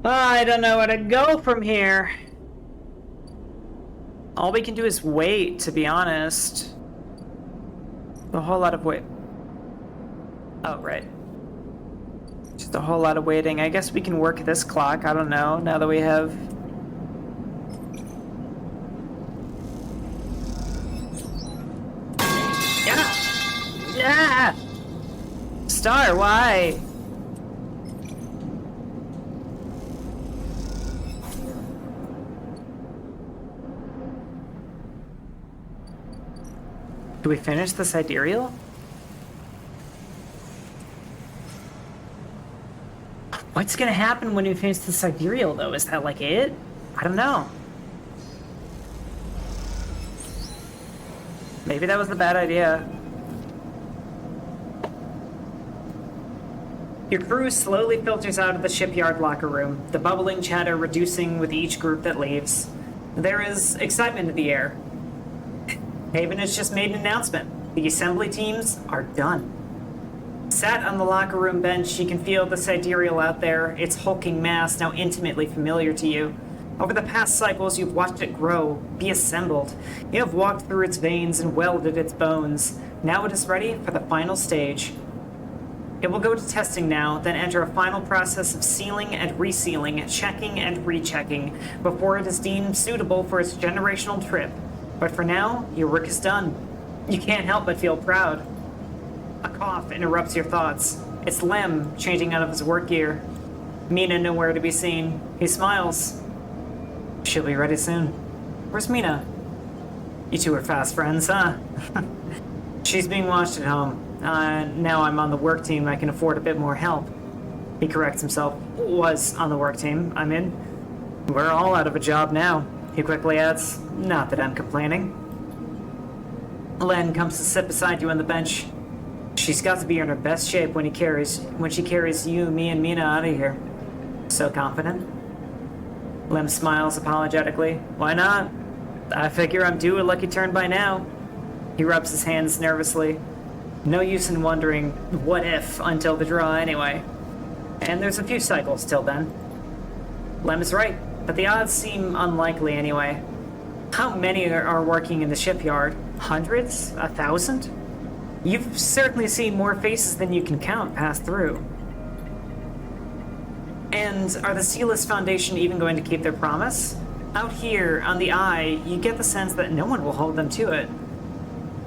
I don't know where to go from here. All we can do is wait, to be honest. A whole lot of wait. Oh, right. Just a whole lot of waiting. I guess we can work this clock. I don't know, now that we have... Yeah! Yeah! Star, why? Do we finish the sidereal? What's gonna happen when we finish the sidereal, though? Is that like it? I don't know. Maybe that was a bad idea. Your crew slowly filters out of the shipyard locker room, the bubbling chatter reducing with each group that leaves. There is excitement in the air. Haven has just made an announcement. The assembly teams are done. Sat on the locker room bench, you can feel the sidereal out there, its hulking mass now intimately familiar to you. Over the past cycles, you've watched it grow, be assembled. You have walked through its veins and welded its bones. Now it is ready for the final stage. It will go to testing now, then enter a final process of sealing and resealing, checking and rechecking, before it is deemed suitable for its generational trip. But for now, your work is done. You can't help but feel proud. A cough interrupts your thoughts. It's Lem changing out of his work gear. Mina nowhere to be seen. He smiles. She'll be ready soon. Where's Mina? You two are fast friends, huh? She's being watched at home. Now I'm on the work team, I can afford a bit more help. He corrects himself. Was on the work team, I'm in. We're all out of a job now. He quickly adds, not that I'm complaining. Len comes to sit beside you on the bench. She's got to be in her best shape when she carries you, me, and Mina out of here. So confident. Lem smiles apologetically. Why not? I figure I'm due a lucky turn by now. He rubs his hands nervously. No use in wondering what if until the draw anyway. And there's a few cycles till then. Lem is right, but the odds seem unlikely anyway. How many are working in the shipyard? Hundreds? 1,000? You've certainly seen more faces than you can count pass through. And are the Sealess Foundation even going to keep their promise? out here on the Eye, you get the sense that no one will hold them to it.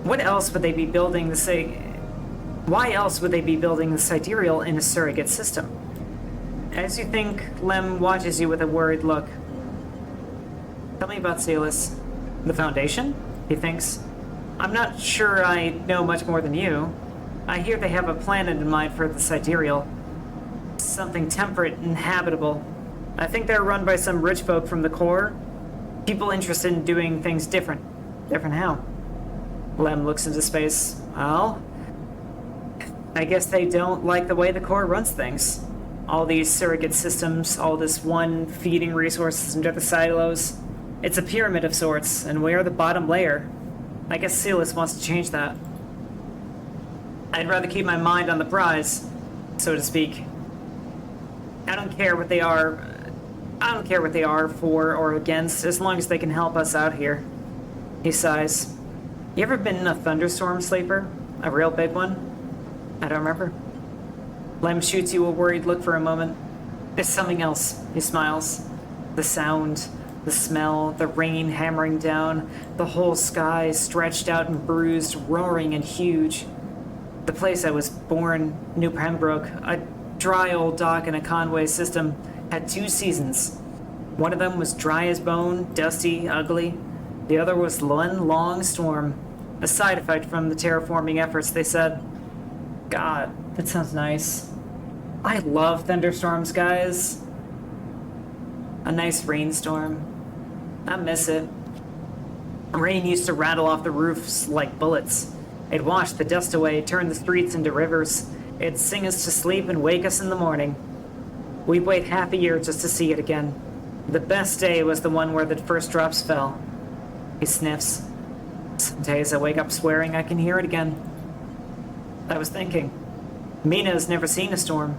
What else would they be building Why else would they be building the sidereal in a surrogate system? As you think, Lem watches you with a worried look. Tell me about Celis. The Foundation? He thinks. I'm not sure I know much more than you. I hear they have a planet in mind for the sidereal. Something temperate and habitable. I think they're run by some rich folk from the core. People interested in doing things different. Different how? Lem looks into space. Well, I guess they don't like the way the core runs things. All these surrogate systems, all this one feeding resources into the silos. It's a pyramid of sorts, and we are the bottom layer. I guess Celis wants to change that. I'd rather keep my mind on the prize, so to speak. I don't care what they are. I don't care what they are for or against, as long as they can help us out here. He sighs. You ever been in a thunderstorm, Sleeper? A real big one? I don't remember. Lem shoots you a worried look for a moment. There's something else. He smiles. The sound, the smell, the rain hammering down, the whole sky stretched out and bruised, roaring and huge. The place I was born, New Pembroke, a dry old dock in a Conway system, had 2 seasons. One of them was dry as bone, dusty, ugly. The other was one long storm, a side effect from the terraforming efforts, they said. God, that sounds nice. I love thunderstorms, guys. A nice rainstorm. I miss it. Rain used to rattle off the roofs like bullets. It'd wash the dust away, turn the streets into rivers. It'd sing us to sleep and wake us in the morning. We'd wait half a year just to see it again. The best day was the one where the first drops fell. He sniffs. Some days I wake up swearing I can hear it again. I was thinking, Mina's never seen a storm,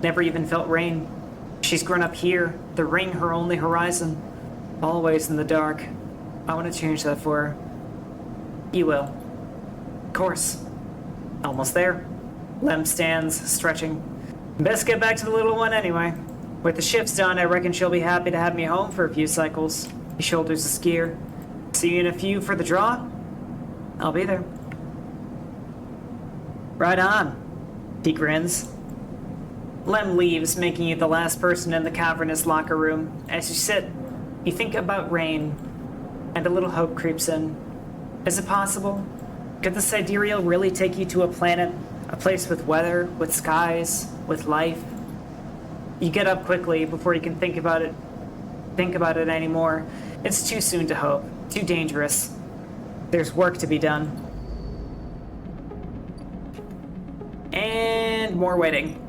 never even felt rain. She's grown up here, the ring her only horizon, always in the dark. I want to change that for her. You will. Of course. Almost there. Lem stands, stretching. Best get back to the little one anyway. With the shifts done, I reckon she'll be happy to have me home for a few cycles. He shoulders a skier. See you in a few for the draw? I'll be there. Right on. He grins. Lem leaves, making you the last person in the cavernous locker room. As you sit, you think about rain, and a little hope creeps in. Is it possible? Could the sidereal really take you to a planet, a place with weather, with skies, with life? You get up quickly before you can think about it anymore. It's too soon to hope, too dangerous. There's work to be done. And more waiting.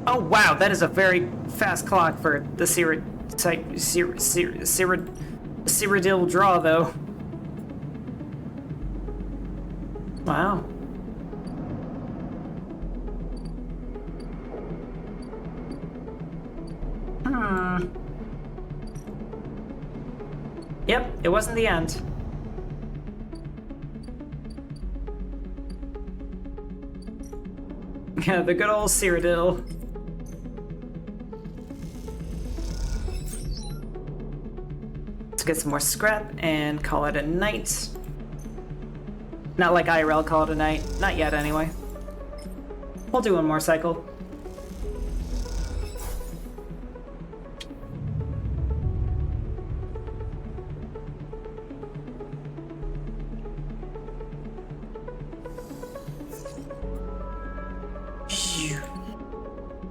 Oh wow, that is a very fast clock for the Cyrodiil draw, though. Wow. Yep, it wasn't the end. Yeah, the good old Cyrodiil. Let's get some more scrap and call it a night. Not like IRL call it a night. Not yet, anyway. We'll do one more cycle.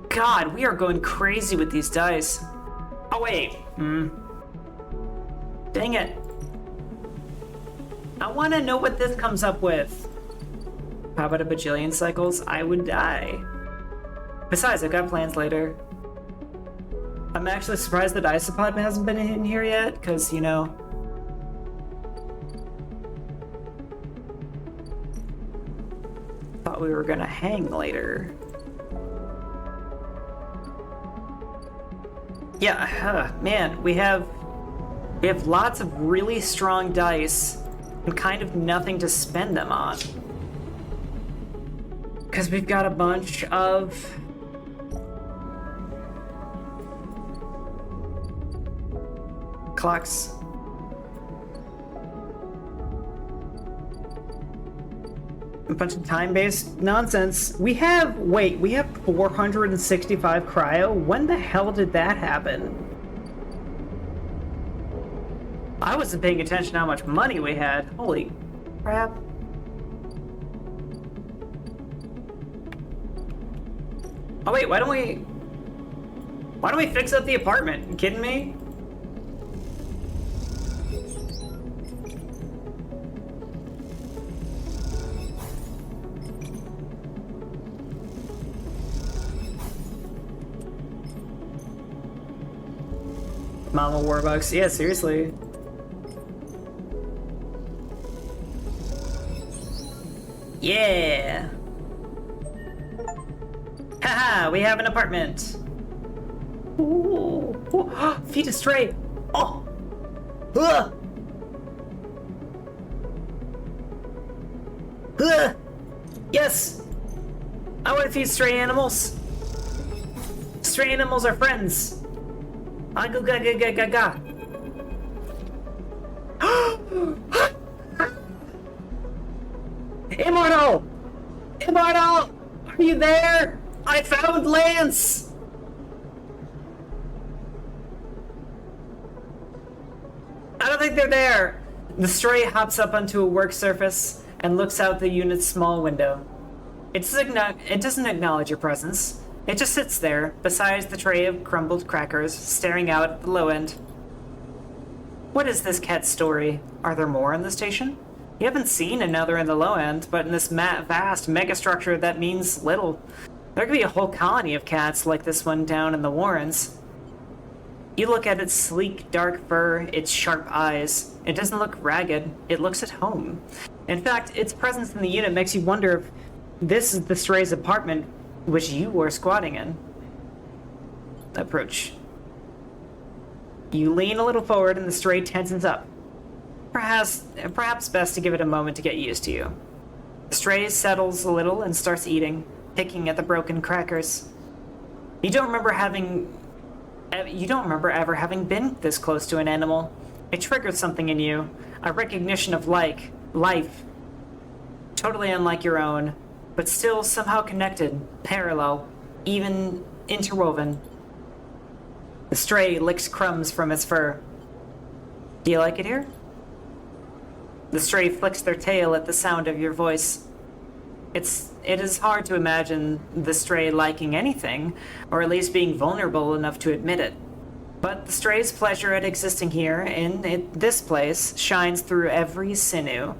God, we are going crazy with these dice. Oh, wait. Dang it. I want to know what this comes up with. How about a bajillion cycles? I would die. Besides, I've got plans later. I'm actually surprised that Isopod hasn't been in here yet, because, you know... thought we were gonna hang later. Yeah, man, we have lots of really strong dice and kind of nothing to spend them on. Because we've got a bunch of clocks. A bunch of time-based nonsense. We have 465 cryo? When the hell did that happen? I wasn't paying attention to how much money we had. Holy crap. Oh wait, why don't we fix up the apartment? You kidding me? Mama Warbucks. Yeah, seriously. Yeah. Haha, we have an apartment. Ooh. Ooh. Feed a stray. Oh. Ugh. Ugh. Yes. I want to feed stray animals. Stray animals are friends. I go ga ga ga ga ga. Immortal! Immortal! Are you there? I found Lance! I don't think they're there. The stray hops up onto a work surface and looks out the unit's small window. It doesn't acknowledge your presence. It just sits there, beside the tray of crumbled crackers, staring out at the low end. What is this cat's story? Are there more in the station? You haven't seen another in the low end, but in this vast megastructure that means little. There could be a whole colony of cats like this one down in the Warrens. You look at its sleek, dark fur, its sharp eyes. It doesn't look ragged, it looks at home. In fact, its presence in the unit makes you wonder if this is the stray's apartment which you were squatting in. Approach. You lean a little forward and the stray tensens up. Perhaps best to give it a moment to get used to you. The stray settles a little and starts eating, picking at the broken crackers. You don't remember ever having been this close to an animal. It triggered something in you, a recognition of life, totally unlike your own, but still somehow connected, parallel, even interwoven. The stray licks crumbs from its fur. Do you like it here? The stray flicks their tail at the sound of your voice. It is hard to imagine the stray liking anything, or at least being vulnerable enough to admit it. But the stray's pleasure at existing here, in this place, shines through every sinew.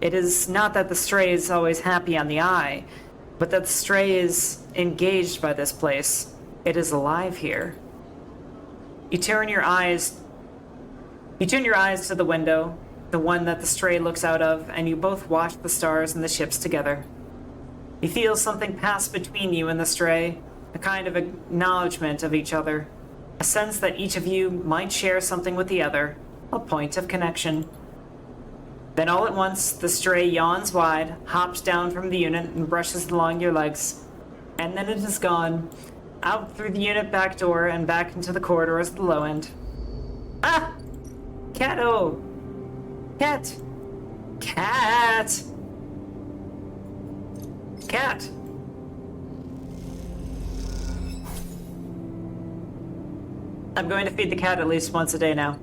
It is not that the stray is always happy on the eye, but that the stray is engaged by this place. It is alive here. You turn your eyes to the window, the one that the stray looks out of, and you both watch the stars and the ships together. You feel something pass between you and the stray, a kind of acknowledgement of each other, a sense that each of you might share something with the other, a point of connection. Then all at once, the stray yawns wide, hops down from the unit, and brushes along your legs. And then it is gone, out through the unit back door and back into the corridors at the low end. Ah! Cat-o! Cat! Cat! Cat! I'm going to feed the cat at least once a day now.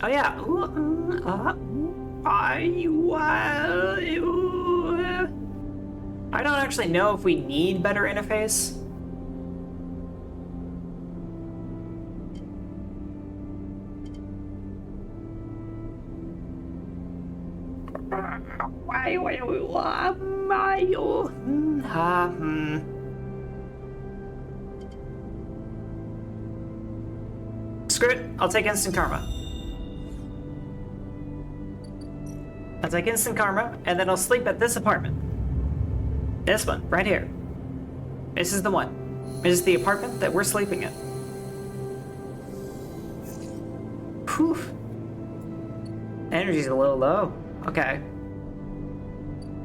Oh yeah. I don't actually know if we need better interface. Screw it. I'll take instant karma. I'll take instant karma, and then I'll sleep at this apartment. This one, right here. This is the one. This is the apartment that we're sleeping in. Whew. Energy's a little low. Okay.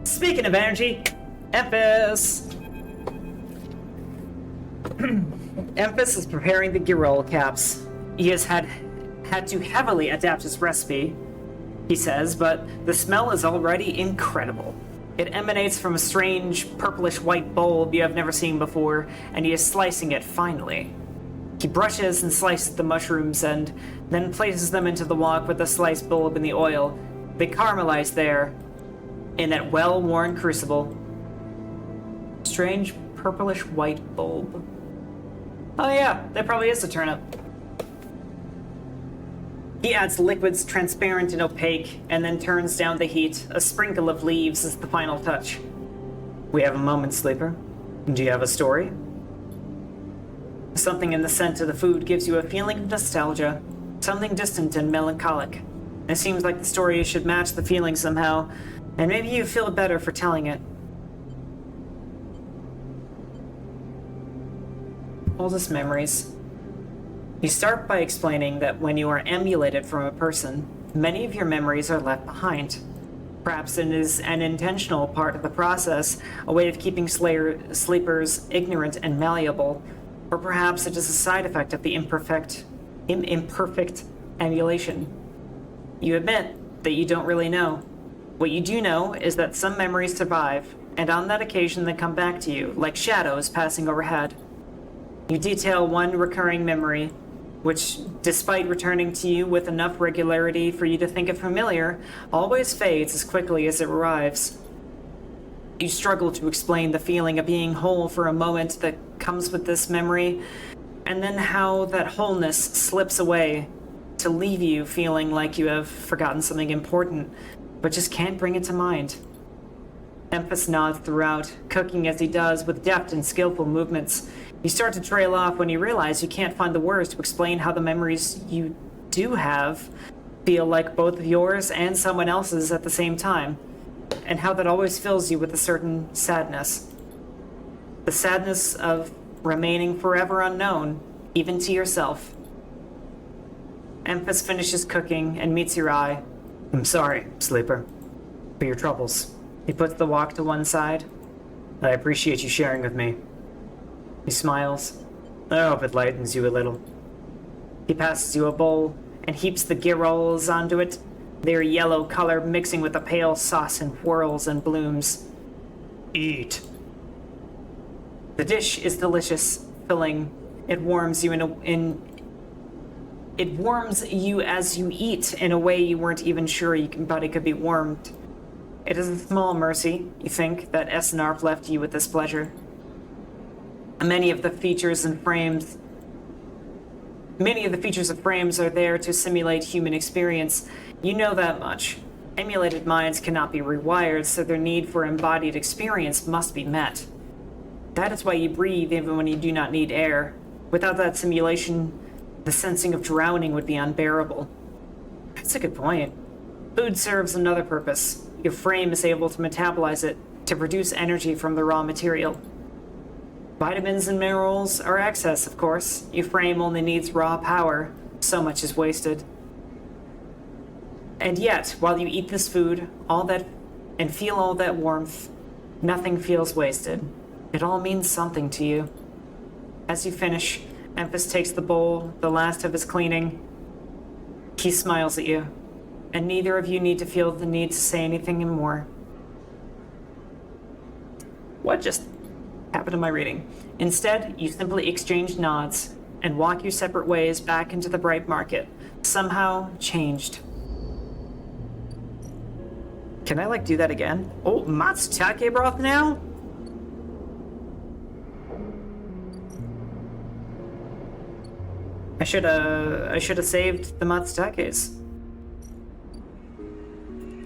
Speaking of energy, Emphasis! Emphas is preparing the Girol caps. He has had to heavily adapt his recipe, he says, but the smell is already incredible. It emanates from a strange purplish-white bulb you have never seen before, and he is slicing it finely. He brushes and slices the mushrooms and then places them into the wok with the sliced bulb in the oil. They caramelize there in that well-worn crucible. Strange purplish-white bulb. Oh yeah, that probably is a turnip. He adds liquids transparent and opaque, and then turns down the heat. A sprinkle of leaves is the final touch. We have a moment, Sleeper. Do you have a story? Something in the scent of the food gives you a feeling of nostalgia, something distant and melancholic. It seems like the story should match the feeling somehow, and maybe you feel better for telling it. Oldest memories. You start by explaining that when you are emulated from a person, many of your memories are left behind. Perhaps it is an intentional part of the process, a way of keeping sleepers ignorant and malleable, or perhaps it is a side effect of the imperfect emulation. You admit that you don't really know. What you do know is that some memories survive, and on that occasion they come back to you, like shadows passing overhead. You detail one recurring memory, which, despite returning to you with enough regularity for you to think it familiar, always fades as quickly as it arrives. You struggle to explain the feeling of being whole for a moment that comes with this memory, and then how that wholeness slips away to leave you feeling like you have forgotten something important, but just can't bring it to mind. Emphas nods throughout, cooking as he does with deft and skillful movements. You start to trail off when you realize you can't find the words to explain how the memories you do have feel like both of yours and someone else's at the same time, and how that always fills you with a certain sadness. The sadness of remaining forever unknown, even to yourself. Emphas finishes cooking and meets your eye. I'm sorry, Sleeper, for your troubles. He puts the wok to one side. I appreciate you sharing with me. He smiles. I hope it lightens you a little. He passes you a bowl and heaps the Girols onto it, their yellow color mixing with the pale sauce in whirls and blooms. Eat. The dish is delicious, filling. It warms you It warms you as you eat in a way you weren't even sure your body could be warmed. It is a small mercy, you think, that Esnarf left you with this pleasure. Many of the features of frames are there to simulate human experience. You know that much. Emulated minds cannot be rewired, so their need for embodied experience must be met. That is why you breathe even when you do not need air. Without that simulation, the sensing of drowning would be unbearable. That's a good point. Food serves another purpose. Your frame is able to metabolize it, to produce energy from the raw material. Vitamins and minerals are excess, of course. Your frame only needs raw power. So much is wasted. And yet, while you eat this food, and feel all that warmth, nothing feels wasted. It all means something to you. As you finish, Emphas takes the bowl, the last of his cleaning. He smiles at you, and neither of you need to feel the need to say anything more. What just happened to my reading? Instead, you simply exchange nods and walk your separate ways back into the bright market, somehow changed. Can I, do that again? Oh, matsutake broth now? I should have saved the matsutakes.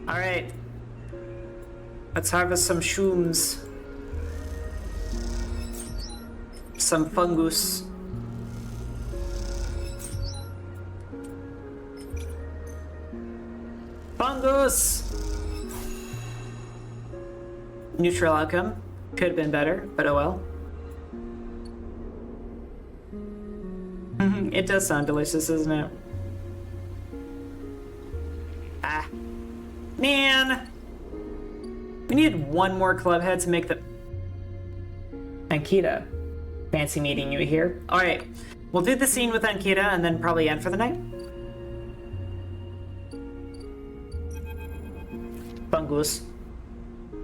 Alright. Let's harvest some shrooms. Some fungus. Fungus! Neutral outcome. Could have been better, but oh well. It does sound delicious, doesn't it? Ah. Man! We needed one more club head to make the... Ankita. Fancy meeting you here. Alright, we'll do the scene with Ankita and then probably end for the night. Bungus.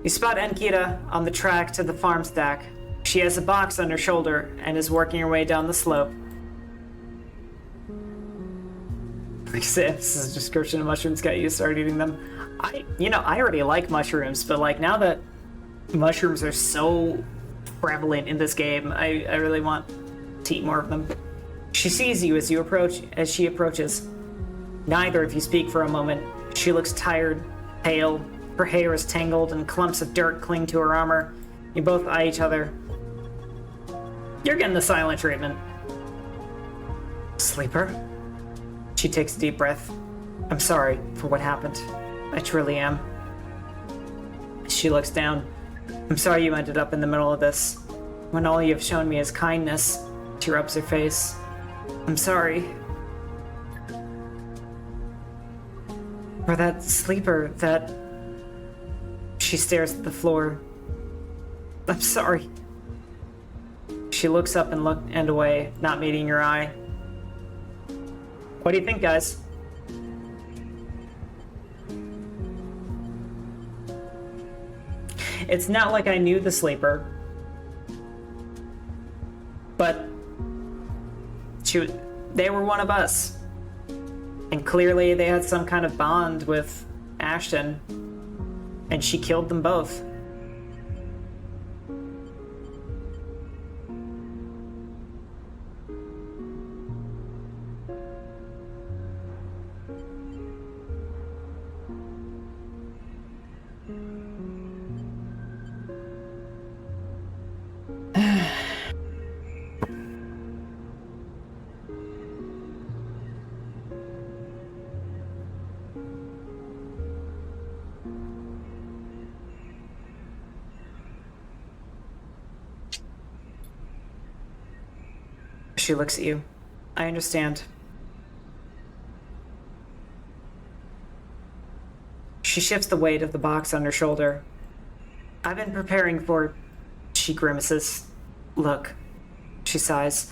You spot Ankita on the track to the farm stack. She has a box on her shoulder and is working her way down the slope. Like Sam's description of mushrooms got you to start eating them. I already like mushrooms, but like now that mushrooms are so prevalent in this game, I really want to eat more of them. She sees you as she approaches. Neither of you speak for a moment. She looks tired, pale. Her hair is tangled and clumps of dirt cling to her armor. You both eye each other. You're getting the silent treatment. Sleeper? She takes a deep breath. I'm sorry for what happened. I truly am. She looks down. I'm sorry you ended up in the middle of this. When all you have shown me is kindness. She rubs her face. I'm sorry. For that sleeper, that... She stares at the floor. I'm sorry. She looks up and away, not meeting your eye. What do you think, guys? It's not like I knew the sleeper, but they were one of us. And clearly they had some kind of bond with Ashton, and she killed them both. She looks at you. I understand. She shifts the weight of the box on her shoulder. I've been preparing for... She grimaces. Look. She sighs.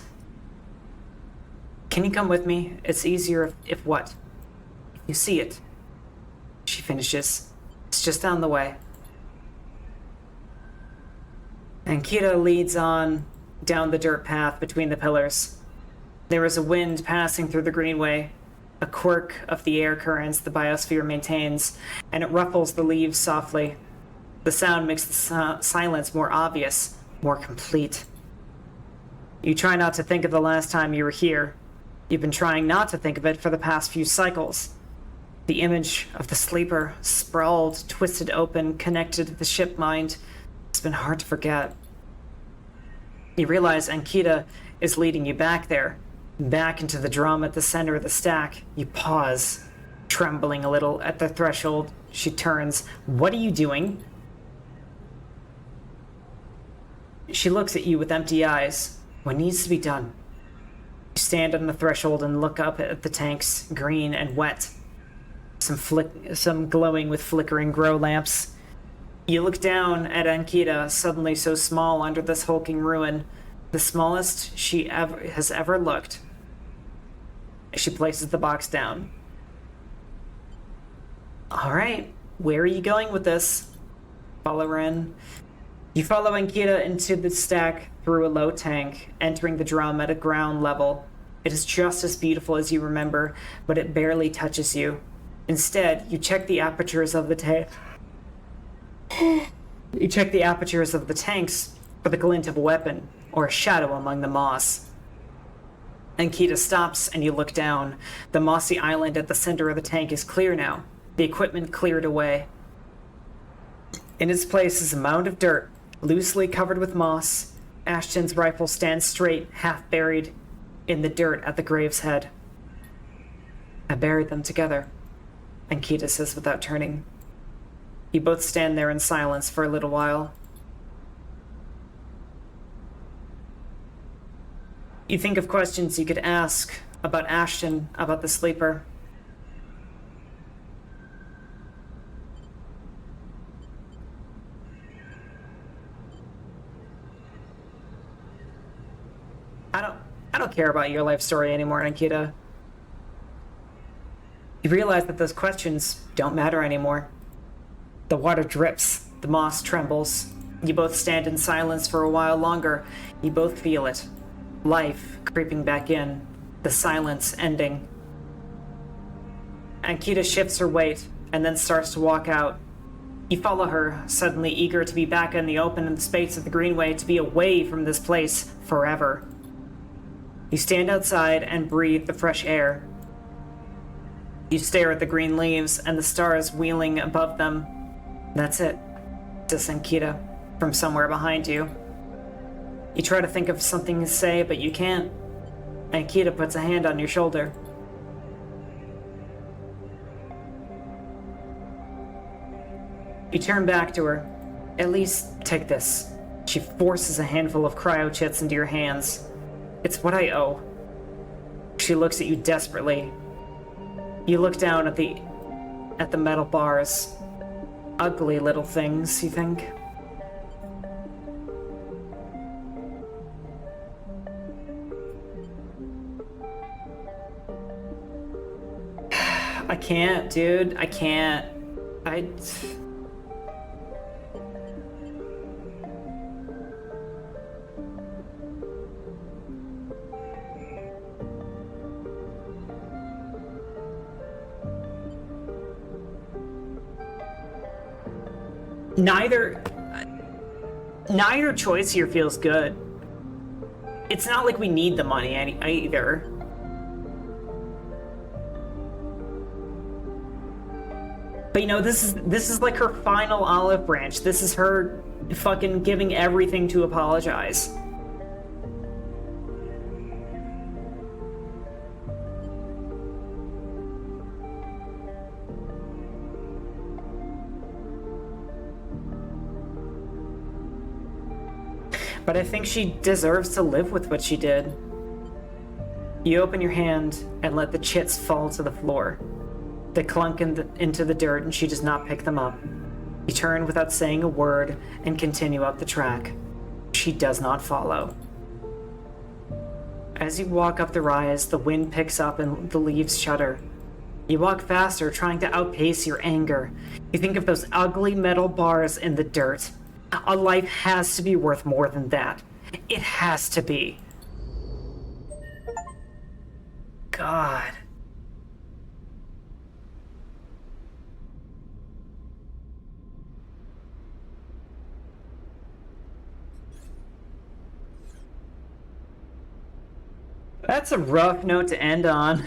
Can you come with me? It's easier if what? You see it. She finishes. It's just down the way. Ankita leads on down the dirt path between the pillars. There is a wind passing through the greenway, a quirk of the air currents the biosphere maintains, and it ruffles the leaves softly. The sound makes the silence more obvious, more complete. You try not to think of the last time you were here. You've been trying not to think of it for the past few cycles. The image of the sleeper, sprawled, twisted open, connected to the ship mind, it's been hard to forget. You realize Ankita is leading you back there, back into the drum at the center of the stack. You pause, trembling a little at the threshold. She turns. What are you doing? She looks at you with empty eyes. What needs to be done? You stand on the threshold and look up at the tanks, green and wet. Some glowing with flickering grow lamps. You look down at Ankita, suddenly so small under this hulking ruin, the smallest she has ever looked. She places the box down. All right, where are you going with this? Follow her in. You follow Ankita into the stack through a low tank, entering the drum at a ground level. It is just as beautiful as you remember, but it barely touches you. Instead, you check the apertures of the tank. You check the apertures of the tanks for the glint of a weapon or a shadow among the moss. Ankita stops and you look down. The mossy island at the center of the tank is clear now, the equipment cleared away. In its place is a mound of dirt, loosely covered with moss. Ashton's rifle stands straight, half buried in the dirt at the grave's head. I buried them together, Ankita says without turning. You both stand there in silence for a little while. You think of questions you could ask about Ashton, about the sleeper. don't care about your life story anymore, Nikita. You realize that those questions don't matter anymore. The water drips, the moss trembles. You both stand in silence for a while longer. You both feel it. Life creeping back in, the silence ending. Ankita shifts her weight and then starts to walk out. You follow her, suddenly eager to be back in the open space of the Greenway, to be away from this place forever. You stand outside and breathe the fresh air. You stare at the green leaves and the stars wheeling above them. That's it, says Ankita from somewhere behind you. You try to think of something to say, but you can't. Ankita puts a hand on your shoulder. You turn back to her. At least take this. She forces a handful of cryo-chits into your hands. It's what I owe. She looks at you desperately. You look down at the metal bars. Ugly little things, you think? I can't, dude. I can't. Neither choice here feels good. It's not like we need the money either. But you know, this is like her final olive branch. This is her fucking giving everything to apologize. But I think she deserves to live with what she did. You open your hand and let the chits fall to the floor. They clunk into the dirt and she does not pick them up. You turn without saying a word and continue up the track. She does not follow. As you walk up the rise, the wind picks up and the leaves shudder. You walk faster, trying to outpace your anger. You think of those ugly metal bars in the dirt. A life has to be worth more than that. It has to be. God. That's a rough note to end on.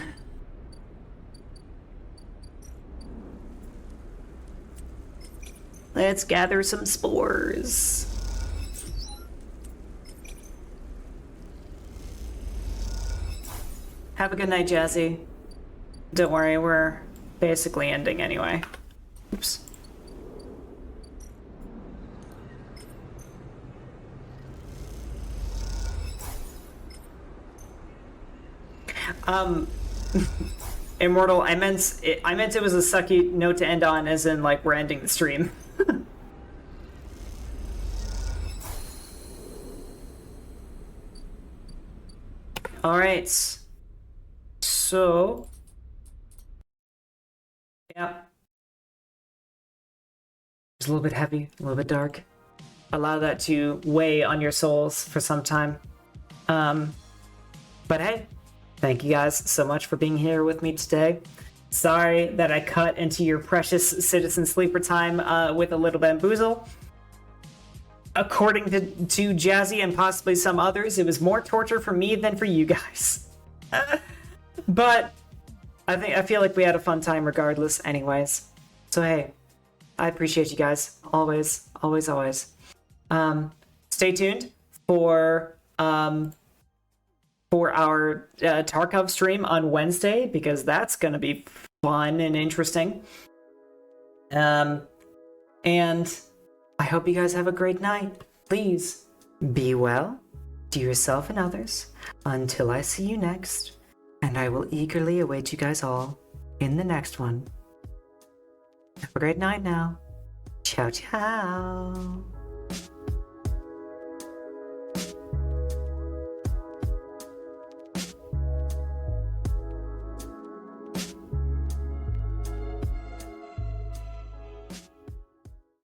Let's gather some spores. Have a good night, Jazzy. Don't worry, we're basically ending anyway. Oops. Immortal, I meant it was a sucky note to end on, as in, like, we're ending the stream. Alright. So... yeah. It's a little bit heavy, a little bit dark. Allow that to weigh on your souls for some time. But hey, thank you guys so much for being here with me today. Sorry that I cut into your precious citizen sleeper time with a little bamboozle. According to Jazzy and possibly some others, it was more torture for me than for you guys. But I feel like we had a fun time regardless anyways. So hey, I appreciate you guys. Always, always, always. Stay tuned for our Tarkov stream on Wednesday, because that's gonna be fun and interesting. And I hope you guys have a great night. Please be well to yourself and others until I see you next, and I will eagerly await you guys all in the next one. Have a great night now. Ciao, ciao.